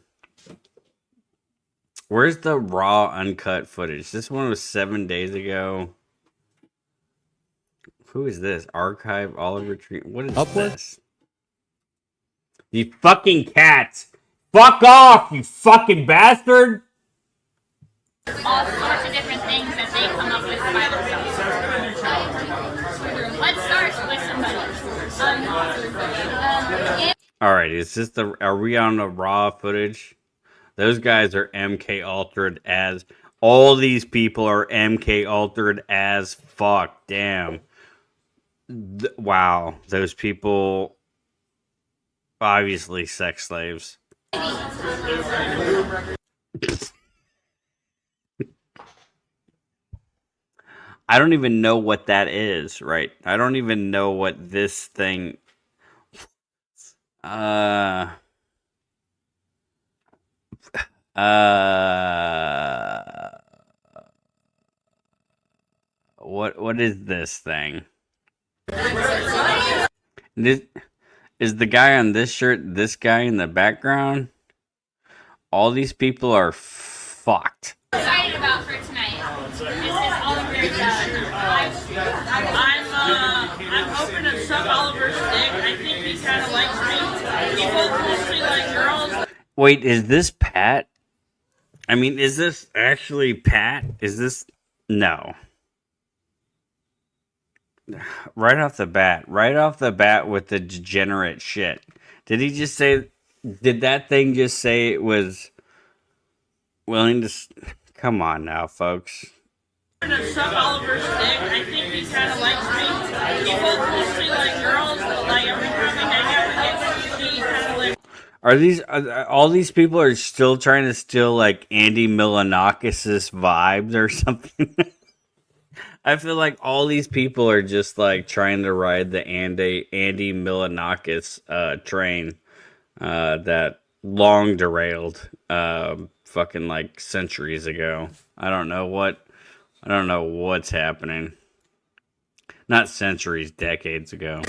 [SPEAKER 1] Where's the raw uncut footage? This one was 7 days ago. Who is this? Archive Oliver Tree. What is this? You fucking cats! Fuck off, you fucking bastard!
[SPEAKER 11] All sorts of different things that they come up with by themselves. Let's start
[SPEAKER 1] All right, is this the? Are we on the raw footage? Those guys are MK altered as. All these people are MK altered as fuck. Damn. Wow, those people obviously sex slaves. I don't even know what that is, right? I don't even know what this thing. Uh. Uh. What is this thing? This is the guy on this shirt. This guy in the background. All these people are fucked.
[SPEAKER 11] Excited about for tonight. This is Oliver's. I'm hoping to suck Oliver's dick. I think he kind of likes me. He both mostly like girls.
[SPEAKER 1] Wait, is this Pat? I mean, is this actually Pat? Is this no? Right off the bat with the degenerate shit. Did he just say? Did that thing just say it was willing to? Come on now, folks.
[SPEAKER 11] I'm gonna suck Oliver's dick. I think he kind of likes me. He both mostly like girls, but like every time we hang out, he kind of like.
[SPEAKER 1] Are these all these people are still trying to steal like Andy Milonakis' vibes or something? I feel like all these people are just like trying to ride the Andy Milonakis train that long derailed fucking like centuries ago. I don't know what's happening. Not centuries, decades ago.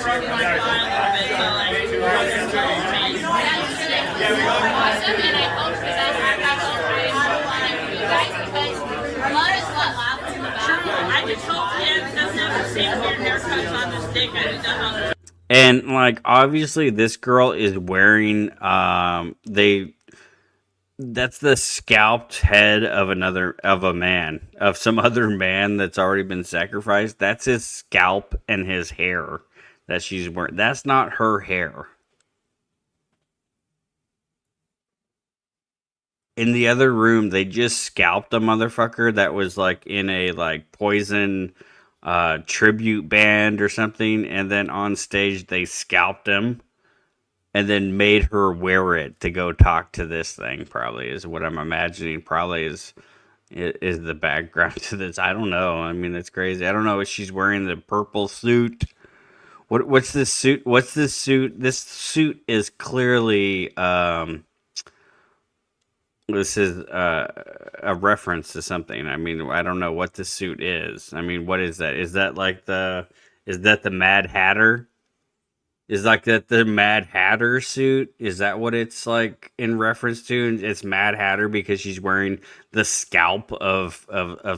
[SPEAKER 1] And like obviously this girl is wearing that's the scalped head of some other man that's already been sacrificed. That's his scalp and his hair that she's wearing. That's not her hair. In the other room, they just scalped a motherfucker that was like in a like Poison tribute band or something, and then on stage they scalped him and then made her wear it to go talk to this thing. Probably is what I'm imagining. Probably is the background to this. I don't know. I mean, it's crazy. I don't know if she's wearing the purple suit. What's this suit? What's this suit? This suit is clearly this is a reference to something. I mean, I don't know what the suit is. I mean, what is that? Is that the Mad Hatter? Is like that the Mad Hatter suit? Is that what it's like in reference to? It's Mad Hatter because she's wearing the scalp of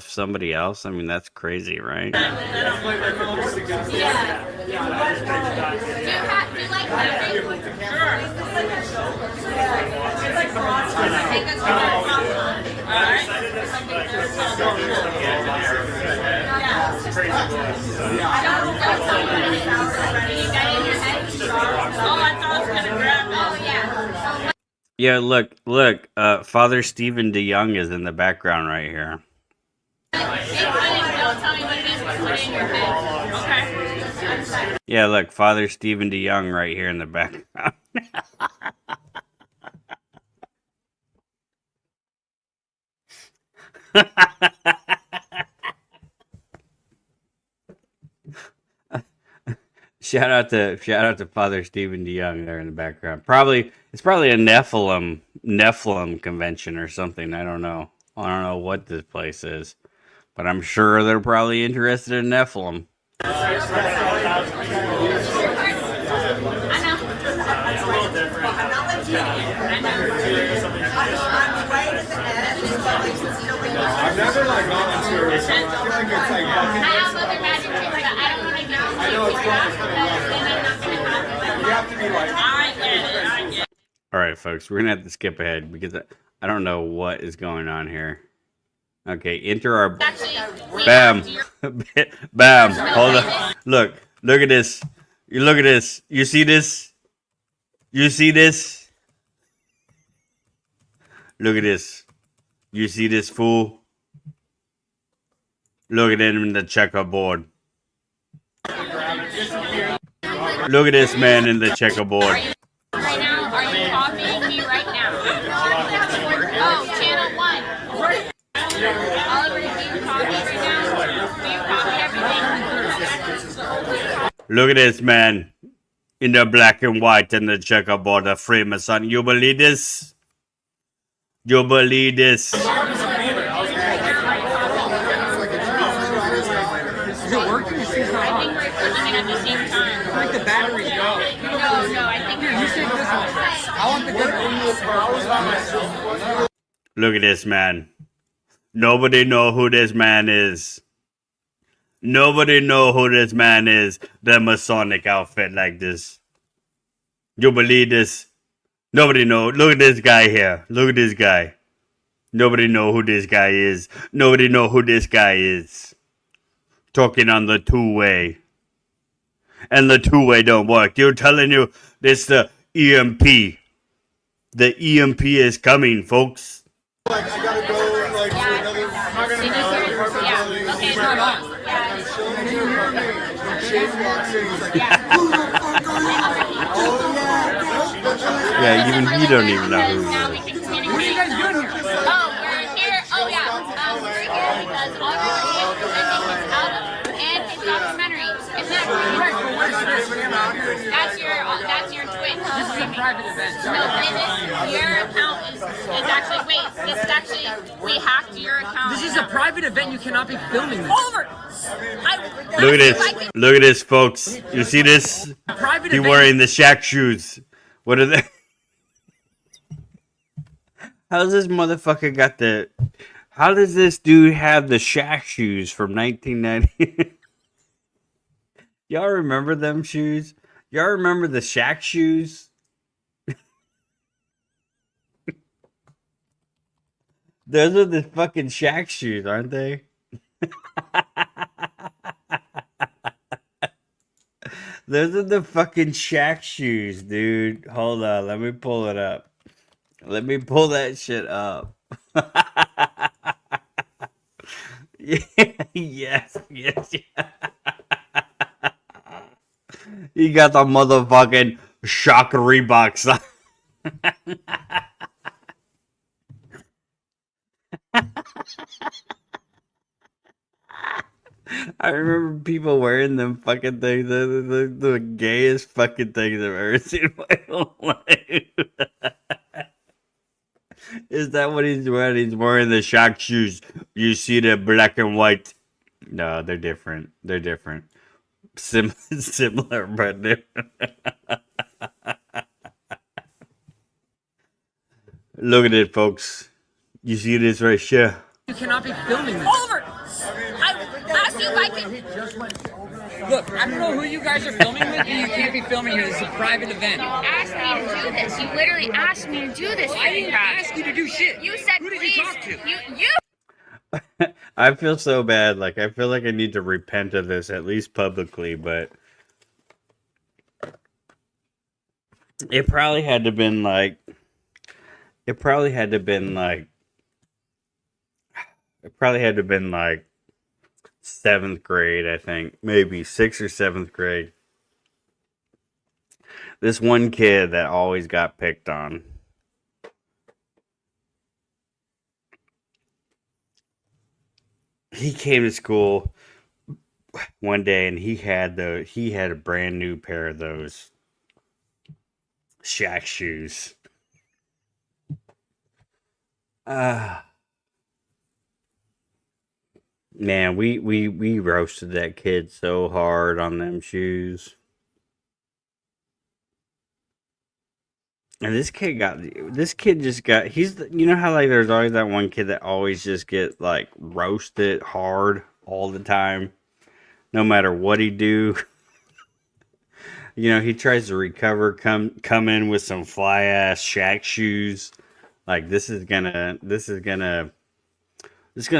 [SPEAKER 1] somebody else. I mean, that's crazy, right?
[SPEAKER 11] Do you like laughing? Sure. Take us to
[SPEAKER 1] Yeah, look, Father Stephen DeYoung is in the background right here. Yeah, look, Father Stephen DeYoung right here in the background. Shout out to Father Stephen DeYoung there in the background. It's probably a Nephilim convention or something. I don't know what this place is, but I'm sure they're probably interested in Nephilim.
[SPEAKER 12] I've never like gone to it. I feel like it's like
[SPEAKER 11] I have other magic tricks, but I don't want to get into it.
[SPEAKER 12] I know it's fun.
[SPEAKER 11] Then I'm not going to happen.
[SPEAKER 12] You have to be like.
[SPEAKER 11] I get it.
[SPEAKER 1] All right, folks, we're gonna have to skip ahead because I don't know what is going on here. Okay, enter our bam, bam. Hold on. Look at this. You look at this. You see this? You see this? Look at this. You see this fool? Look at him in the checkerboard. Look at this man in the checkerboard.
[SPEAKER 11] Right now, are you copying me right now? Oh, channel 1. Oliver, do you copy right now? Do you copy everything?
[SPEAKER 1] Look at this man in the black and white and the checkerboard, the Freemason. You believe this? You believe this?
[SPEAKER 10] Is it working?
[SPEAKER 11] I think we're clicking it at the same time.
[SPEAKER 10] I think the battery's go.
[SPEAKER 11] No, I think
[SPEAKER 10] You take this one. I want the good one.
[SPEAKER 1] Look at this man. Nobody know who this man is. Nobody know who this man is. The Masonic outfit like this. You believe this? Nobody know. Look at this guy here. Look at this guy. Nobody know who this guy is. Nobody know who this guy is. Talking on the two-way. And the two-way don't work. You're telling you this the EMP. The EMP is coming, folks.
[SPEAKER 12] Like, I gotta go, like, for another... I'm not gonna have an apartment building.
[SPEAKER 11] Okay, it's not on.
[SPEAKER 1] Yeah, even he don't even know who he is.
[SPEAKER 11] What are you guys doing here? Oh, we're here. Oh, yeah. We're here because Oliver is presenting his album and his documentary. Isn't that right? That's your Twitch.
[SPEAKER 10] This is a private event.
[SPEAKER 11] No, your account is actually, wait, this is actually, we hacked your account.
[SPEAKER 10] This is a private event. You cannot be filming this.
[SPEAKER 11] Over!
[SPEAKER 1] Look at this. Look at this, folks. You see this?
[SPEAKER 10] Private
[SPEAKER 1] He
[SPEAKER 10] event.
[SPEAKER 1] wearing the Shaq shoes. What are they? How's this motherfucker got the... How does this dude have the Shaq shoes from 1990? Y'all remember them shoes? Y'all remember the Shaq shoes? Those are the fucking Shaq shoes, aren't they? Those are the fucking Shaq shoes, dude. Hold on, let me pull it up. Let me pull that shit up. Yes. He got the motherfucking Shock Reeboks on. I remember people wearing them fucking things. The gayest fucking things I've ever seen in my whole life. Is that what he's wearing? He's wearing the Shock shoes. You see the black and white. No, they're different. They're different. Similar, but different. Look at it, folks. You see this right here?
[SPEAKER 10] You cannot be filming this.
[SPEAKER 11] Over! I asked you if I could...
[SPEAKER 10] Look, I don't know who you guys are filming with, but you can't be filming here. This is a private event.
[SPEAKER 11] You asked me to do this. You literally asked me to do this.
[SPEAKER 10] I didn't ask you to do shit.
[SPEAKER 11] You said,
[SPEAKER 10] who did
[SPEAKER 11] please.
[SPEAKER 10] you talk to?
[SPEAKER 11] You.
[SPEAKER 1] I feel so bad. Like, I feel like I need to repent of this, at least publicly, but it probably had to been like, it probably had to been like 7th grade, I think. Maybe 6th or 7th grade. This one kid that always got picked on. He came to school one day and he had a brand new pair of those Shaq shoes. Man, we roasted that kid so hard on them shoes. And this kid just got, you know how like there's always that one kid that always just get like roasted hard all the time, no matter what he do. You know, he tries to recover, come in with some fly ass Shaq shoes. Like this is gonna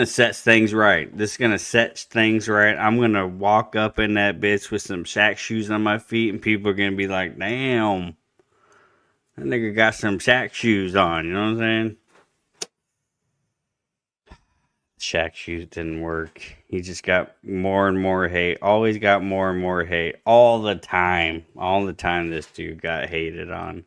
[SPEAKER 1] set things right. This is gonna set things right. I'm gonna walk up in that bitch with some Shaq shoes on my feet, and people are gonna be like, "Damn, That nigga got some Shaq shoes on, you know what I'm saying? Shaq shoes didn't work. He just got more and more hate. Always got more and more hate. All the time. All the time this dude got hated on.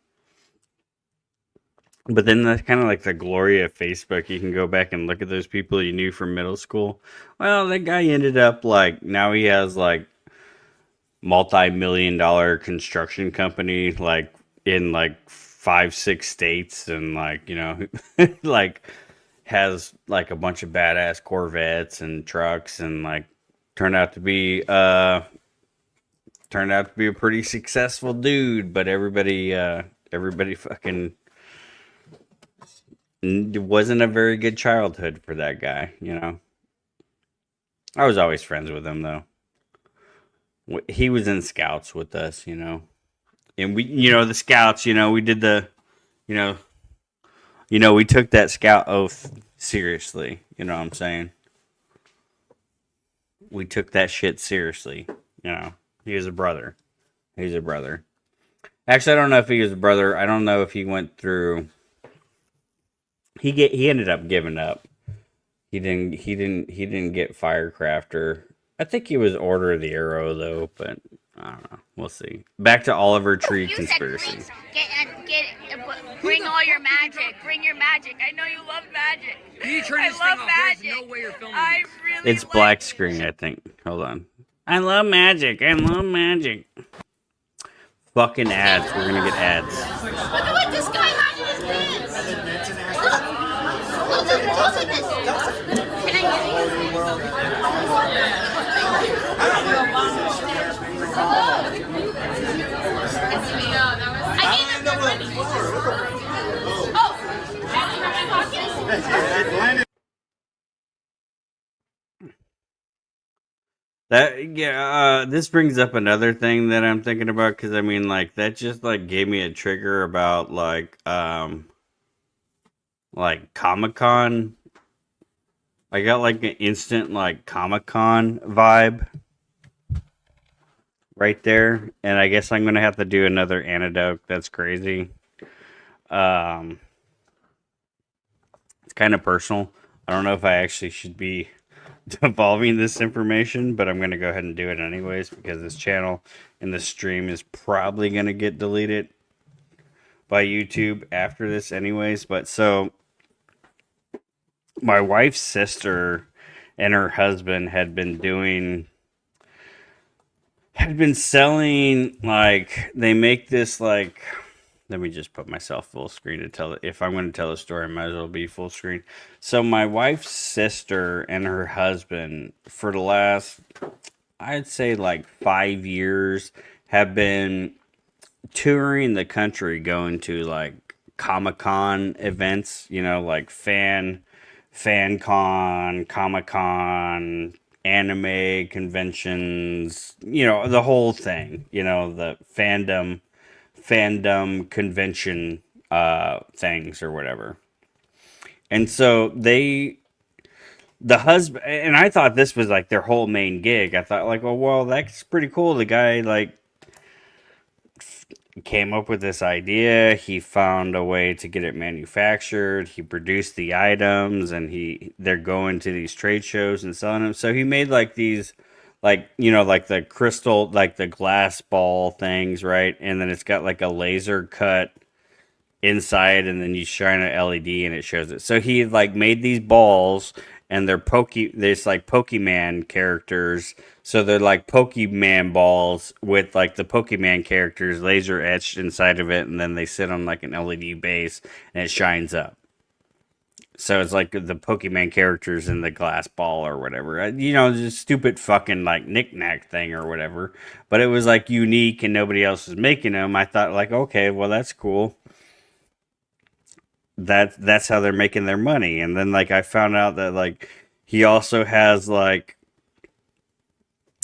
[SPEAKER 1] But then that's kind of like the glory of Facebook. You can go back and look at those people you knew from middle school. Well, that guy ended up like, now he has like multi-million-dollar construction company like in like 5-6 states, and like, you know, like has like a bunch of badass Corvettes and trucks, and like turned out to be a pretty successful dude. But everybody fucking, it wasn't a very good childhood for that guy, you know. I was always friends with him though. He was in scouts with us, you know, and we, you know, the scouts, you know, we did the, you know, we took that scout oath seriously. You know what I'm saying? We took that shit seriously. You know, he was a brother. He's a brother. Actually, I don't know if he was a brother. I don't know if he went through. He ended up giving up. He didn't get Firecrafter. I think he was Order of the Arrow though, but I don't know. We'll see. Back to Oliver Tree conspiracy.
[SPEAKER 11] Bring all your magic. Bring your magic. I know you love magic.
[SPEAKER 10] You turn this thing off. There's no way you're filming.
[SPEAKER 1] It's black screen, I think. Hold on. I love magic. I love magic. Fucking ads. We're gonna get ads.
[SPEAKER 11] Look at what this guy has in his pants. Look at this. Can I get
[SPEAKER 1] This brings up another thing that I'm thinking about, because I mean, like, that just like gave me a trigger about like Comic-Con. I got like an instant like Comic-Con vibe right there, and I guess I'm gonna have to do another anecdote. That's crazy. It's kind of personal. I don't know if I actually should be devolving this information, but I'm gonna go ahead and do it anyways, because this channel and this stream is probably gonna get deleted by YouTube after this anyways. But so my wife's sister and her husband had been selling, like, they make this, like, let me just put myself full screen to tell it. If I'm going to tell a story, I might as well be full screen. So my wife's sister and her husband, for the last, I'd say like 5 years, have been touring the country, going to like Comic-Con events, you know, like FanCon, Comic-Con, anime conventions, you know, the whole thing, you know, the fandom convention things or whatever. And so the husband, and I thought this was like their whole main gig. I thought like, oh, well, that's pretty cool. The guy like came up with this idea. He found a way to get it manufactured. He produced the items, and they're going to these trade shows and selling them. So he made like these, like, you know, like the crystal, like the glass ball things, right? And then it's got like a laser cut inside, and then you shine an LED and it shows it. So he like made these balls, and they're there's like Pokemon characters. So they're like Pokemon balls with like the Pokemon characters laser etched inside of it, and then they sit on like an LED base and it shines up. So it's like the Pokemon characters in the glass ball or whatever. You know, just stupid fucking like knick-knack thing or whatever. But it was like unique and nobody else was making them. I thought like, okay, well, that's cool. That's how they're making their money. And then like I found out that like he also has like,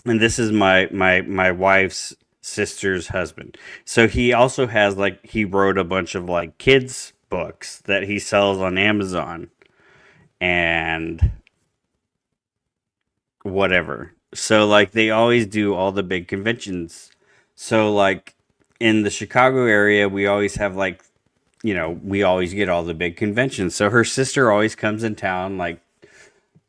[SPEAKER 1] and this is my wife's sister's husband. So he also has like, he wrote a bunch of like kids books that he sells on Amazon and whatever. So like they always do all the big conventions. So like in the Chicago area, we always have like we always get all the big conventions. So her sister always comes in town like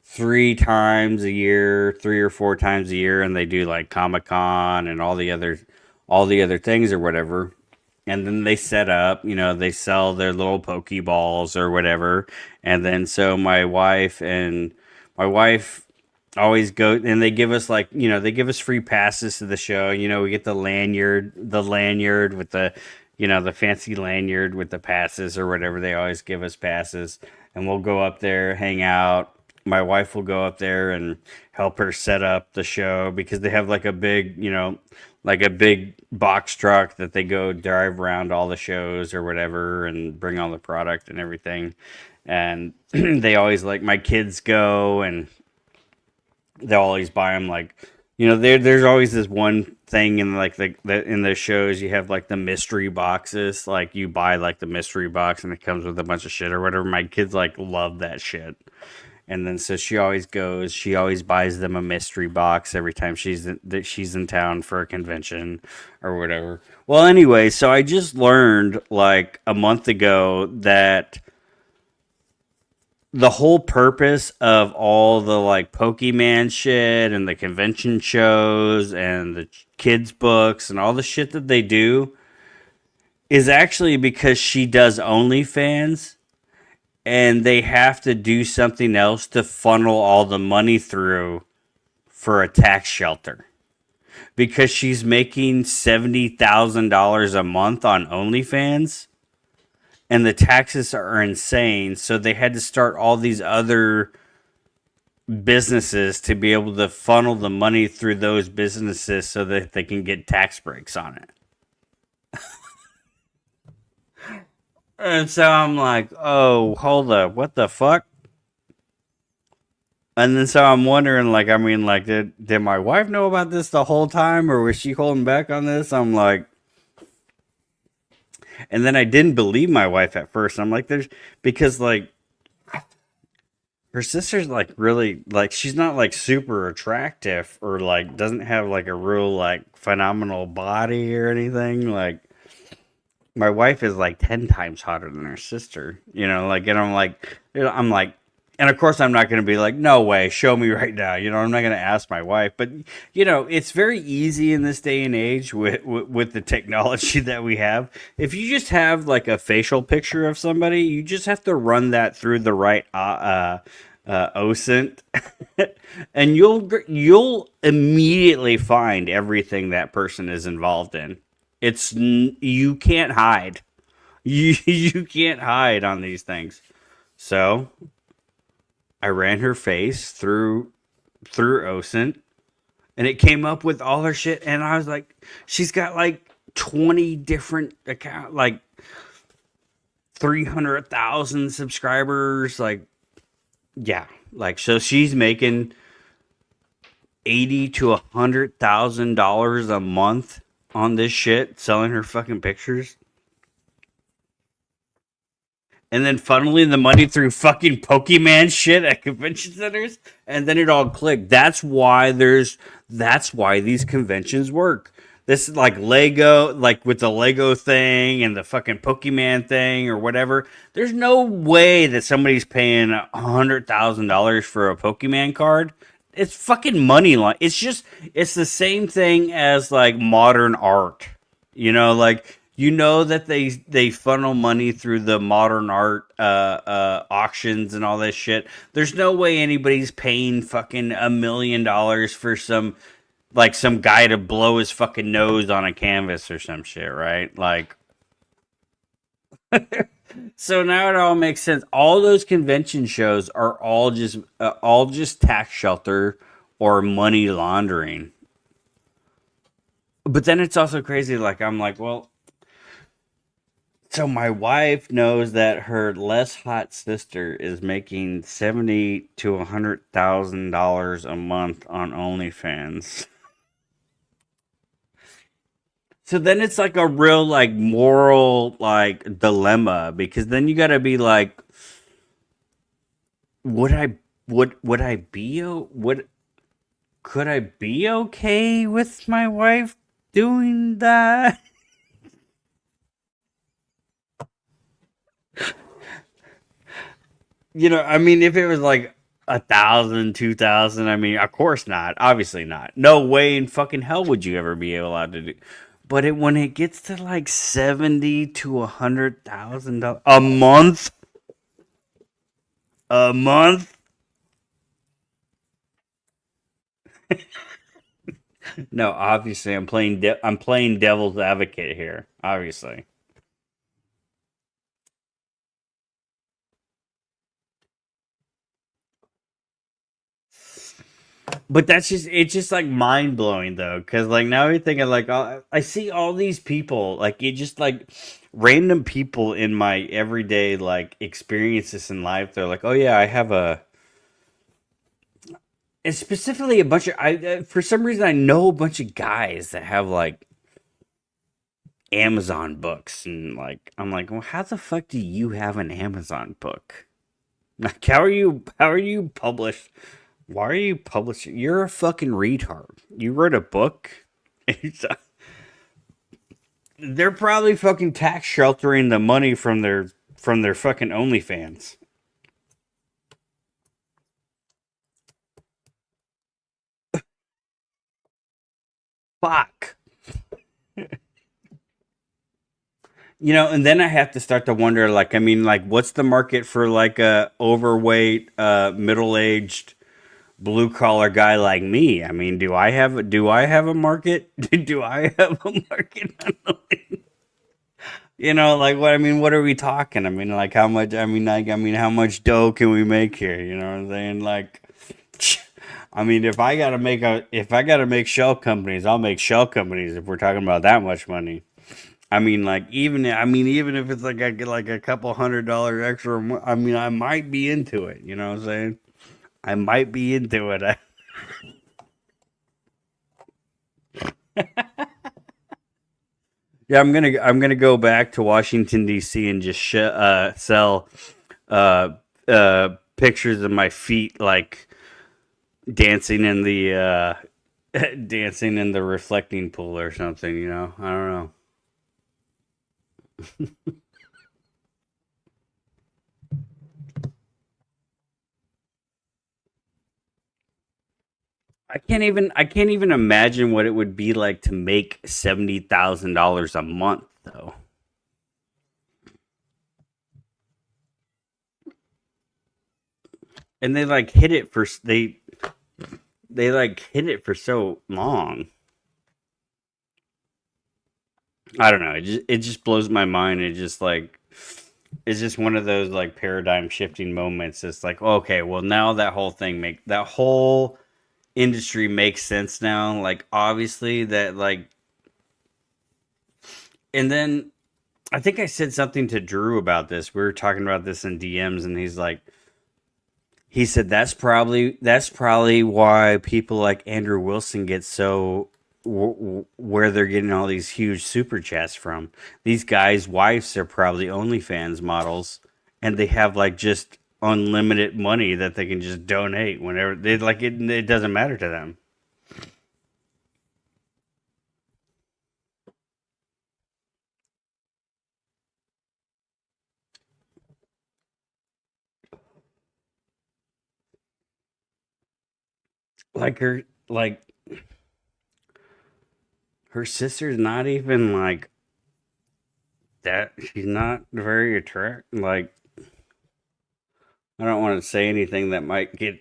[SPEAKER 1] 3 or 4 times a year, and they do like Comic-Con and all the other things or whatever. And then they set up, they sell their little Pokeballs or whatever. And then so my wife always go, and they give us they give us free passes to the show. We get the lanyard with the fancy lanyard with the passes or whatever. They always give us passes, and we'll go up there, hang out. My wife will go up there and help her set up the show because they have like a big box truck that they go drive around all the shows or whatever and bring all the product and everything. And they always, like, my kids go, and they'll always buy them, like, there's always this one thing in like in the shows. You have like the mystery boxes, like you buy like the mystery box and it comes with a bunch of shit or whatever. My kids like love that shit. And then so she always buys them a mystery box every time she's in town for a convention or whatever. Well, anyway, so I just learned like a month ago that the whole purpose of all the like Pokemon shit and the convention shows and the kids books and all the shit that they do is actually because she does OnlyFans, and they have to do something else to funnel all the money through for a tax shelter. Because she's making $70,000 a month on OnlyFans, and the taxes are insane, so they had to start all these other businesses to be able to funnel the money through those businesses so that they can get tax breaks on it. And so I'm like, oh, hold up, what the fuck? And then so I'm wondering, like, I mean, like, did my wife know about this the whole time, or was she holding back on this? I'm like, and then I didn't believe my wife at first. I'm like, because like her sister's like really, like, she's not like super attractive or like doesn't have like a real like phenomenal body or anything. Like, my wife is like 10 times hotter than her sister, like, and I'm like, and of course I'm not going to be like, no way, show me right now. I'm not going to ask my wife, but it's very easy in this day and age with the technology that we have. If you just have like a facial picture of somebody, you just have to run that through the right OSINT, and you'll immediately find everything that person is involved in. You can't hide. You can't hide on these things. So I ran her face through OSINT, and it came up with all her shit. And I was like, she's got like 20 different accounts, like 300,000 subscribers. Like, yeah, like, so she's making $80,000 to $100,000 a month on this shit, selling her fucking pictures, and then funneling the money through fucking Pokemon shit at convention centers, and then it all clicked. That's why these conventions work. This is like Lego, like with the Lego thing and the fucking Pokemon thing or whatever. There's no way that somebody's paying $100,000 for a Pokemon card. It's fucking money line. It's the same thing as like modern art. Like, that they funnel money through the modern art auctions and all this shit. There's no way anybody's paying fucking $1 million for some guy to blow his fucking nose on a canvas or some shit, right? Like, so now it all makes sense. All those convention shows are all just tax shelter or money laundering. But then it's also crazy. Like, I'm like, well, so my wife knows that her less hot sister is making $70,000 to $100,000 a month on OnlyFans. So then it's like a real like moral like dilemma, because then you got to be like, could I be okay with my wife doing that? You know, I mean, if it was like 1,000, 2,000, I mean, of course not. Obviously not. No way in fucking hell would you ever be allowed to do. But when it gets to like 70 to $100,000 a month. No, obviously I'm playing devil's advocate here. Obviously. But it's just like mind blowing though, because like now you're thinking like I see all these people like it just like random people in my everyday like experiences in life. They're like, oh yeah, I have and specifically a bunch of for some reason I know a bunch of guys that have like Amazon books and like I'm like, well, how the fuck do you have an Amazon book? Like, how are you published? Why are you publishing? You're a fucking retard. You wrote a book. They're probably fucking tax sheltering the money from their fucking OnlyFans. Fuck. You know, and then I have to start to wonder, like, I mean, like, what's the market for like a overweight, middle-aged, blue-collar guy like me? I mean, do I have a market? Do I have a market? You know, like what I mean, what are we talking? I mean, like how much? I mean, how much dough can we make here? You know what I'm saying? Like, I mean, if I gotta make shell companies, I'll make shell companies. If we're talking about that much money. I mean, like even if it's like I get like a couple $100 extra, I mean, I might be into it. You know what I'm saying? I might be into it. Yeah, I'm gonna go back to Washington D.C. and just sell uh, pictures of my feet like dancing in the dancing in the reflecting pool or something. You know, I don't know. I can't even imagine what it would be like to make $70,000 a month though. And they like hit it for they like hit it for so long. I don't know. It just blows my mind. It's just one of those like paradigm shifting moments. It's like, okay, well now that whole industry makes sense now. Like obviously that like and then I think I said something to Drew about this. We were talking about this in DMs and he said that's probably why people like Andrew Wilson get so where they're getting all these huge super chats from. These guys' wives are probably OnlyFans models, and they have like just unlimited money that they can just donate whenever they like it. It doesn't matter to them. Like her sister's not even like that. She's not very attract. Like I don't want to say anything that might get.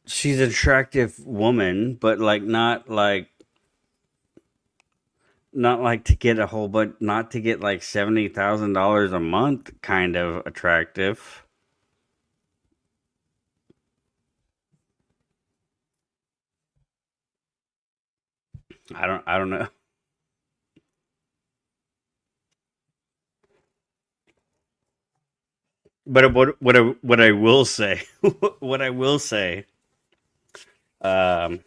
[SPEAKER 1] She's an attractive woman, but like not like to get a whole but not to get like $70,000 a month kind of attractive. I don't know. But what I will say what I will say um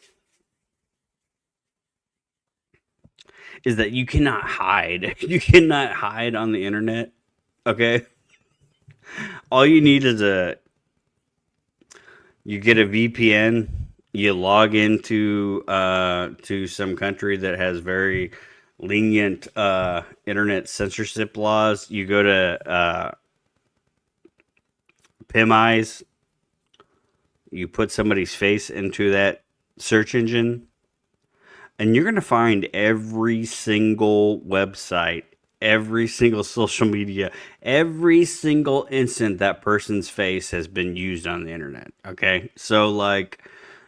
[SPEAKER 1] is that you cannot hide. You cannot hide on the internet. Okay? All you need is you get a VPN, you log into to some country that has very lenient internet censorship laws. You go to PimEyes, you put somebody's face into that search engine, and you're going to find every single website, every single social media, every single instant that person's face has been used on the internet. Okay? So, like,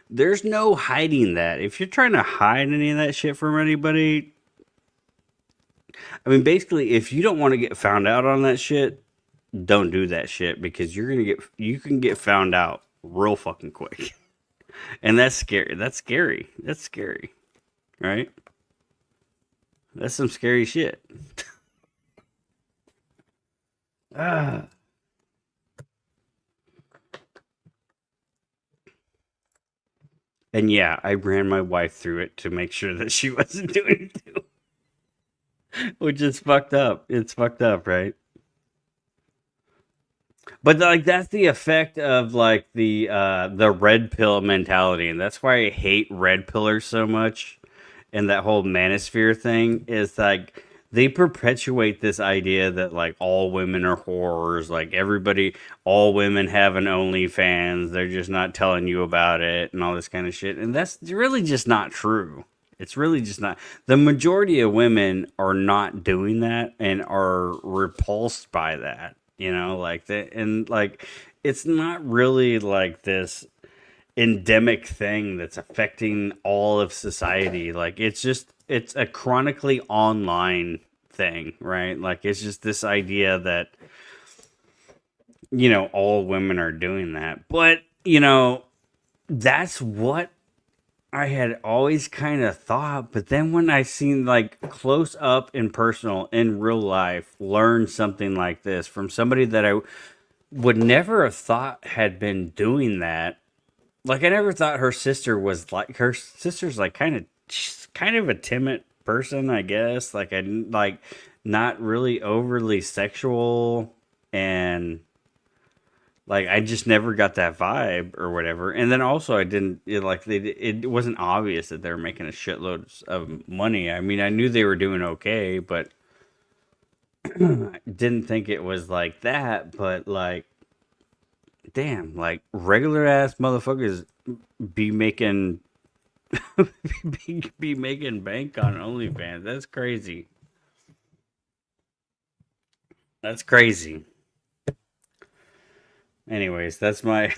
[SPEAKER 1] there's no hiding that. If you're trying to hide any of that shit from anybody, I mean, basically, if you don't want to get found out on that shit, don't do that shit, because you can get found out real fucking quick. And that's scary. That's scary. That's scary. Right? That's some scary shit. Ah. And yeah, I ran my wife through it to make sure that she wasn't doing it too. Which is fucked up. It's fucked up, right? But like that's the effect of like the red pill mentality, and that's why I hate red pillers so much. And that whole manosphere thing is like they perpetuate this idea that like all women are whores, like all women have an OnlyFans, they're just not telling you about it and all this kind of shit. And that's really just not true. It's really just not. The majority of women are not doing that and are repulsed by that, like that. And like, it's not really like this endemic thing that's affecting all of society. Like, it's a chronically online thing, right? Like, it's just this idea that, all women are doing that. But, that's what I had always kind of thought, but then when I seen like close up and personal in real life, learn something like this from somebody that I would never have thought had been doing that. Like I never thought her sister's like kind of a timid person, I guess. Like not really overly sexual, and like I just never got that vibe or whatever. And then also it wasn't obvious that they were making a shitload of money. I mean, I knew they were doing okay, but didn't think it was like that. But like, damn, like regular ass motherfuckers be making be making bank on OnlyFans. That's crazy. That's crazy. Anyways, that's my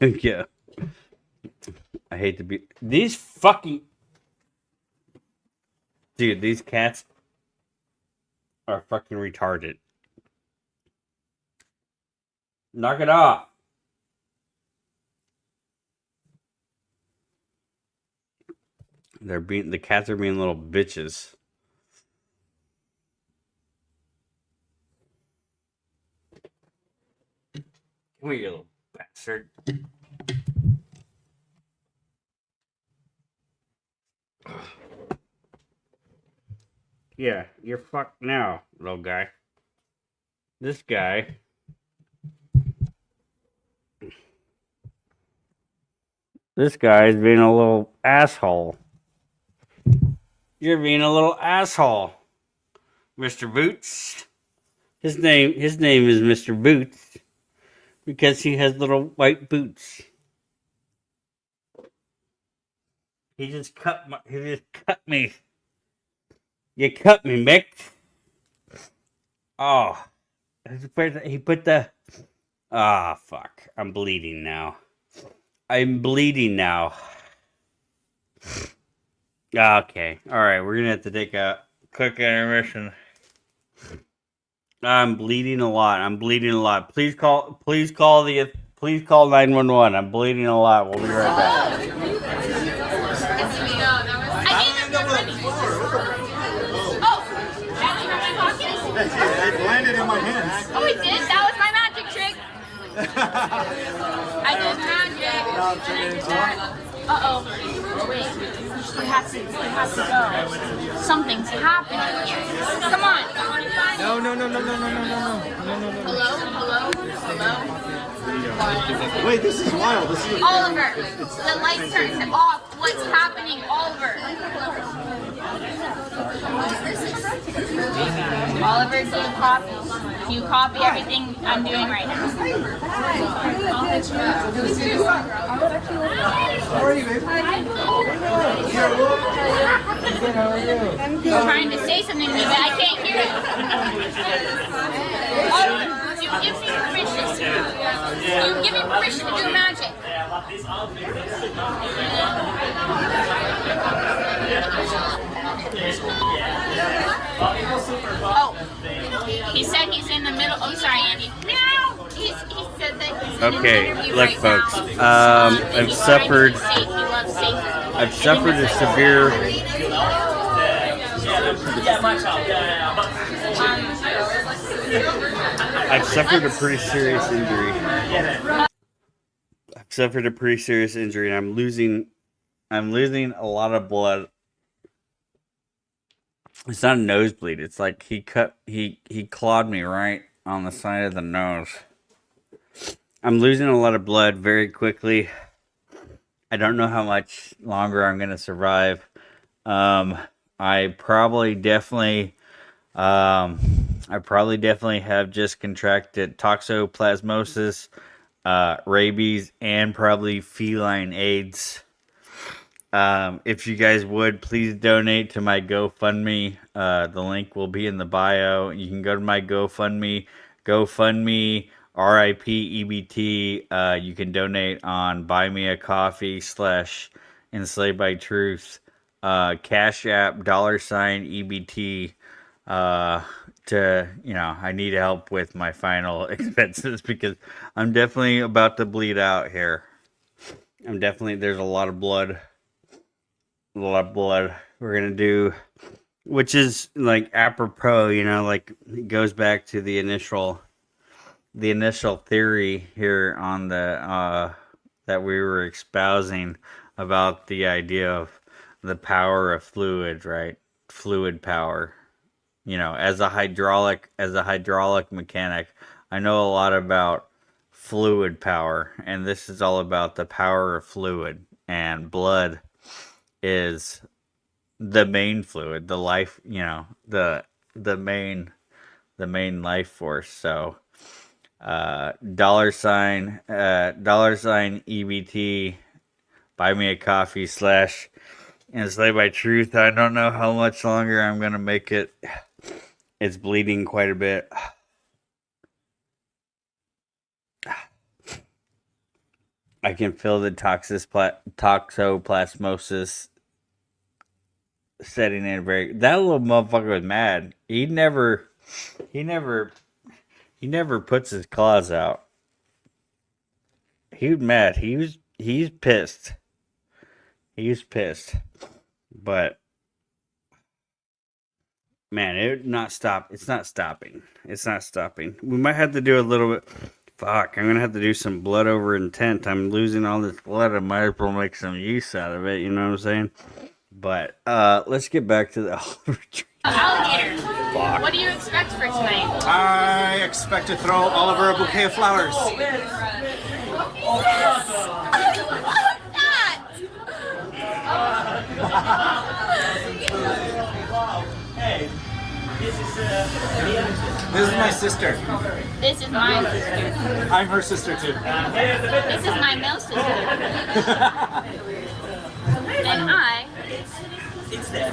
[SPEAKER 1] yeah. I hate to be these fucking dude, these cats are fucking retarded. Knock it off. The cats are being little bitches. Come here, you little bastard. Yeah, you're fucked now, little guy. This guy. This guy is being a little asshole. You're being a little asshole, Mr. Boots. His name is Mr. Boots because he has little white boots. He just cut me. You cut me, Mick. Oh, he put the. Ah, fuck! I'm bleeding now. Okay. All right. We're gonna have to take a quick intermission. I'm bleeding a lot. Please call 911. I'm bleeding a lot. We'll be right back.
[SPEAKER 12] It landed in my hands.
[SPEAKER 11] Oh, it did? That was my magic trick. I did magic. And I did that. Uh-oh. Wait. We have to go. Something's happening here. Come on.
[SPEAKER 12] No.
[SPEAKER 11] Hello?
[SPEAKER 12] Wait, this is wild. This is
[SPEAKER 11] Oliver, the light turned off. What's happening, Oliver? Oliver, do you copy everything I'm doing right now?
[SPEAKER 12] How are you, babe?
[SPEAKER 11] You're trying to say something to me, but I can't hear it. Oliver, do you give me permission? Do you give me permission to do magic? Oh, he said he's in the middle. Oh, sorry, Andy. Meow. He said that he's in an interview
[SPEAKER 1] look,
[SPEAKER 11] right
[SPEAKER 1] folks.
[SPEAKER 11] now.
[SPEAKER 1] I've suffered.
[SPEAKER 11] He loves safe.
[SPEAKER 1] I've suffered a severe. I've suffered a pretty serious injury. And I'm losing a lot of blood. It's not a nosebleed. It's like he clawed me right on the side of the nose. I'm losing a lot of blood very quickly. I don't know how much longer I'm going to survive. I probably definitely have just contracted toxoplasmosis, rabies, and probably feline AIDS. If you guys would, please donate to my GoFundMe. The link will be in the bio. You can go to my GoFundMe, RIP EBT. You can donate on Buy Me a Coffee / Enslaved by Truth. Cash App, $EBT. I need help with my final expenses because I'm definitely about to bleed out here. There's a lot of blood. We're gonna do, which is like apropos, like it goes back to the initial theory here on the that we were espousing about the idea of the power of fluid, right? Fluid power. As a hydraulic mechanic, I know a lot about fluid power, and this is all about the power of fluid, and blood is the main fluid, the life, the main life force. So $EBT, Buy Me a Coffee / Enslaved by Truth. I don't know how much longer I'm gonna make it. It's bleeding quite a bit. I can feel the toxoplasmosis setting in. That little motherfucker was mad. He never puts his claws out. He was mad. He's pissed. He's pissed. But man, it's not stopping. We might have to do a little bit. Fuck, I'm gonna have to do some blood over intent. I'm losing all this blood. I might as well make some use out of it. You know what I'm saying? But let's get back to the
[SPEAKER 11] Alligator. Fuck. What do you expect for tonight?
[SPEAKER 12] I expect to throw Oliver a bouquet of flowers.
[SPEAKER 11] Yes!
[SPEAKER 12] Hey, this is my sister.
[SPEAKER 11] This is my sister.
[SPEAKER 12] I'm her sister too.
[SPEAKER 11] This is my male sister. And I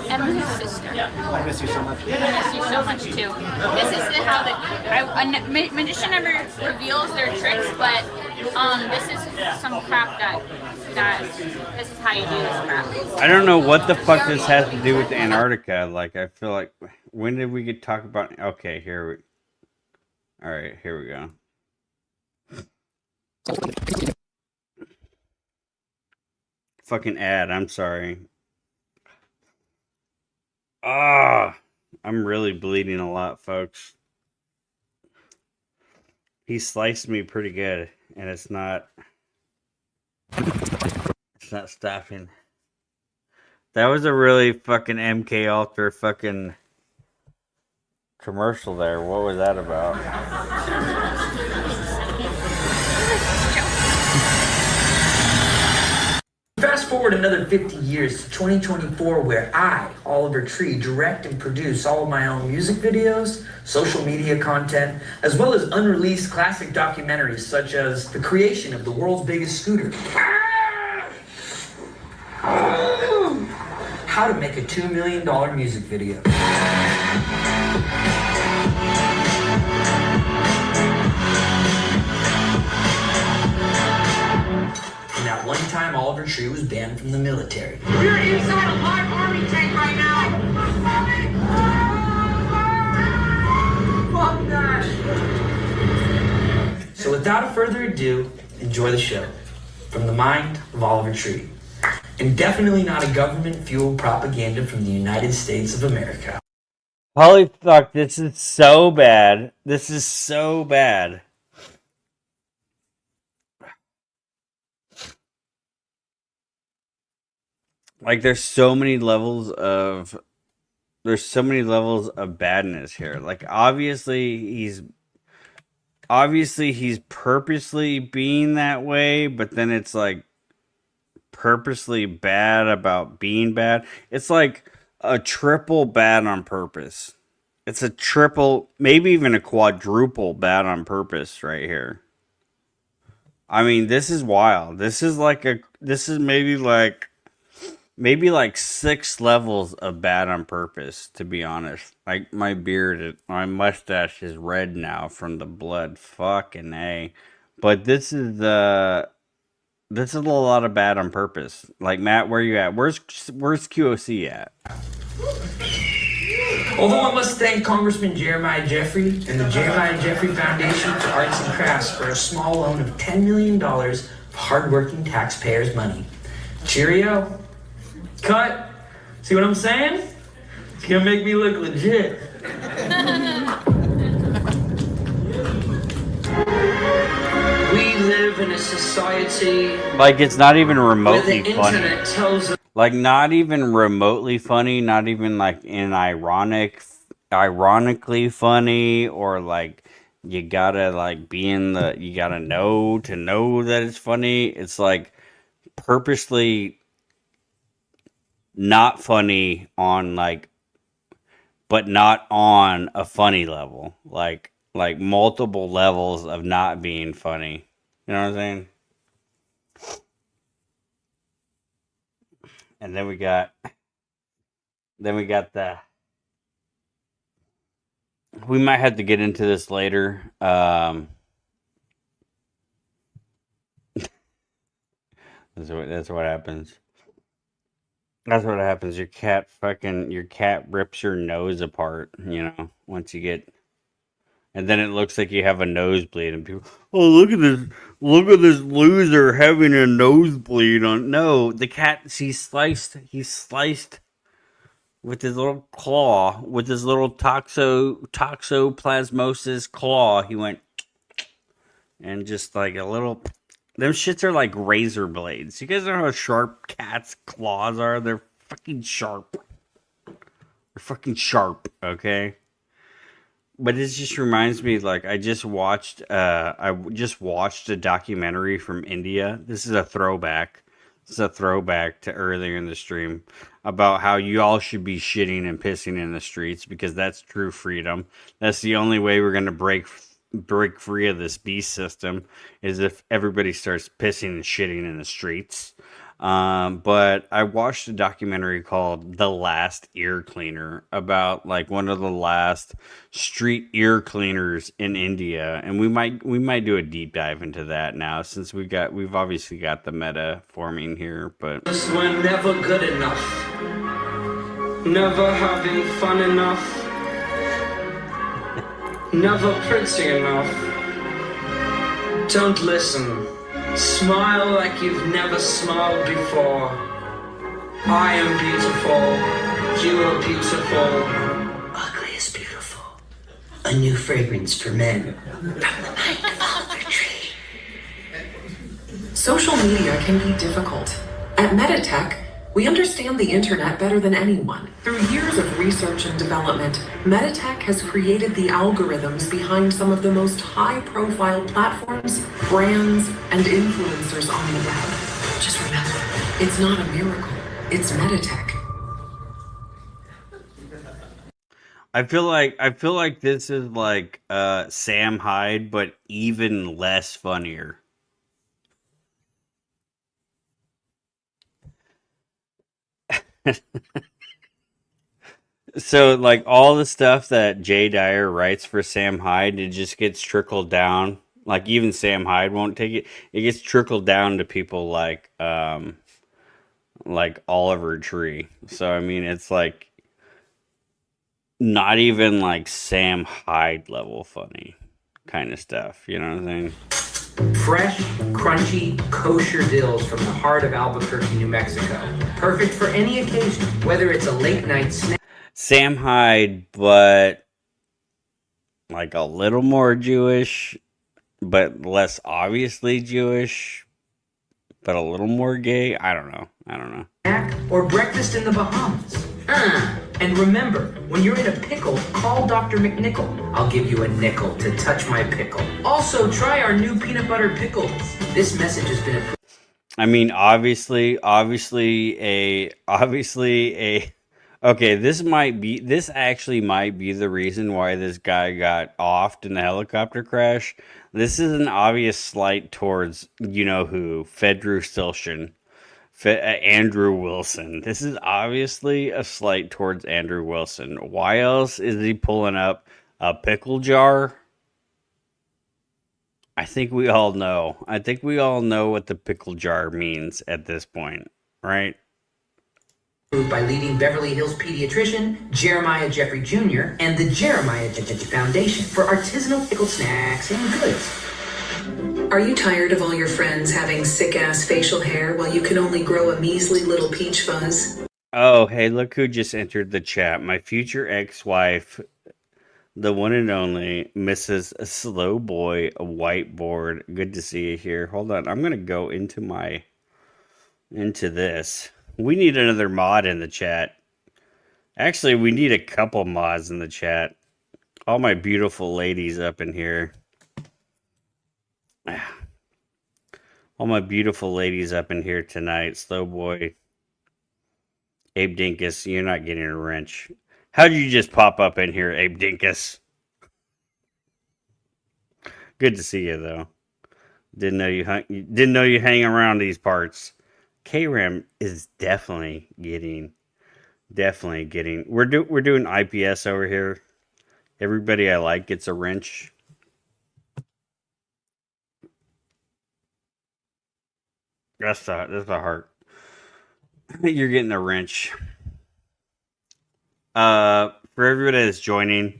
[SPEAKER 11] am his sister.
[SPEAKER 12] I miss you so much.
[SPEAKER 11] I miss you so much too. This is how a magician never reveals their tricks, but this is some crap that this is how you do this crap.
[SPEAKER 1] I don't know what the fuck this has to do with Antarctica. Like, I feel like, when did we get talk about? Okay, all right, here we go. Fucking ad. I'm sorry. I'm really bleeding a lot, folks. He sliced me pretty good, and it's not It's not stopping. That was a really fucking MK Ultra fucking commercial there. What was that about?
[SPEAKER 10] Fast forward another 50 years to 2024, where I, Oliver Tree, direct and produce all of my own music videos, social media content, as well as unreleased classic documentaries such as the creation of the world's biggest scooter, how to make a $2 million music video, and that one time Oliver Tree was banned from the military.
[SPEAKER 7] We're inside a live army tank right now. Fuck that.
[SPEAKER 10] So without further ado, enjoy the show. From the mind of Oliver Tree. And definitely not a government-fueled propaganda from the United States of America.
[SPEAKER 1] Holy fuck, this is so bad. This is so bad. Like there's so many levels of badness here. Like obviously he's purposely being that way, but then it's like purposely bad about being bad. It's like a triple bad on purpose. It's a triple, maybe even a quadruple bad on purpose right here. I mean, this is wild. This is maybe like 6 levels of bad on purpose, to be honest. Like my mustache is red now from the blood. Fucking A. But this is a lot of bad on purpose. Like Matt, where you at? Where's QOC at?
[SPEAKER 10] Although I must thank Congressman Jeremiah Jeffrey and the Jeremiah Jeffrey Foundation for Arts and Crafts for a small loan of $10 million of hardworking taxpayers' money. Cheerio. Cut. See what I'm saying? It's gonna make me look legit. We live in a society
[SPEAKER 1] like it's not even remotely
[SPEAKER 10] where the
[SPEAKER 1] funny.
[SPEAKER 10] internet tells us
[SPEAKER 1] Like not even remotely funny, not even like in ironically funny, or like you gotta like you gotta know to know that it's funny. It's like purposely not funny on like, but not on a funny level. Like multiple levels of not being funny. You know what I'm saying? And then we got we might have to get into this later. That's what happens. That's what happens. Your cat rips your nose apart, you know, once you get, and then it looks like you have a nosebleed, and people, oh, look at this loser having a nosebleed on. No, the cat, he's sliced with his little claw, with his little toxoplasmosis claw. He went, and just like a little, them shits are like razor blades. You guys know how sharp cats' claws are? They're fucking sharp. They're fucking sharp, okay? But it just reminds me, like, I just watched a documentary from India. This is a throwback. This is a throwback to earlier in the stream about how you all should be shitting and pissing in the streets, because that's true freedom. That's the only way we're gonna break free of this beast system, is if everybody starts pissing and shitting in the streets. But I watched a documentary called The Last Ear Cleaner, about like one of the last street ear cleaners in India, and we might do a deep dive into that now, since we've obviously got the meta forming here. But
[SPEAKER 10] we're never good enough, never having fun enough, never pretty enough. Don't listen. Smile like you've never smiled before. I am beautiful. You are beautiful. Ugly is beautiful. A new fragrance for men. From the mind of Oliver Tree.
[SPEAKER 13] Social media can be difficult, At Meditech, we understand the internet better than anyone. Through years of research and development, Meditech has created the algorithms behind some of the most high-profile platforms, brands, and influencers on the web. Just remember, it's not a miracle, it's Meditech.
[SPEAKER 1] I feel like this is like Sam Hyde, but even less funnier. So like all the stuff that Jay Dyer writes for Sam Hyde, it just gets trickled down. Like even Sam Hyde won't take it. It gets trickled down to people like Oliver Tree. So I mean it's like not even like Sam Hyde level funny kind of stuff. You know what I'm saying?
[SPEAKER 10] Fresh, crunchy, kosher dills from the heart of Albuquerque, New Mexico. Perfect for any occasion, whether it's a late night snack.
[SPEAKER 1] Sam Hyde, but like a little more Jewish, but less obviously Jewish, but a little more gay. I don't know.
[SPEAKER 10] Or breakfast in the Bahamas. And remember, when you're in a pickle, call Dr. McNichol. I'll give you a nickel to touch my pickle. Also, try our new peanut butter pickles. This message has been approved.
[SPEAKER 1] I mean, obviously okay, this actually might be the reason why this guy got offed in the helicopter crash. This is an obvious slight towards, you know who, Fedru Stilson. Andrew Wilson. This is obviously a slight towards Andrew Wilson. Why else is he pulling up a pickle jar? I think we all know. I think we all know what the pickle jar means at this point, right?
[SPEAKER 10] By leading Beverly Hills pediatrician Jeremiah Jeffrey Jr. and the Jeremiah Foundation for artisanal pickled snacks and goods.
[SPEAKER 13] Are you tired of all your friends having sick-ass facial hair while you can only grow a measly little peach fuzz?
[SPEAKER 1] Oh, hey, look who just entered the chat. My future ex-wife, the one and only Mrs. Slowboy Whiteboard. Good to see you here. Hold on, I'm going to go into this. We need another mod in the chat. Actually, we need a couple mods in the chat. All my beautiful ladies up in here. All my beautiful ladies up in here tonight. Slowboy, Abe Dinkus, you're not getting a wrench. How'd you just pop up in here, Abe Dinkus? Good to see you though. Didn't know you hang around these parts. KRAM is definitely getting. We're doing IPS over here. Everybody I like gets a wrench. That's the heart. You're getting a wrench. For everybody that's joining,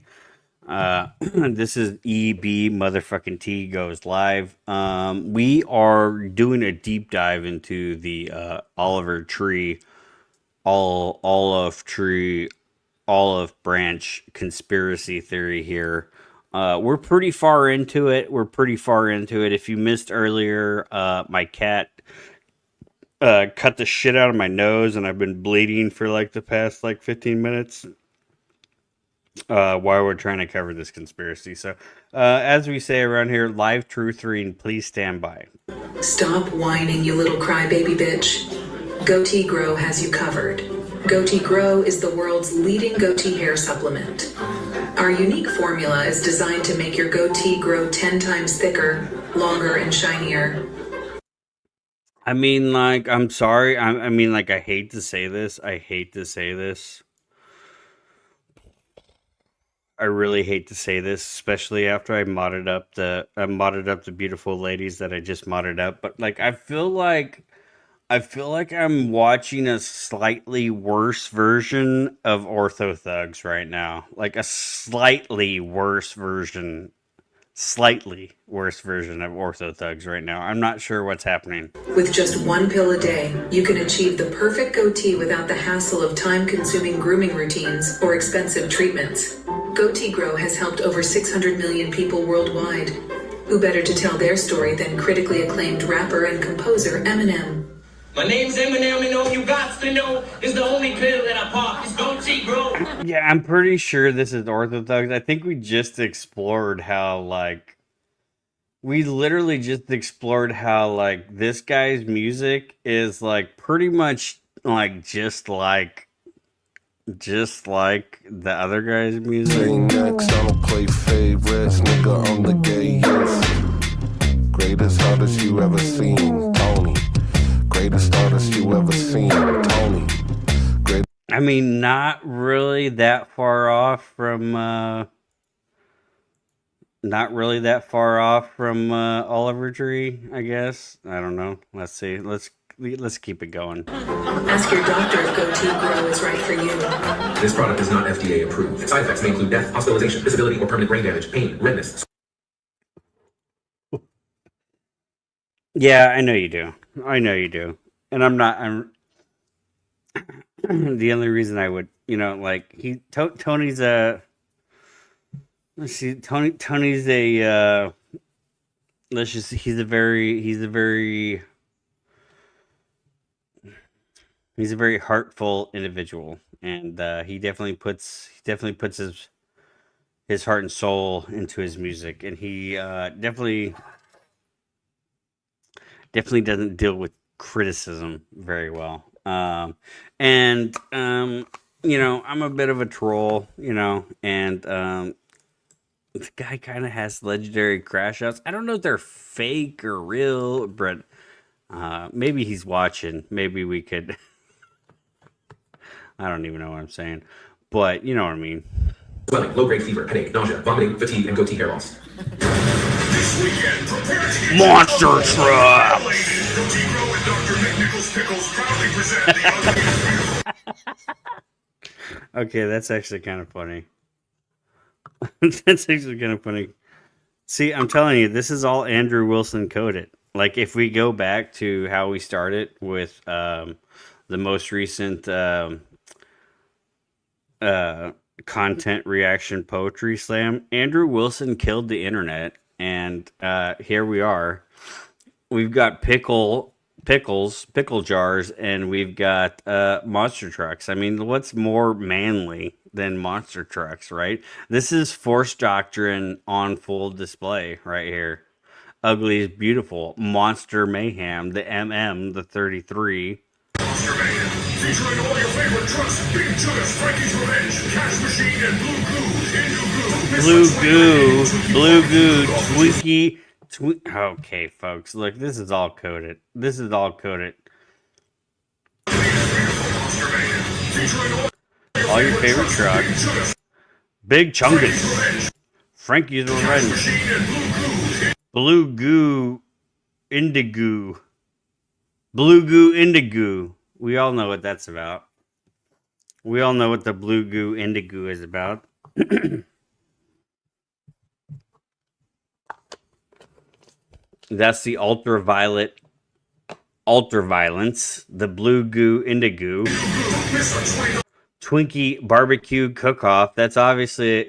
[SPEAKER 1] this is EB motherfucking T goes live. We are doing a deep dive into the olive branch conspiracy theory here. We're pretty far into it. If you missed earlier, my cat cut the shit out of my nose, and I've been bleeding for like the past 15 minutes while we're trying to cover this conspiracy. So, as we say around here, live truthing, please stand by.
[SPEAKER 13] Stop whining, you little crybaby bitch. Goatee Grow has you covered. Goatee Grow is the world's leading goatee hair supplement. Our unique formula is designed to make your goatee grow 10 times thicker, longer, and shinier.
[SPEAKER 1] I mean, I'm sorry. I hate to say this. I really hate to say this, especially after I modded up the beautiful ladies that I just modded up. But I feel like I'm watching a slightly worse version of Ortho Thugs right now. Like a slightly worse version of Ortho Thugs right now. I'm not sure what's happening.
[SPEAKER 13] With just one pill a day, you can achieve the perfect goatee without the hassle of time-consuming grooming routines or expensive treatments. Goatee Grow has helped over 600 million people worldwide. Who better to tell their story than critically acclaimed rapper and composer Eminem?
[SPEAKER 14] My name's Eminem, and all you got to know is the only pill that I pop is Don't See Grow.
[SPEAKER 1] Yeah, I'm pretty sure this is Orthodox. I think we just explored how, like, we literally just explored how, like, this guy's music is, like, pretty much, like, just like the other guy's music.
[SPEAKER 8] Next, I don't play favorites, nigga, I'm the gayest. Greatest artist you ever seen, Tony. Greatest artist you ever seen, Tony.
[SPEAKER 1] I mean, not really that far off from Oliver Tree, I guess. I don't know. Let's see. Let's keep it going.
[SPEAKER 13] Ask your doctor if goatee grow is right for you.
[SPEAKER 15] This product is not FDA approved. Side effects may include death, hospitalization, disability, or permanent brain damage, pain, redness.
[SPEAKER 1] Yeah, I know you do. And I'm the only reason I would, like, Tony's a, let's see, Tony's a, he's a very heartful individual, and he definitely puts his heart and soul into his music, and he definitely doesn't deal with criticism very well. I'm a bit of a troll, and the guy kind of has legendary crash outs. I don't know if they're fake or real, but maybe he's watching. Maybe we could. I don't even know what I'm saying, but you know what I mean.
[SPEAKER 15] Swelling, low-grade fever, headache, nausea, vomiting, fatigue, and goatee hair loss.
[SPEAKER 2] This weekend, prepare to
[SPEAKER 1] Monster Trucks! Okay, that's actually kind of funny. See, I'm telling you, this is all Andrew Wilson coded. Like, if we go back to how we started with the most recent content reaction poetry slam, Andrew Wilson killed the internet, and here we are. We've got pickle jars, and we've got monster trucks. I mean, what's more manly than monster trucks, right? This is Force Doctrine on full display right here. Ugly is beautiful. Monster Mayhem, the the 33.
[SPEAKER 2] Monster Mayhem, featuring all your favorite trucks, Big Judas, Frankie's Revenge, Cash Machine, and Blue Goo,
[SPEAKER 1] Twinkie. Okay, folks, look, this is all coded. All your favorite trucks. Big Chungus. Frankie's Revenge. Blue Goo Indigo. We all know what that's about. We all know what the Blue Goo Indigo is about. That's the ultraviolence, the Blue Goo Indigo. Twinkie barbecue cook-off. That's obviously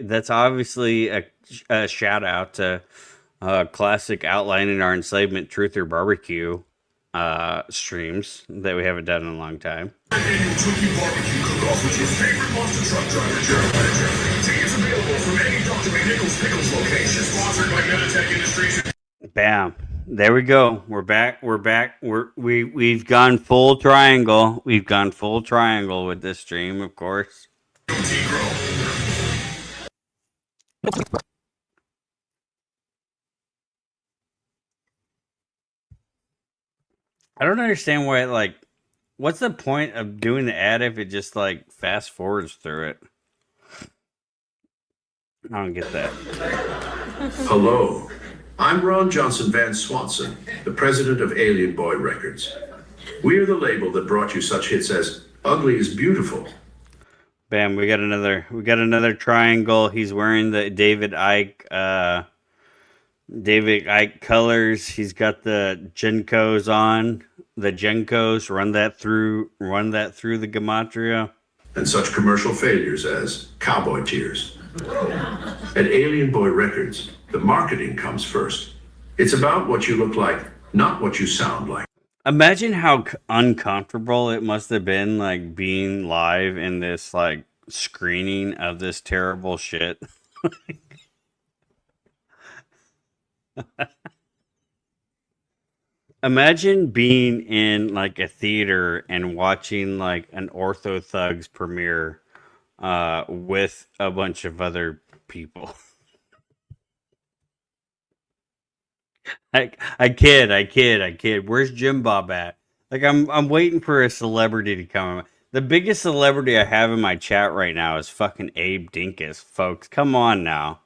[SPEAKER 1] a shout out to classic Outlining Our Enslavement Truther barbecue streams that we haven't done in a long time.
[SPEAKER 2] Twinkie barbecue cook-off with your favorite monster truck driver, Jeremiah. Tickets available from any Dr. McNichols Pickles location, sponsored by Meditech Industries.
[SPEAKER 1] Bam. There we go. We're back. We've gone full triangle. We've gone full triangle with this stream, of course. I don't understand why, like, what's the point of doing the ad if it just, like, fast forwards through it? I don't get that.
[SPEAKER 16] Hello. I'm Ron Johnson Van Swanson, the president of Alien Boy Records. We're the label that brought you such hits as Ugly is Beautiful.
[SPEAKER 1] Bam, we got another triangle. He's wearing the David Icke colors. He's got the Genkos on. The Genkos, run that through the gematria.
[SPEAKER 16] And such commercial failures as Cowboy Tears. At Alien Boy Records, the marketing comes first. It's about what you look like, not what you sound like.
[SPEAKER 1] Imagine how uncomfortable it must have been, like being live in this like screening of this terrible shit. Imagine being in like a theater and watching like an Ortho Thugs premiere with a bunch of other people. I kid. Where's Jim Bob at? Like I'm waiting for a celebrity to come. The biggest celebrity I have in my chat right now is fucking Abe Dinkus, folks. Come on now.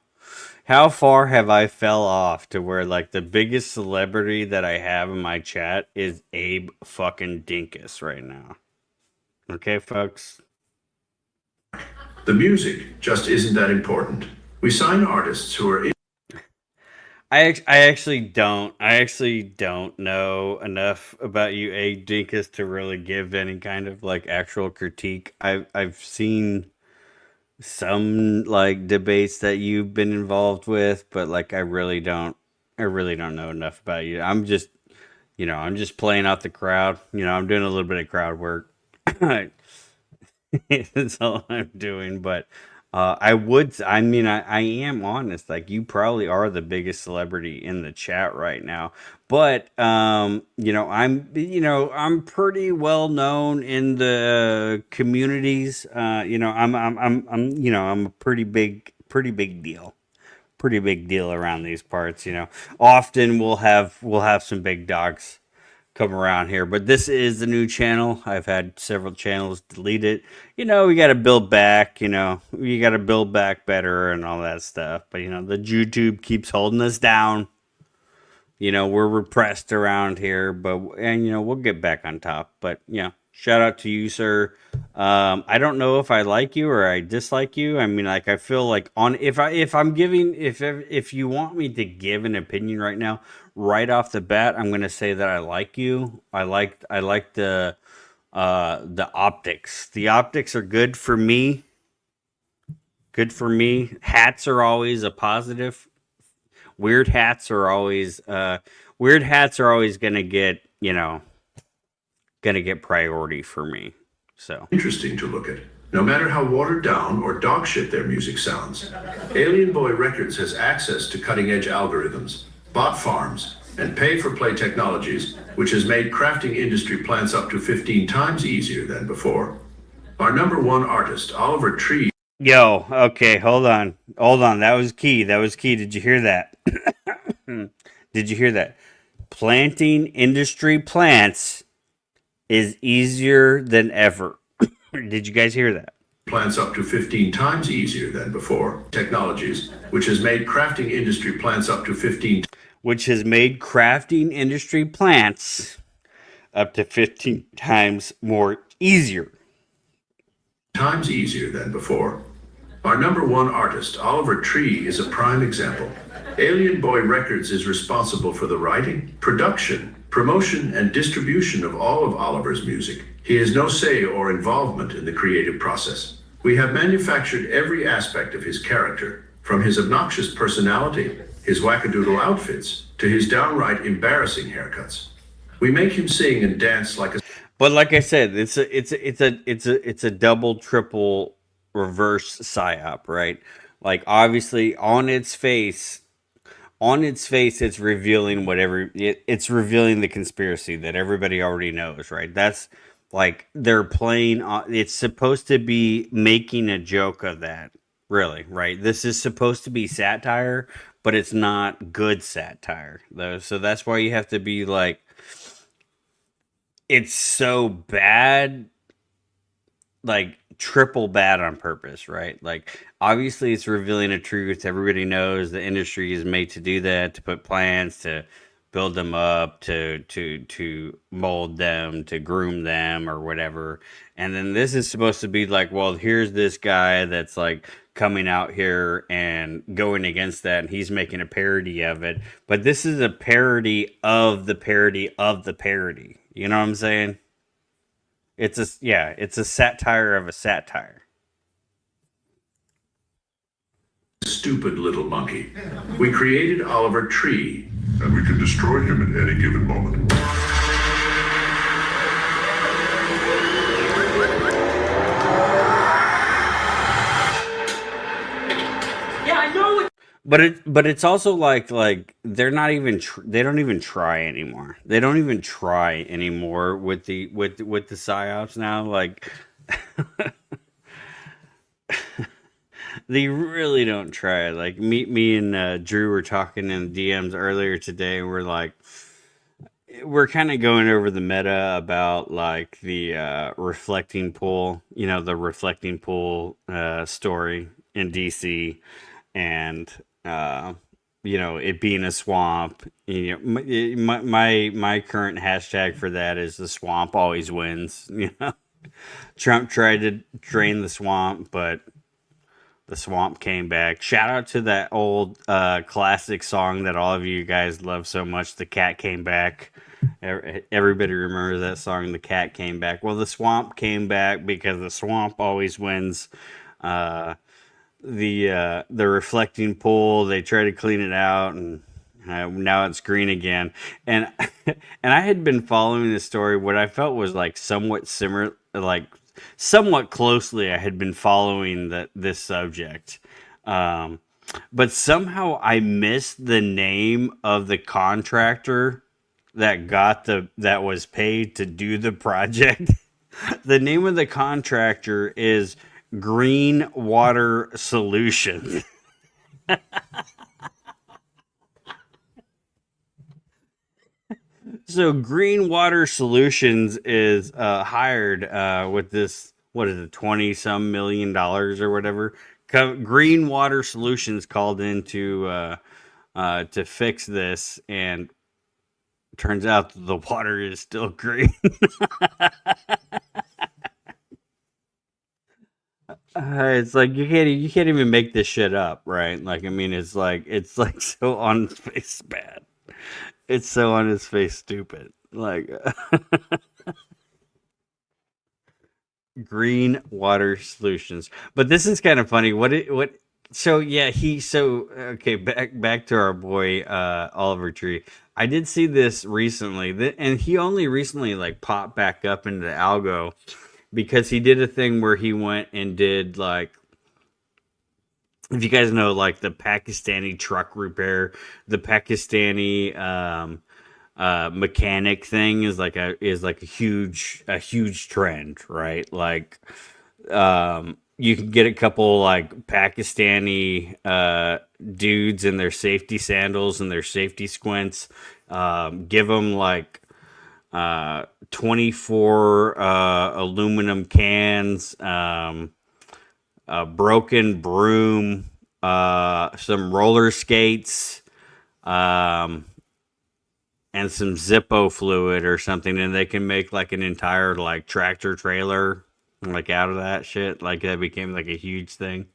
[SPEAKER 1] How far have I fell off to where like the biggest celebrity that I have in my chat is Abe fucking Dinkus right now? Okay, folks.
[SPEAKER 16] The music just isn't that important. We sign artists who are
[SPEAKER 1] I actually don't know enough about you, Abe Dinkus, to really give any kind of like actual critique. I've seen some like debates that you've been involved with, but like I really don't know enough about you. I'm just playing out the crowd. I'm doing a little bit of crowd work. That's all I'm doing. But I am honest. Like, you probably are the biggest celebrity in the chat right now. But, I'm pretty well known in the communities. I'm a pretty big deal. Pretty big deal around these parts. Often we'll have some big dogs come around here, but this is the new channel. I've had several channels delete it. We got to build back. We got to build back better and all that stuff. But the YouTube keeps holding us down. We're repressed around here, and we'll get back on top. But shout out to you, sir. I don't know if I like you or I dislike you. I mean, like, I feel like if you want me to give an opinion right now, right off the bat, I'm gonna say that I like you. I like the optics. The optics are good for me. Good for me. Hats are always a positive. Weird hats are always gonna get priority for me. So
[SPEAKER 16] interesting to look at. No matter how watered down or dog shit their music sounds, Alien Boy Records has access to cutting-edge algorithms, bot farms, and pay-for-play technologies, which has made crafting industry plants up to 15 times easier than before. Our number one artist, Oliver Tree.
[SPEAKER 1] Yo, okay, hold on. That was key. Did you hear that? Did you hear that? Planting industry plants is easier than ever. Did you guys hear that?
[SPEAKER 16] Plants up to 15 times easier than before. Technologies, which has made crafting industry plants up to 15
[SPEAKER 1] times more easier.
[SPEAKER 16] Times easier than before. Our number one artist, Oliver Tree, is a prime example. Alien Boy Records is responsible for the writing, production, promotion, and distribution of all of Oliver's music. He has no say or involvement in the creative process. We have manufactured every aspect of his character, from his obnoxious personality, his wackadoodle outfits, to his downright embarrassing haircuts. We make him sing and dance like a...
[SPEAKER 1] But like I said, it's a double, triple, reverse psyop, right? Like, obviously, on its face, it's revealing it's revealing the conspiracy that everybody already knows, right? That's like they're playing on. It's supposed to be making a joke of that, really, right? This is supposed to be satire, but it's not good satire, though. So that's why you have to be like, it's so bad, like triple bad on purpose, right? Like, obviously it's revealing a truth. Everybody knows the industry is made to do that, to put plans, to build them up, to mold them, to groom them or whatever. And then this is supposed to be like, well, here's this guy that's like coming out here and going against that, and he's making a parody of it. But this is a parody of the parody of the parody. You know what I'm saying? It's a satire of a satire.
[SPEAKER 16] Stupid little monkey. We created Oliver Tree, and we can destroy him at any given moment.
[SPEAKER 1] but it's also like they're not even they don't even try anymore. They don't even try anymore with the psyops now. Like they really don't try. Like me and Drew were talking in the DMs earlier today. And we're like, we're kind of going over the meta about like the reflecting pool. You know, the reflecting pool story in DC, and you know, it being a swamp. You know, my current hashtag for that is the swamp always wins. You know, Trump tried to drain the swamp, but the swamp came back. Shout out to that old classic song that all of you guys love so much, The Cat Came Back. Everybody remembers that song, The Cat Came Back. Well, the swamp came back because the swamp always wins. The reflecting pool, they try to clean it out, and now it's green again. And and I had been following the story. What I felt was like somewhat similar, like somewhat closely. I had been following this subject, but somehow I missed the name of the contractor that was paid to do the project. The name of the contractor is Green Water Solutions. So Green Water Solutions is hired with this, what is it, 20 some million dollars or whatever. Green Water Solutions called in to fix this, and turns out the water is still green. It's like you can't even make this shit up, right? Like, I mean, it's like so on its face bad. It's so on its face stupid. Like Green Water Solutions. But this is kind of funny. So yeah, okay, back to our boy Oliver Tree. I did see this recently, and he only recently like popped back up into the algo because he did a thing where he went and did like, if you guys know, like the Pakistani truck repair, the Pakistani mechanic thing is like a huge trend, right? Like you can get a couple like Pakistani dudes in their safety sandals and their safety squints, give them like 24 aluminum cans, a broken broom, some roller skates, and some Zippo fluid or something, and they can make like an entire like tractor trailer like out of that shit. Like that became like a huge thing.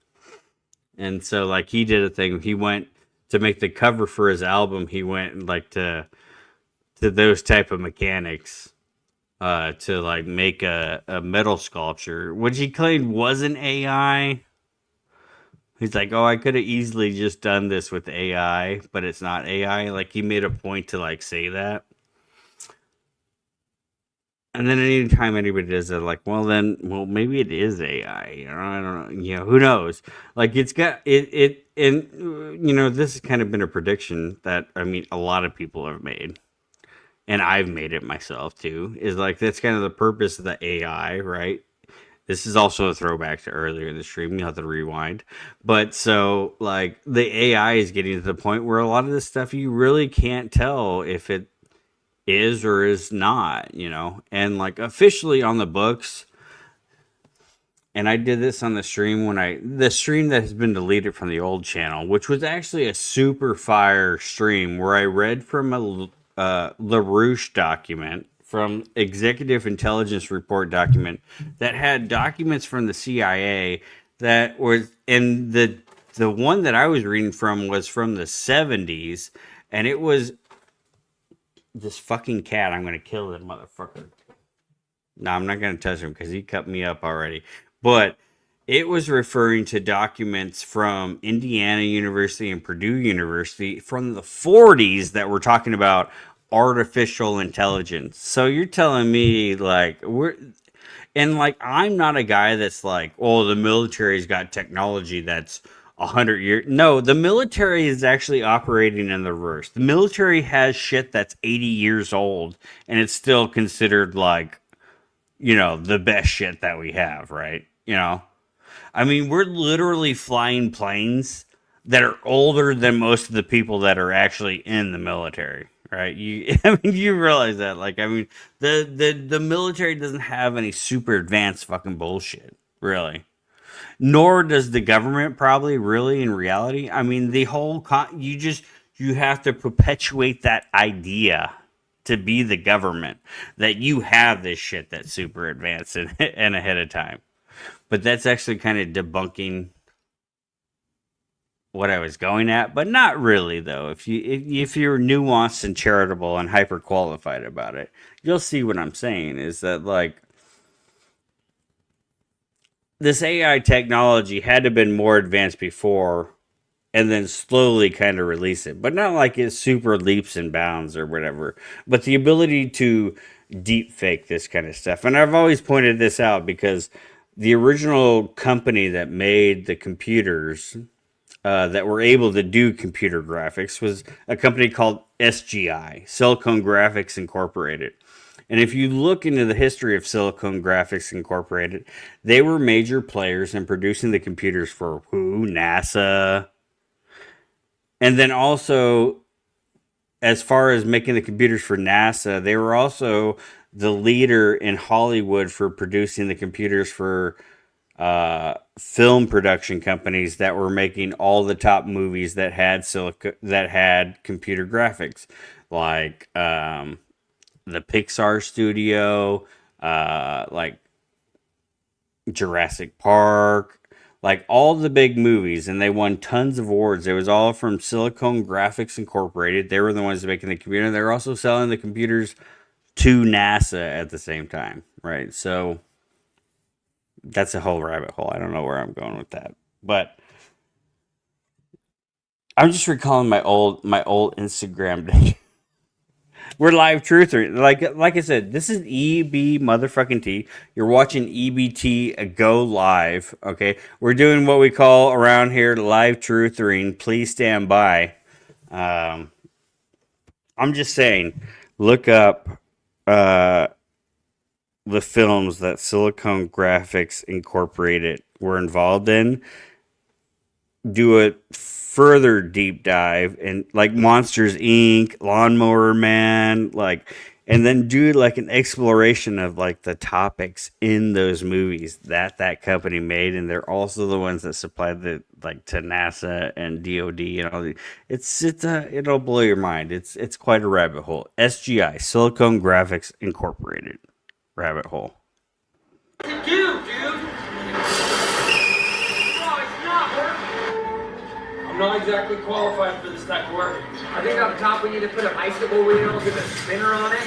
[SPEAKER 1] And so like he did a thing. He went to make the cover for his album. He went like to those type of mechanics to like make a metal sculpture, which he claimed wasn't AI. He's like, oh, I could have easily just done this with AI, but it's not AI. Like he made a point to like say that. And then anytime anybody does that, like, well, maybe it is AI. You know, I don't know. You know, who knows? Like, it's got it, and you know, this has kind of been a prediction that I mean, a lot of people have made, and I've made it myself too. Is like that's kind of the purpose of the AI, right? This is also a throwback to earlier in the stream. You'll have to rewind. But so, like, the AI is getting to the point where a lot of this stuff you really can't tell if it is or is not, you know? And, like, officially on the books, and I did this on the stream the stream that has been deleted from the old channel, which was actually a super fire stream where I read from a LaRouche document, from Executive Intelligence Report document that had documents from the CIA that was, and the one that I was reading from was from the 70s, and it was this fucking cat. I'm gonna kill that motherfucker. No, I'm not gonna touch him because he cut me up already. But it was referring to documents from Indiana University and Purdue University from the 40s that were talking about artificial intelligence. So you're telling me like I'm not a guy that's like, oh, the military's got technology that's 100 years. No, the military is actually operating in the reverse. The military has shit that's 80 years old, and it's still considered like, the best shit that we have, right? I mean, we're literally flying planes that are older than most of the people that are actually in the military, right? You realize that, like, I mean, the military doesn't have any super advanced fucking bullshit, really. Nor does the government, probably, really, in reality. I mean, the whole you have to perpetuate that idea to be the government that you have this shit that's super advanced and ahead of time. But that's actually kind of debunking what I was going at, but not really though. If you're nuanced and charitable and hyper qualified about it, you'll see what I'm saying is that, like, this AI technology had to have been more advanced before and then slowly kind of release it. But not like it's super leaps and bounds or whatever. But the ability to deep fake this kind of stuff. And I've always pointed this out because the original company that made the computers that were able to do computer graphics was a company called SGI, Silicon Graphics Incorporated. And if you look into the history of Silicon Graphics Incorporated, they were major players in producing the computers for who? NASA. And then also, as far as making the computers for NASA, they were also the leader in Hollywood for producing the computers for film production companies that were making all the top movies that had computer graphics, like the Pixar studio, like Jurassic Park, like all the big movies, and they won tons of awards. It was all from Silicon Graphics Incorporated. They were the ones making the computer. They were also selling the computers to NASA at the same time, right? So that's a whole rabbit hole. I don't know where I'm going with that, but I'm just recalling my old Instagram day. We're live truther. Like I said, this is EB motherfucking T. You're watching EBT go live. Okay, we're doing what we call around here live truthering. Please stand by. I'm just saying, look up the films that Silicon Graphics Incorporated were involved in. Do a further deep dive and like Monsters Inc., Lawnmower Man, like, and then do like an exploration of like the topics in those movies that company made, and they're also the ones that supplied the like to NASA and DoD and all the. It'll blow your mind. It's quite a rabbit hole. SGI, Silicon Graphics Incorporated, rabbit hole.
[SPEAKER 14] Dude. Not exactly qualified for this type of work.
[SPEAKER 10] I think up top we need to put a bicycle wheel with a spinner on it.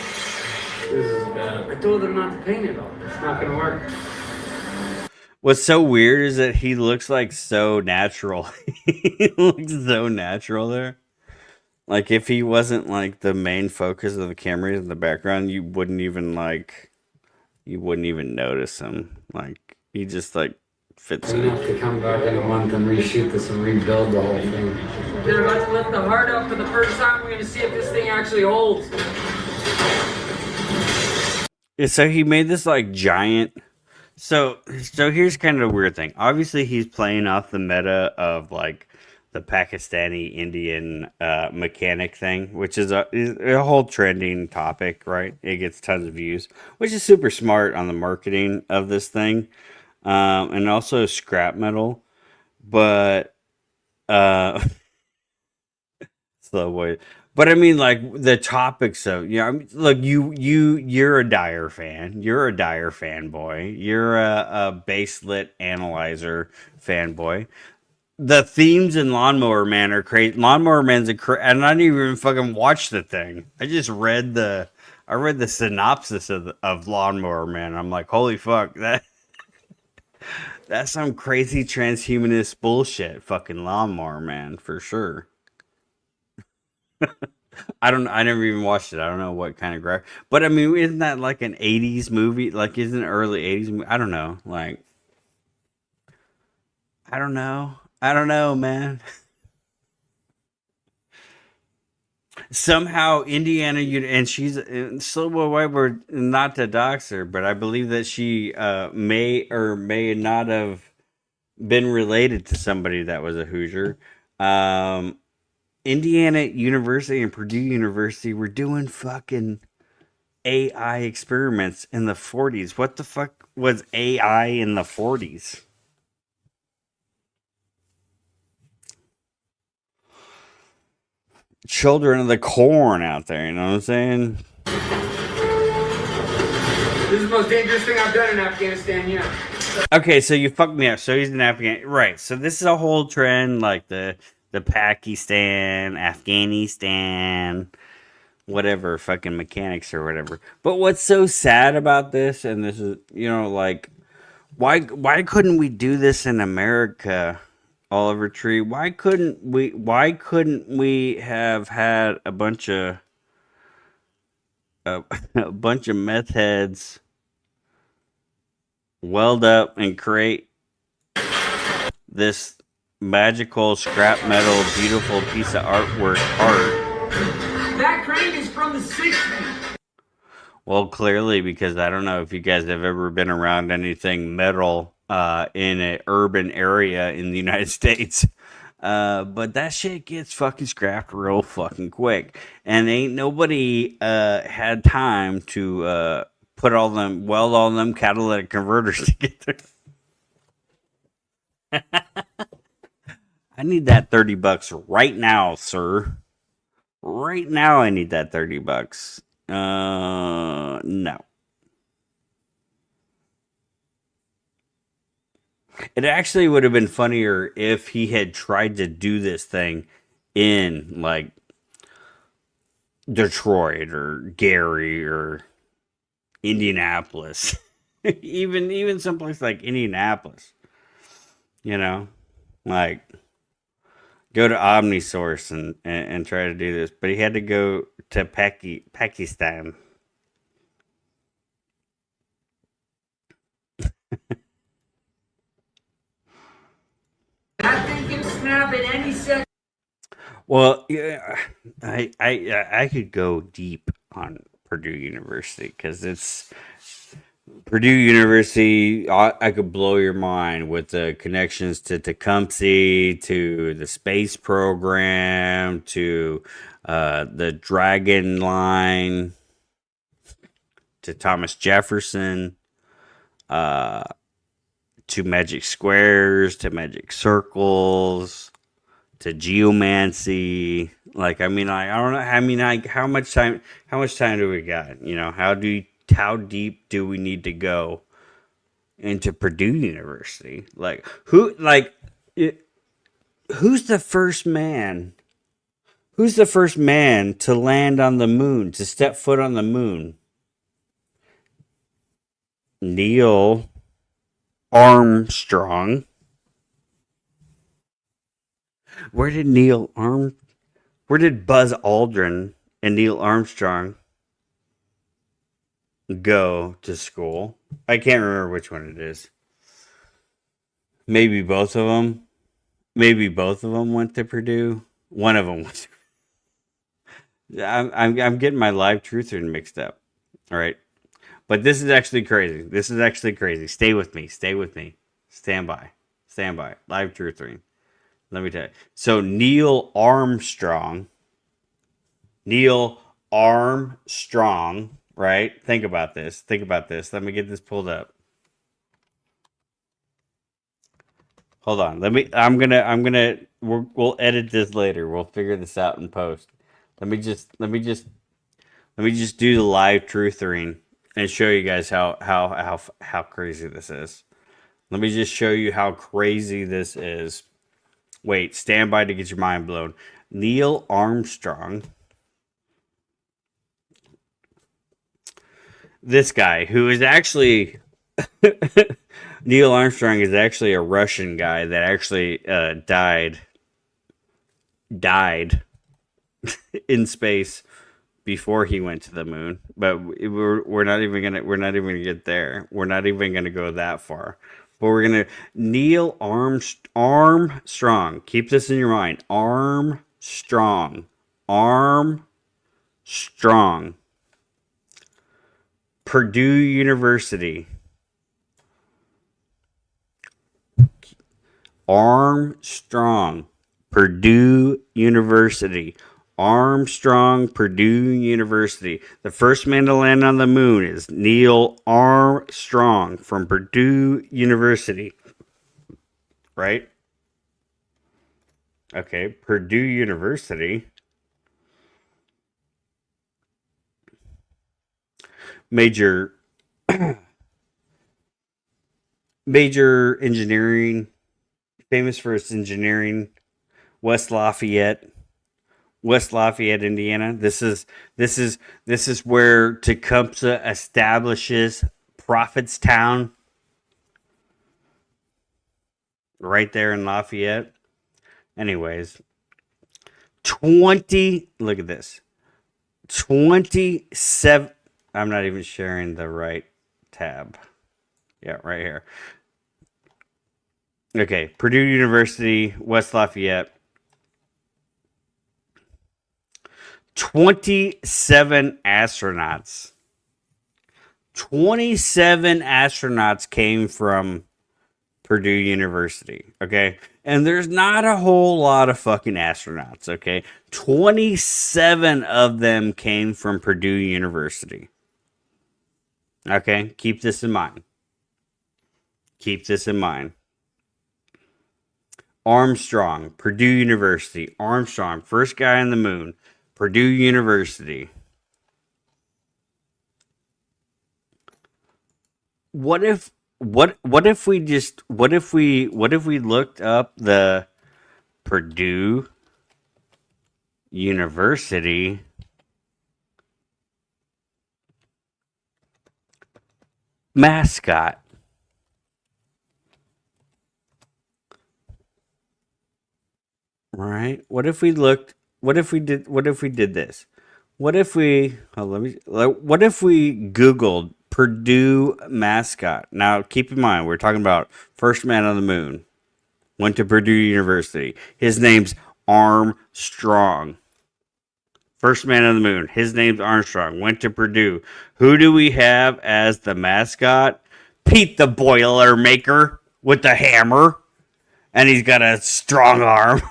[SPEAKER 14] This is bad.
[SPEAKER 10] I told them not to paint it all. It's not gonna work.
[SPEAKER 1] What's so weird is that he looks like so natural. He looks so natural there. Like if he wasn't like the main focus of the cameras in the background, you wouldn't even notice him. Like he just like fits
[SPEAKER 10] in. We have to come back in a month and reshoot this and rebuild the whole thing. They're about to lift the heart up for the first time. We're gonna see if this thing actually holds.
[SPEAKER 1] Yeah, so he made this like giant. So here's kind of a weird thing. Obviously, he's playing off the meta of like the Pakistani Indian mechanic thing, which is a whole trending topic, right? It gets tons of views, which is super smart on the marketing of this thing. And also scrap metal, but slow boy. But I mean, like the topics of look, you're a Dyer fan. You're a Dyer fanboy. You're a baselit analyzer fanboy. The themes in Lawnmower Man are crazy. Lawnmower Man's and I didn't even fucking watch the thing. I just read the synopsis of Lawnmower Man. I'm like, holy fuck, that's some crazy transhumanist bullshit. Fucking Lawnmower Man for sure. I never even watched it. I don't know what kind of graphic. But I mean, isn't that like an 80s movie? Like, isn't it early 80s movie? I don't know. Like, I don't know. I don't know, man. Somehow Indiana, and she's still white. We're not to dox her, but I believe that she may or may not have been related to somebody that was a Hoosier. Indiana University and Purdue University were doing fucking AI experiments in the 40s. What the fuck was AI in the 40s? Children of the corn out there, you know what I'm saying?
[SPEAKER 10] This is the most dangerous thing I've done in Afghanistan yet.
[SPEAKER 1] Okay, so you fucked me up. So he's an Afghan, right? So this is a whole trend, like the Pakistan, Afghanistan, whatever, fucking mechanics or whatever. But what's so sad about this, and this is, like, why couldn't we do this in America, Oliver Tree? Why couldn't we have had a bunch of meth heads weld up and create this magical scrap metal beautiful piece of art?
[SPEAKER 10] That crane is from the 60s.
[SPEAKER 1] Well, clearly, because I don't know if you guys have ever been around anything metal in an urban area in the United States. But that shit gets fucking scrapped real fucking quick. And ain't nobody had time to weld all them catalytic converters together. I need that $30 right now, sir. Right now I need that $30. No. It actually would have been funnier if he had tried to do this thing in, like, Detroit or Gary or Indianapolis. even someplace like Indianapolis. Like, go to Omnisource and try to do this. But he had to go to Pakistan.
[SPEAKER 10] That thing can snap at any second.
[SPEAKER 1] Well, yeah, I could go deep on Purdue University because it's Purdue University. I could blow your mind with the connections to Tecumseh, to the space program, to the Dragon Line, to Thomas Jefferson, to magic squares, to magic circles, to geomancy. Like, I mean, I don't know. I mean, how much time do we got? How deep do we need to go into Purdue University? Like, who's the first man? Who's the first man to land on the moon, to step foot on the moon? Neil Armstrong. Where did Buzz Aldrin and Neil Armstrong go to school? I can't remember which one it is. Maybe both of them. Maybe both of them went to Purdue. One of them went. I'm getting my live truther mixed up. All right. But this is actually crazy. Stay with me. Stand by. Live truthering. Let me tell you. So Neil Armstrong, right? Think about this. Let me get this pulled up. Hold on. We'll edit this later. We'll figure this out in post. Let me just do the live truthering and show you guys how crazy this is. Let me just show you how crazy this is. Wait, stand by to get your mind blown. Neil Armstrong, this guy who is actually Neil Armstrong is actually a Russian guy that actually died in space before he went to the moon. But we're not even gonna get there. We're not even gonna go that far. but we're gonna Neil Armstrong. Keep this in your mind. Armstrong. Purdue University. Armstrong. Purdue University. Armstrong, Purdue University. The first man to land on the moon is Neil Armstrong from Purdue University. Right? Okay, Purdue University. Major engineering, famous for its engineering. West Lafayette, Indiana. This is where Tecumseh establishes Prophetstown. Right there in Lafayette. Anyways, 20. Look at this. 27. I'm not even sharing the right tab. Yeah, right here. Okay, Purdue University, West Lafayette. 27 astronauts. 27 astronauts came from Purdue University, okay? And there's not a whole lot of fucking astronauts, okay? 27 of them came from Purdue University. Okay? Keep this in mind. Keep this in mind. Armstrong, Purdue University. Armstrong, first guy on the moon. Purdue University. What if we looked up the Purdue University mascot? Right? What if we did this? What if we Googled Purdue mascot? Now, keep in mind, we're talking about first man on the moon. Went to Purdue University. His name's Armstrong. First man on the moon. His name's Armstrong. Went to Purdue. Who do we have as the mascot? Pete the Boilermaker with the hammer. And he's got a strong arm.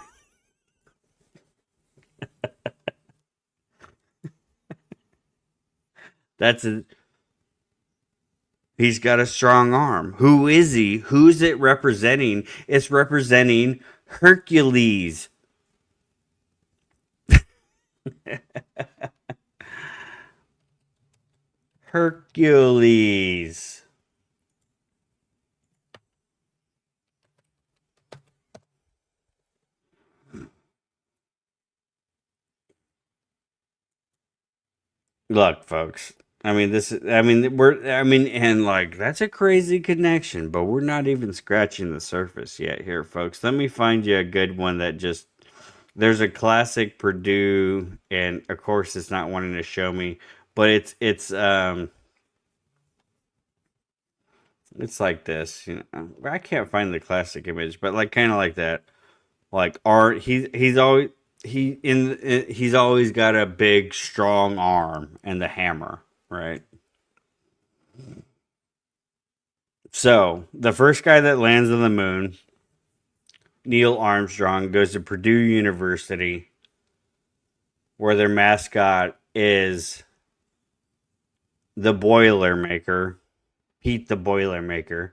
[SPEAKER 1] He's got a strong arm. Who is he? Who's it representing? It's representing Hercules. Hercules. Look, folks. And like, that's a crazy connection, but we're not even scratching the surface yet here, folks. Let me find you a good one that just, there's a classic Purdue, and of course it's not wanting to show me, but it's like this, you know. I can't find the classic image, but like kind of like that. Like art, he's always got a big strong arm and the hammer. Right. So, the first guy that lands on the moon, Neil Armstrong, goes to Purdue University, where their mascot is the Boilermaker, Pete the Boilermaker,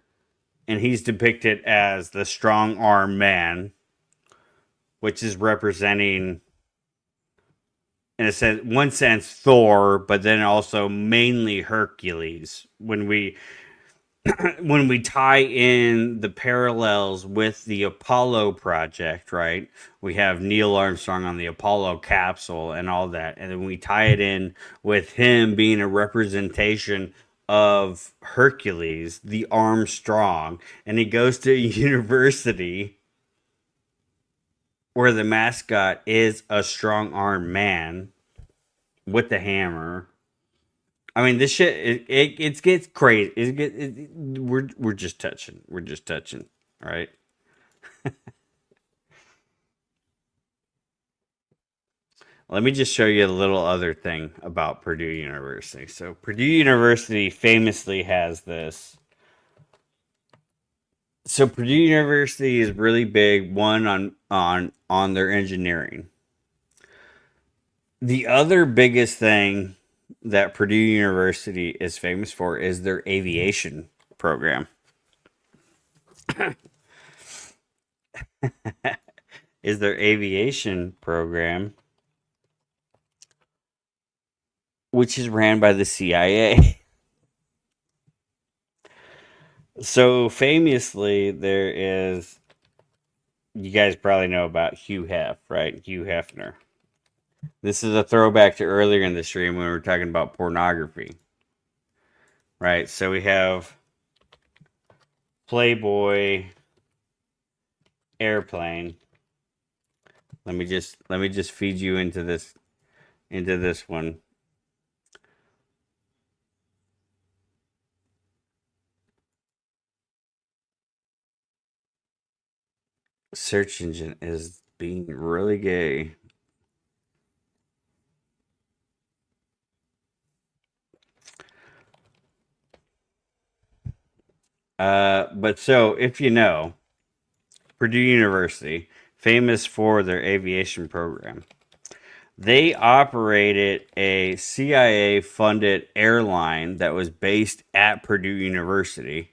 [SPEAKER 1] and he's depicted as the strong arm man, which is representing, in a sense, one sense, Thor, but then also mainly Hercules. When we tie in the parallels with the Apollo project, right? We have Neil Armstrong on the Apollo capsule and all that, and then we tie it in with him being a representation of Hercules, the Armstrong, and he goes to a university where the mascot is a strong arm man with the hammer. I mean, this shit it gets crazy. We're just touching. We're just touching. All right. Let me just show you a little other thing about Purdue University. So Purdue University famously has this. So Purdue University is really big on their engineering. The other biggest thing that Purdue University is famous for is their aviation program. Is their aviation program, which is ran by the CIA. So famously, there is, you guys probably know about Hugh Hef, right? Hugh Hefner. This is a throwback to earlier in the stream when we were talking about pornography, right? So we have Playboy airplane. Let me just feed you into this one. Search engine is being really gay. But so if you know, Purdue University, famous for their aviation program, they operated a CIA funded airline that was based at Purdue University,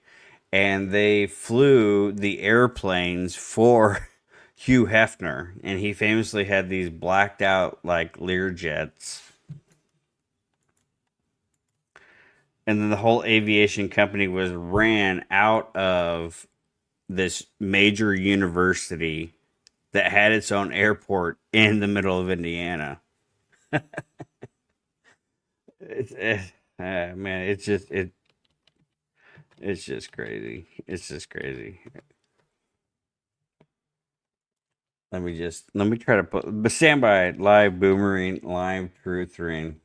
[SPEAKER 1] and they flew the airplanes for Hugh Hefner, and he famously had these blacked out like Lear jets. And then the whole aviation company was ran out of this major university that had its own airport in the middle of Indiana. Man, it's just crazy. It's just crazy. Let me try to but stand by live boomerang, live truth ring.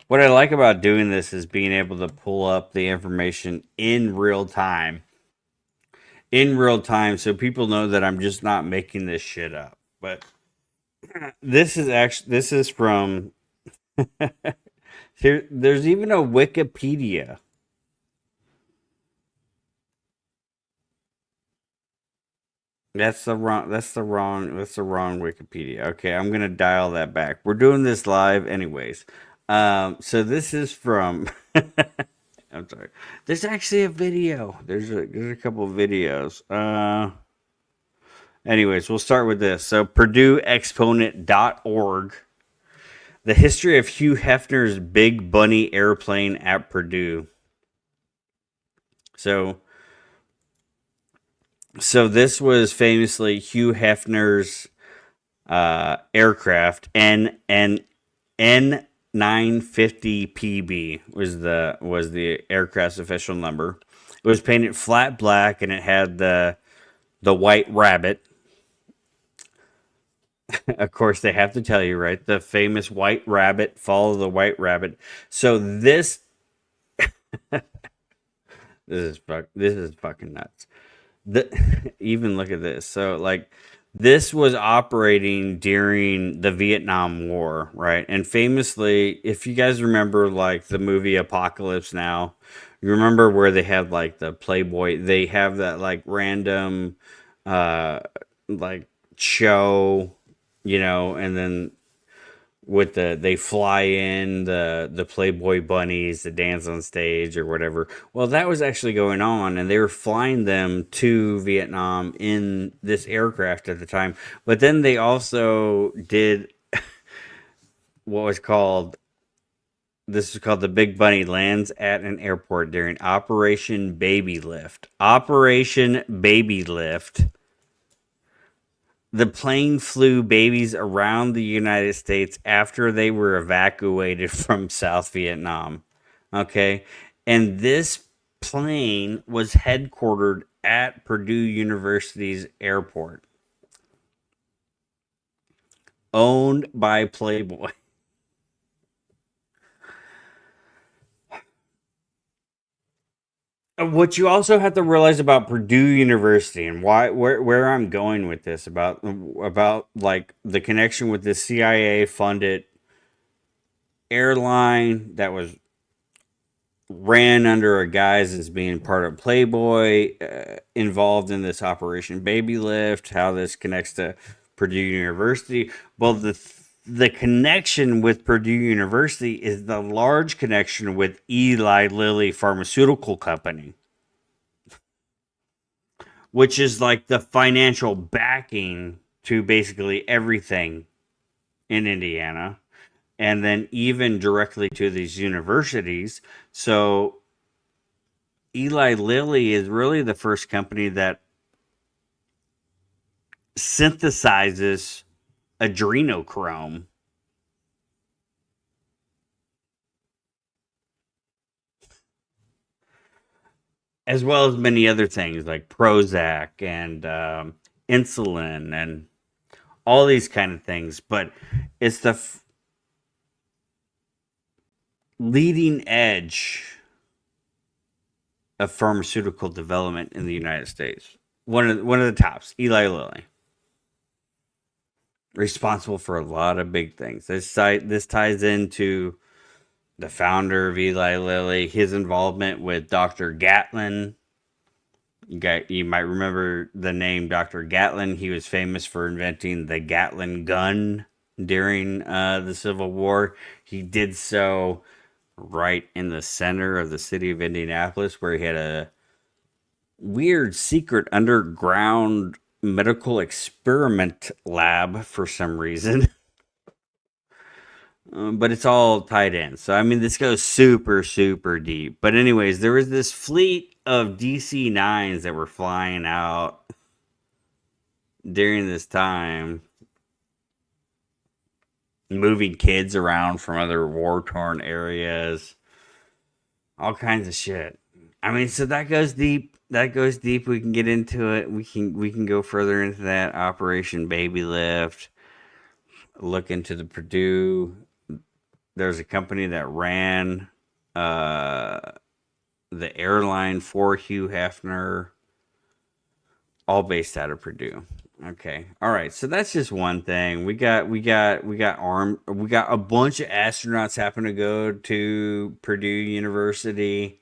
[SPEAKER 1] What I like about doing this is being able to pull up the information in real time. In real time, so people know that I'm just not making this shit up. But this is from here. There's even a Wikipedia. That's the wrong Wikipedia. Okay, I'm gonna dial that back. We're doing this live anyways. So this is from I'm sorry. There's actually a video. There's a couple of videos. Anyways, we'll start with this. So PurdueExponent.org. The history of Hugh Hefner's Big Bunny airplane at Purdue. So this was famously Hugh Hefner's aircraft, N950PB was the aircraft's official number. It was painted flat black, and it had the white rabbit. Of course, they have to tell you, right? The famous white rabbit. Follow the white rabbit. So this this is fucking nuts. Even look at this. So like this was operating during the Vietnam War, right? And famously, if you guys remember like the movie Apocalypse Now, you remember where they have like the Playboy, they have that like random like show, and then with they fly in the Playboy bunnies to dance on stage or whatever. Well, that was actually going on, and they were flying them to Vietnam in this aircraft at the time. But then they also did what was called this is called the Big Bunny lands at an airport during Operation Baby Lift. Operation Baby Lift. The plane flew babies around the United States after they were evacuated from South Vietnam. Okay. And this plane was headquartered at Purdue University's airport, owned by Playboy. What you also have to realize about Purdue University and where I'm going with this about like the connection with the CIA funded airline that was ran under a guise as being part of Playboy, involved in this Operation Baby Lift, how this connects to Purdue University. Well, the connection with Purdue University is the large connection with Eli Lilly Pharmaceutical Company, which is like the financial backing to basically everything in Indiana, and then even directly to these universities. So Eli Lilly is really the first company that synthesizes adrenochrome, as well as many other things like Prozac and insulin and all these kind of things. But it's the leading edge of pharmaceutical development in the United States. One of the tops, Eli Lilly, responsible for a lot of big things. This ties into the founder of Eli Lilly, his involvement with Dr. Gatlin. You might remember the name Dr. Gatlin. He was famous for inventing the Gatlin gun during the Civil War. He did so right in the center of the city of Indianapolis, where he had a weird secret underground medical experiment lab for some reason. But it's all tied in. So, I mean, this goes super, super deep. But, anyways, there was this fleet of DC 9s that were flying out during this time, moving kids around from other war torn areas, all kinds of shit. I mean, so that goes deep. That goes deep. We can get into it. We can go further into that. Operation Baby Lift. Look into the Purdue. There's a company that ran the airline for Hugh Hefner, all based out of Purdue. Okay. All right. So that's just one thing. We got a bunch of astronauts happen to go to Purdue University.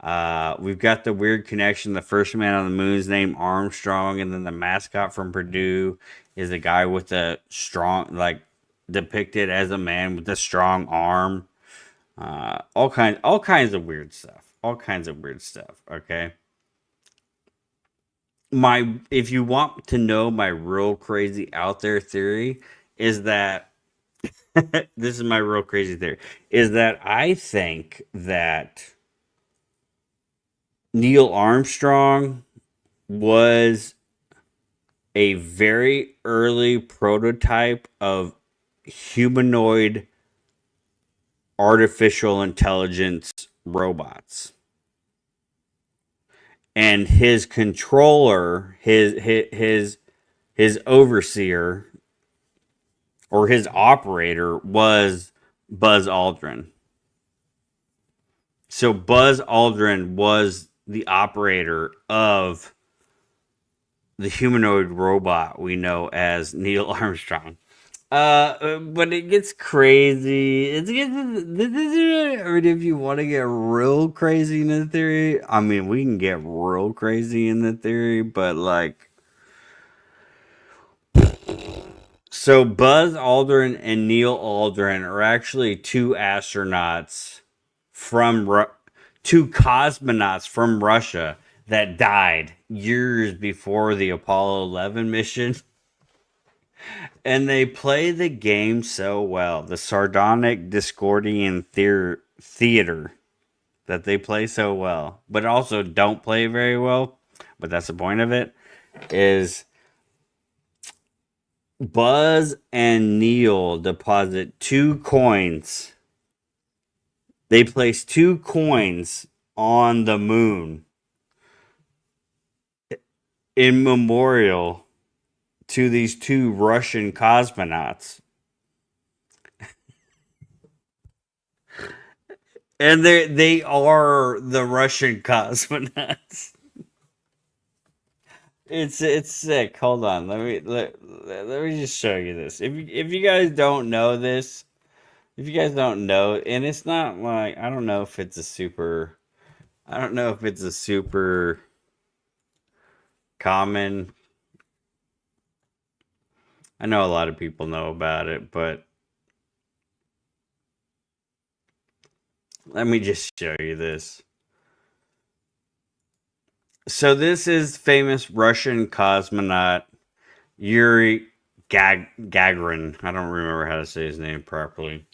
[SPEAKER 1] We've got the weird connection. The first man on the moon is named Armstrong, and then the mascot from Purdue is a guy with a strong, like, depicted as a man with a strong arm. All kinds of weird stuff. All kinds of weird stuff. Okay. If you want to know my real crazy out there theory, is that this is my real crazy theory, is that I think that Neil Armstrong was a very early prototype of humanoid artificial intelligence robots. And his controller, his overseer, or his operator, was Buzz Aldrin. So Buzz Aldrin was the operator of the humanoid robot we know as Neil Armstrong. But it gets crazy. If you want to get real crazy in the theory, I mean, we can get real crazy in the theory, but like, so Buzz Aldrin and Neil Aldrin are actually two astronauts two cosmonauts from Russia that died years before the Apollo 11 mission. And they play the game so well, the sardonic Discordian theater that they play so well, but also don't play very well. But that's the point of it, is Buzz and Neil deposit 2 coins. They place 2 coins on the moon in memorial to these 2 Russian cosmonauts. And they are the Russian cosmonauts. It's sick. Hold on. Let me just show you this. If you guys don't know this, if you guys don't know, and it's not like I don't know if it's a super common. I know a lot of people know about it, but let me just show you this. So this is famous Russian cosmonaut Yuri Gagarin. I don't remember how to say his name properly.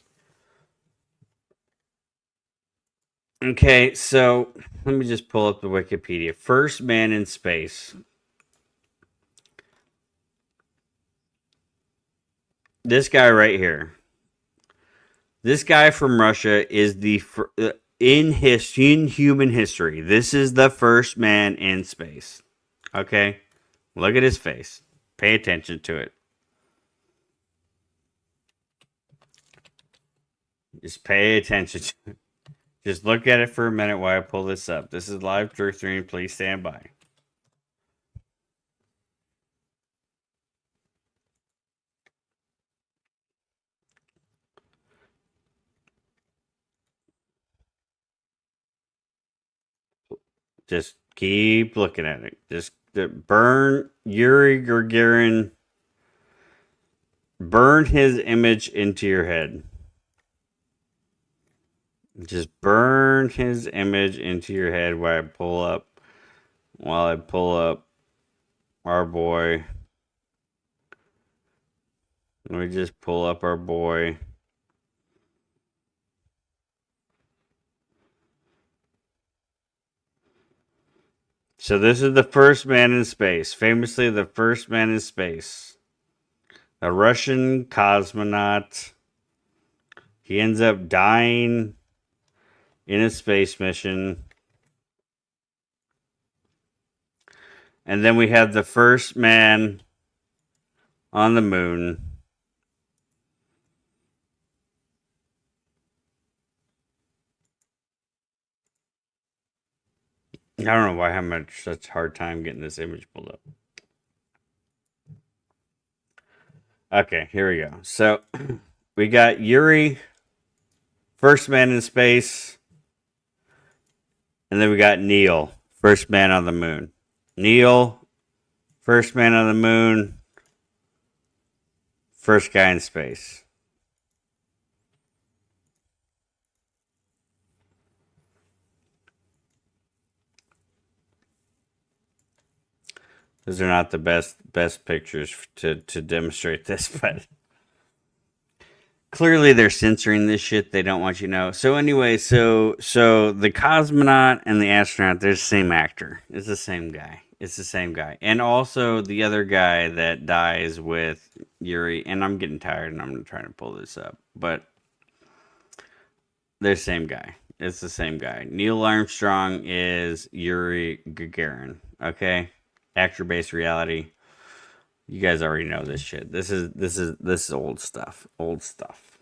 [SPEAKER 1] Okay, so let me just pull up the Wikipedia. First man in space. This guy right here. This guy from Russia is the in human history. This is the first man in space. Okay? Look at his face. Pay attention to it. Just pay attention to it. Just look at it for a minute while I pull this up. This is live truth stream. Please stand by. Just keep looking at it. Just burn Yuri Gagarin. Burn his image into your head. Just burn his image into your head while I pull up our boy. Let me just pull up our boy. So this is the first man in space. Famously the first man in space. A Russian cosmonaut. He ends up dying in a space mission. And then we have the first man on the moon. I don't know why I'm having such a hard time getting this image pulled up. Okay, here we go. So we got Yuri, first man in space. And then we got Neil, first man on the moon. Neil, first man on the moon. First guy in space. Those are not the best pictures to demonstrate this, but clearly they're censoring this shit. They don't want you to know. So anyway, so the cosmonaut and the astronaut, they're the same actor. It's the same guy. It's the same guy. And also the other guy that dies with Yuri, and I'm getting tired and I'm trying to pull this up, but they're the same guy. It's the same guy. Neil Armstrong is Yuri Gagarin. Okay? Actor-based reality. You guys already know this shit. This is old stuff. Old stuff.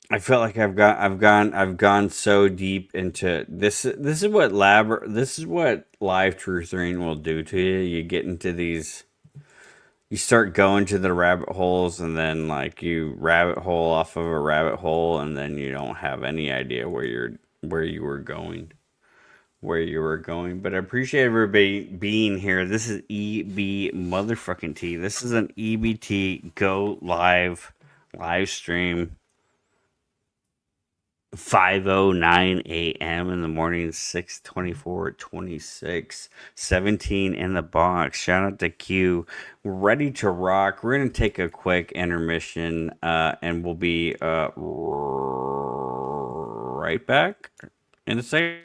[SPEAKER 1] I feel like I've gone so deep into this. This is what live truthing will do to you. You get into these. You start going to the rabbit holes, and then like you rabbit hole off of a rabbit hole, and then you don't have any idea where you were going. But I appreciate everybody being here. This is EB motherfucking T. This is an EBT Go live stream. 5:09 a.m. in the morning, 6:24:26, 17 in the box. Shout out to Q. Ready to rock. We're gonna take a quick intermission, and we'll be right back in a second.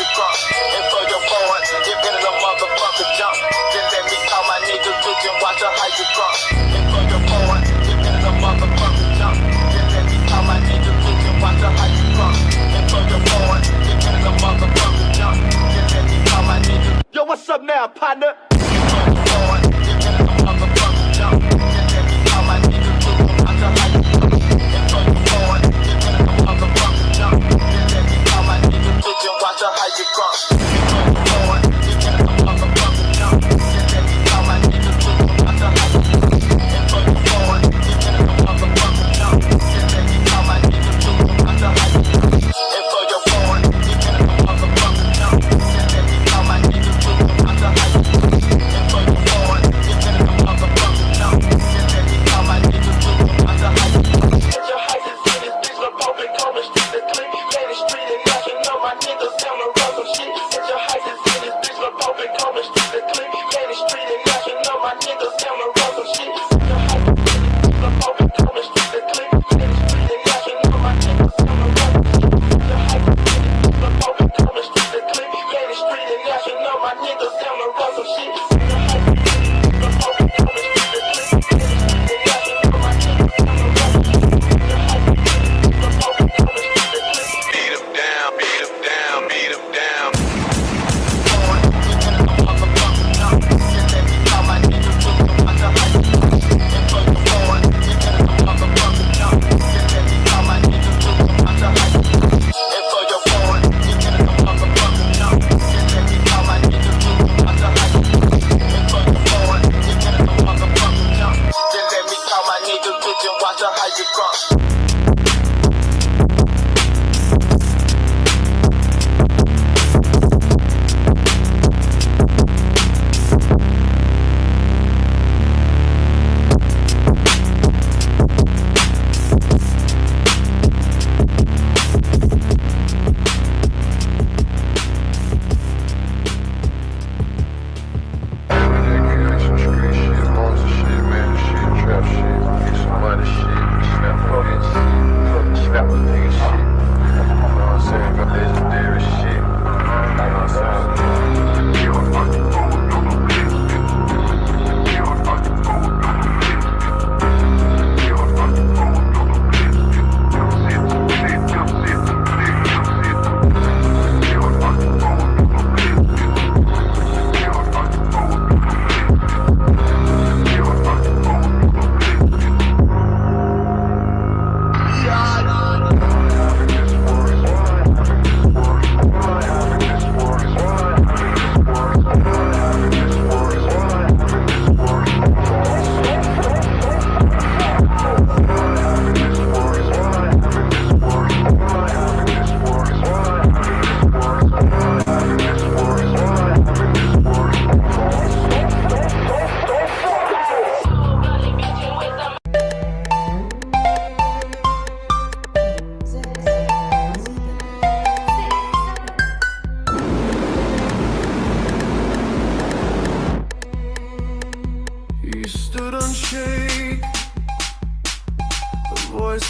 [SPEAKER 17] you drunk. And for your boy, if in a motherfucker jump, then let me call my niggas bitch and watch her how you drunk. And for your boy, if in a motherfucker jump, then let me call my niggas bitch and watch her how you drunk. And for your boy, if in a motherfucker jump, then let me call my niggas. Yo, what's up now, partner?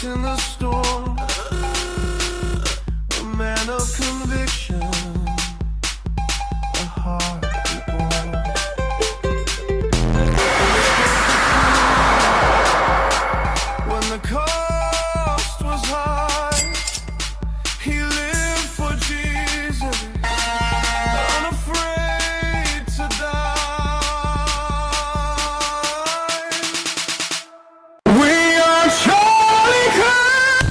[SPEAKER 8] in the storm, a man of conviction, a heart reborn. When the cost was high, he lived for Jesus, unafraid to die. We are Charlie Kirk.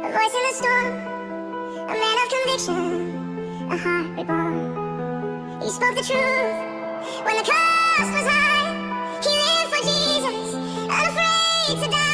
[SPEAKER 18] A voice in the storm, a man of conviction, a heart reborn. He spoke the truth when the cost was high. He lived for Jesus, unafraid to die.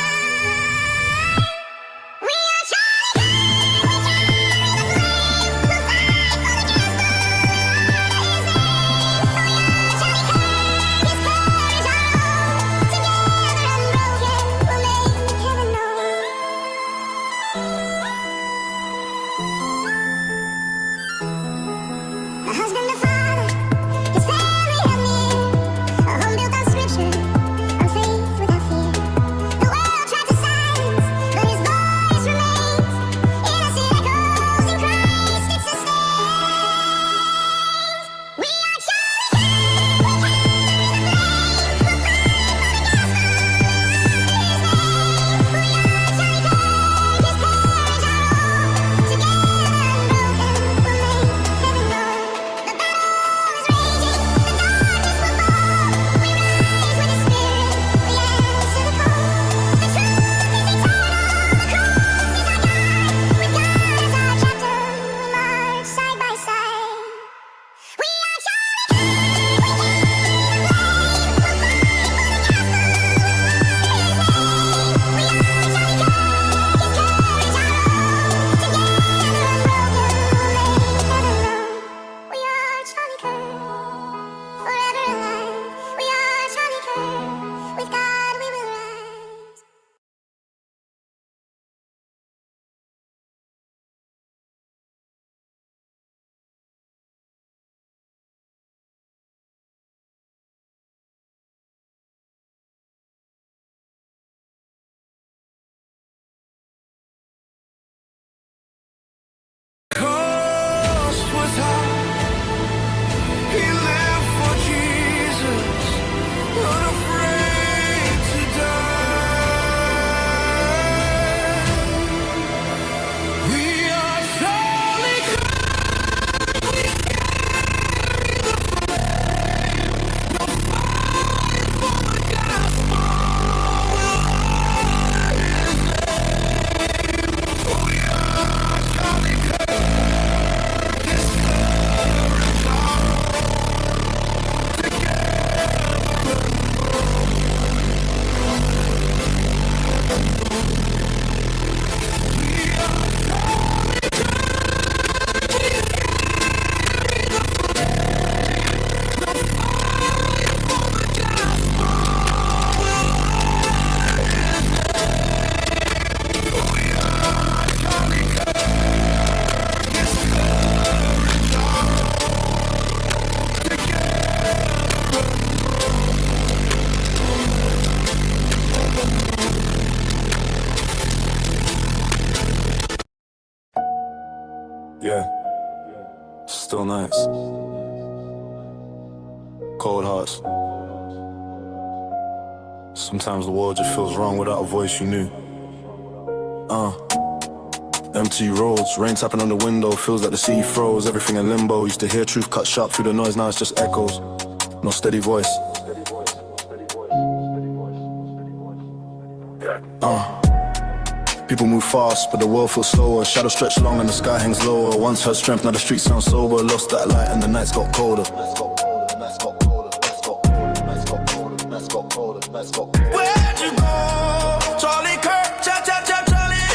[SPEAKER 19] Yeah, still nice. Cold hearts. Sometimes the world just feels wrong without a voice you knew. Empty roads, rain tapping on the window, feels like the sea froze, everything in limbo. Used to hear truth cut sharp through the noise, now it's just echoes. No steady voice. People move fast, but the world feels slower. Shadows stretch long and the sky hangs lower. Once heard strength, now the streets sound sober. Lost that light and the nights got colder.
[SPEAKER 7] Where'd you go, Charlie Kirk? Charlie.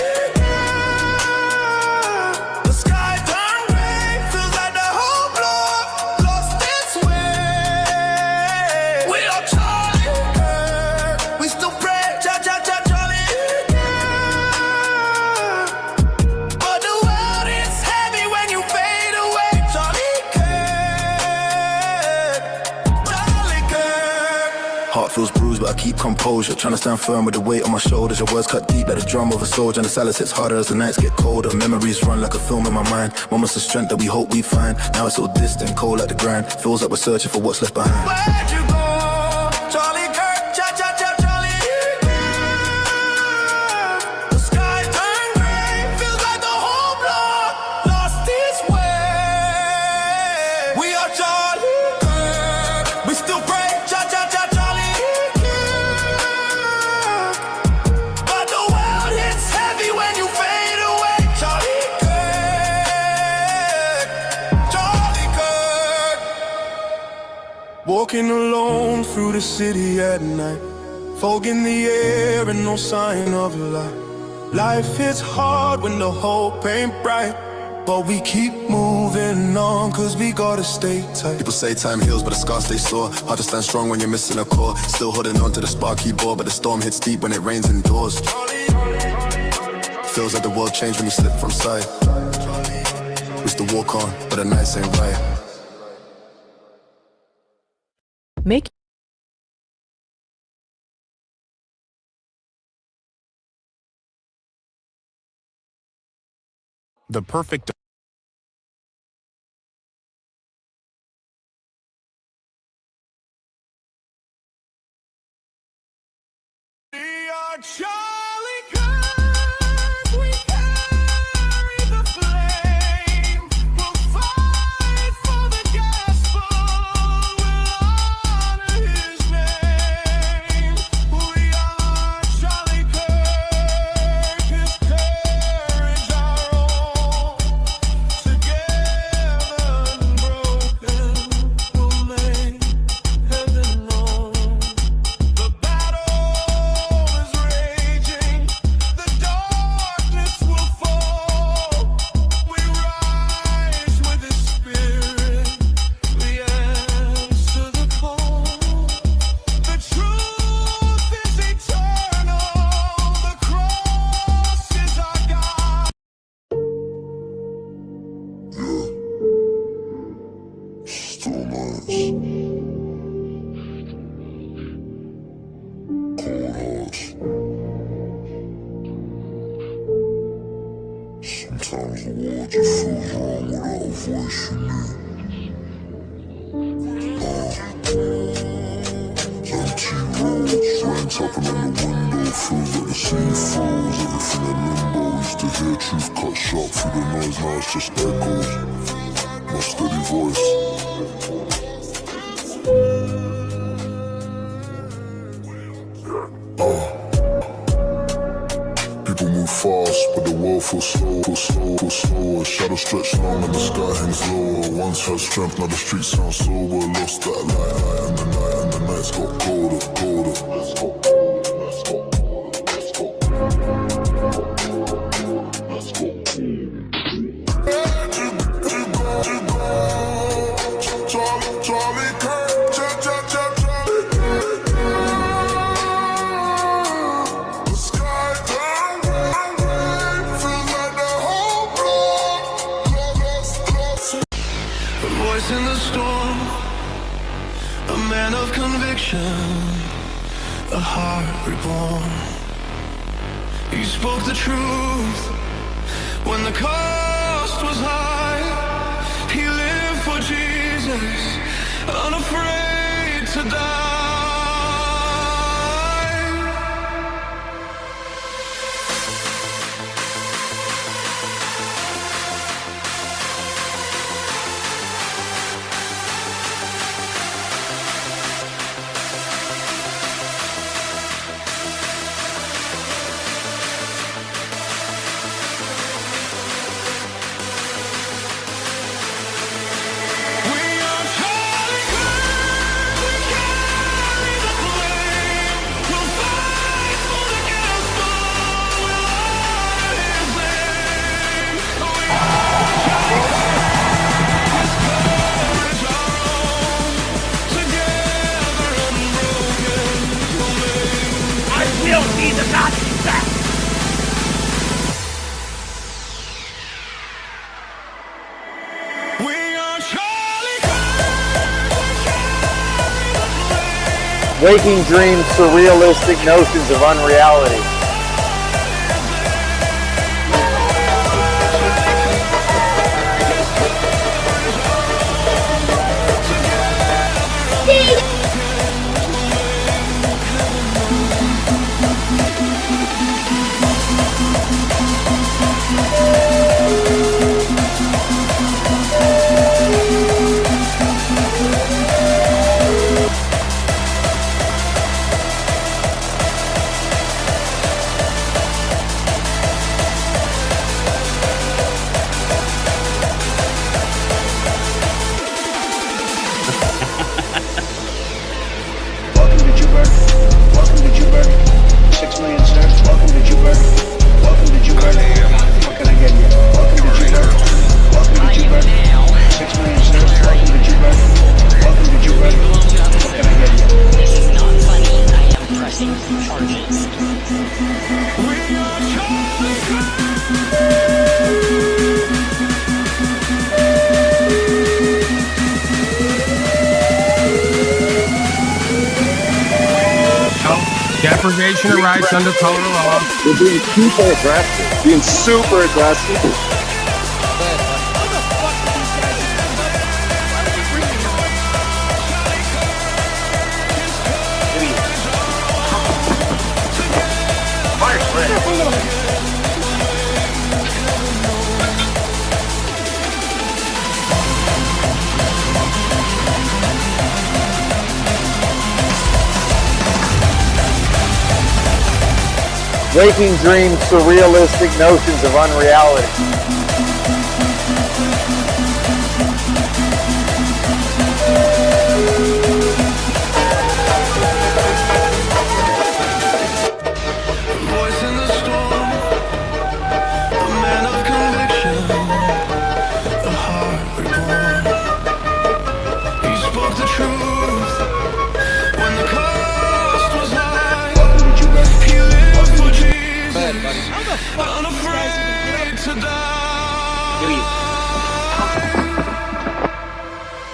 [SPEAKER 7] The sky turned gray, feels like the whole block lost its way. We are Charlie Kirk, we still pray, Charlie. But the world is heavy when you fade away, Charlie Kirk.
[SPEAKER 19] Heart feels bruised, but I keep composure. Trying to stand firm with the weight on my shoulders. Your words cut deep like the drum of a soldier. And the silence hits harder as the nights get colder. Memories run like a film in my mind. Moments of strength that we hope we find. Now it's all distant, cold like the grind. Feels like we're searching for what's left behind.
[SPEAKER 7] Where'd you go, Charlie Kirk? Charlie. The sky turned gray, feels like the whole block lost its way. We are Charlie Kirk, we still pray, Charlie Kirk. But the world hits heavy when you fade away.
[SPEAKER 19] Walking alone through the city at night, fog in the air and no sign of light. Life hits hard when the hope ain't bright, but we keep moving on cause we gotta stay tight. People say time heals but the scars stay sore. Hard to stand strong when you're missing a core. Still holding on to the sparky ball, but the storm hits deep when it rains indoors. Feels like the world changed when you slip from sight. We still walk on, but the nights ain't right.
[SPEAKER 20] Make
[SPEAKER 19] the perfect
[SPEAKER 2] Sometimes the world just feels wrong without a voice you need. Empty roads, rain tapping on the window, feels like the sea froze, everything in limbo. Used to hear truth cut sharp through the noise, now it's just echoes. My steady voice. People move fast, but the world feels slower. Shadows stretch long and the sky hangs lower. Once had strength, now the streets sound sober. Lost that light, and the nights got colder.
[SPEAKER 19] In the storm, a man of conviction, a heart reborn. He spoke the truth when the cost was high. He lived for Jesus, unafraid to die.
[SPEAKER 21] Waking dreams, surrealistic notions of unreality.
[SPEAKER 20] deprivation of rights under color of law.
[SPEAKER 21] They're being super aggressive. Being super aggressive. Waking dreams, surrealistic notions of unreality.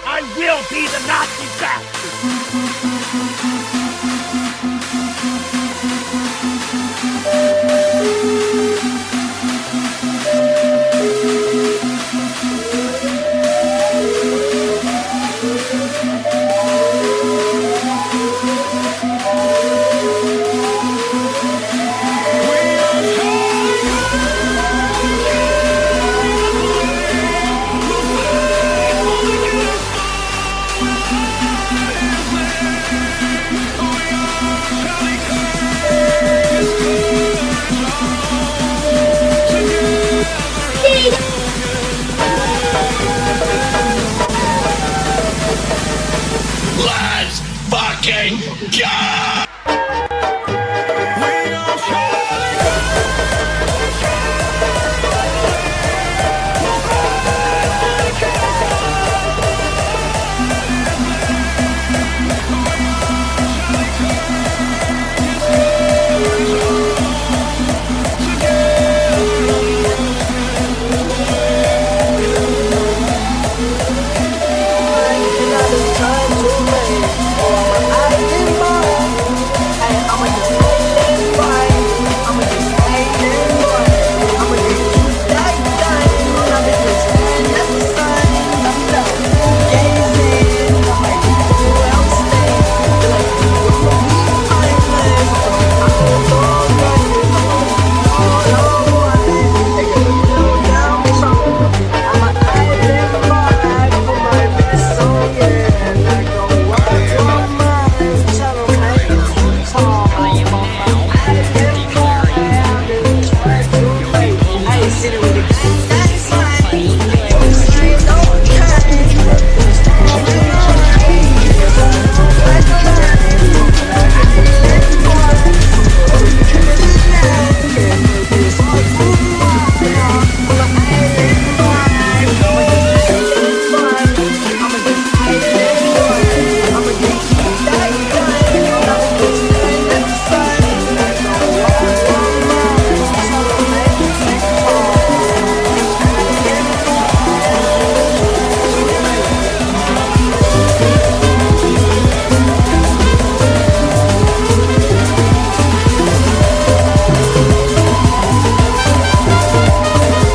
[SPEAKER 14] I will be the Nazi Let's fucking go!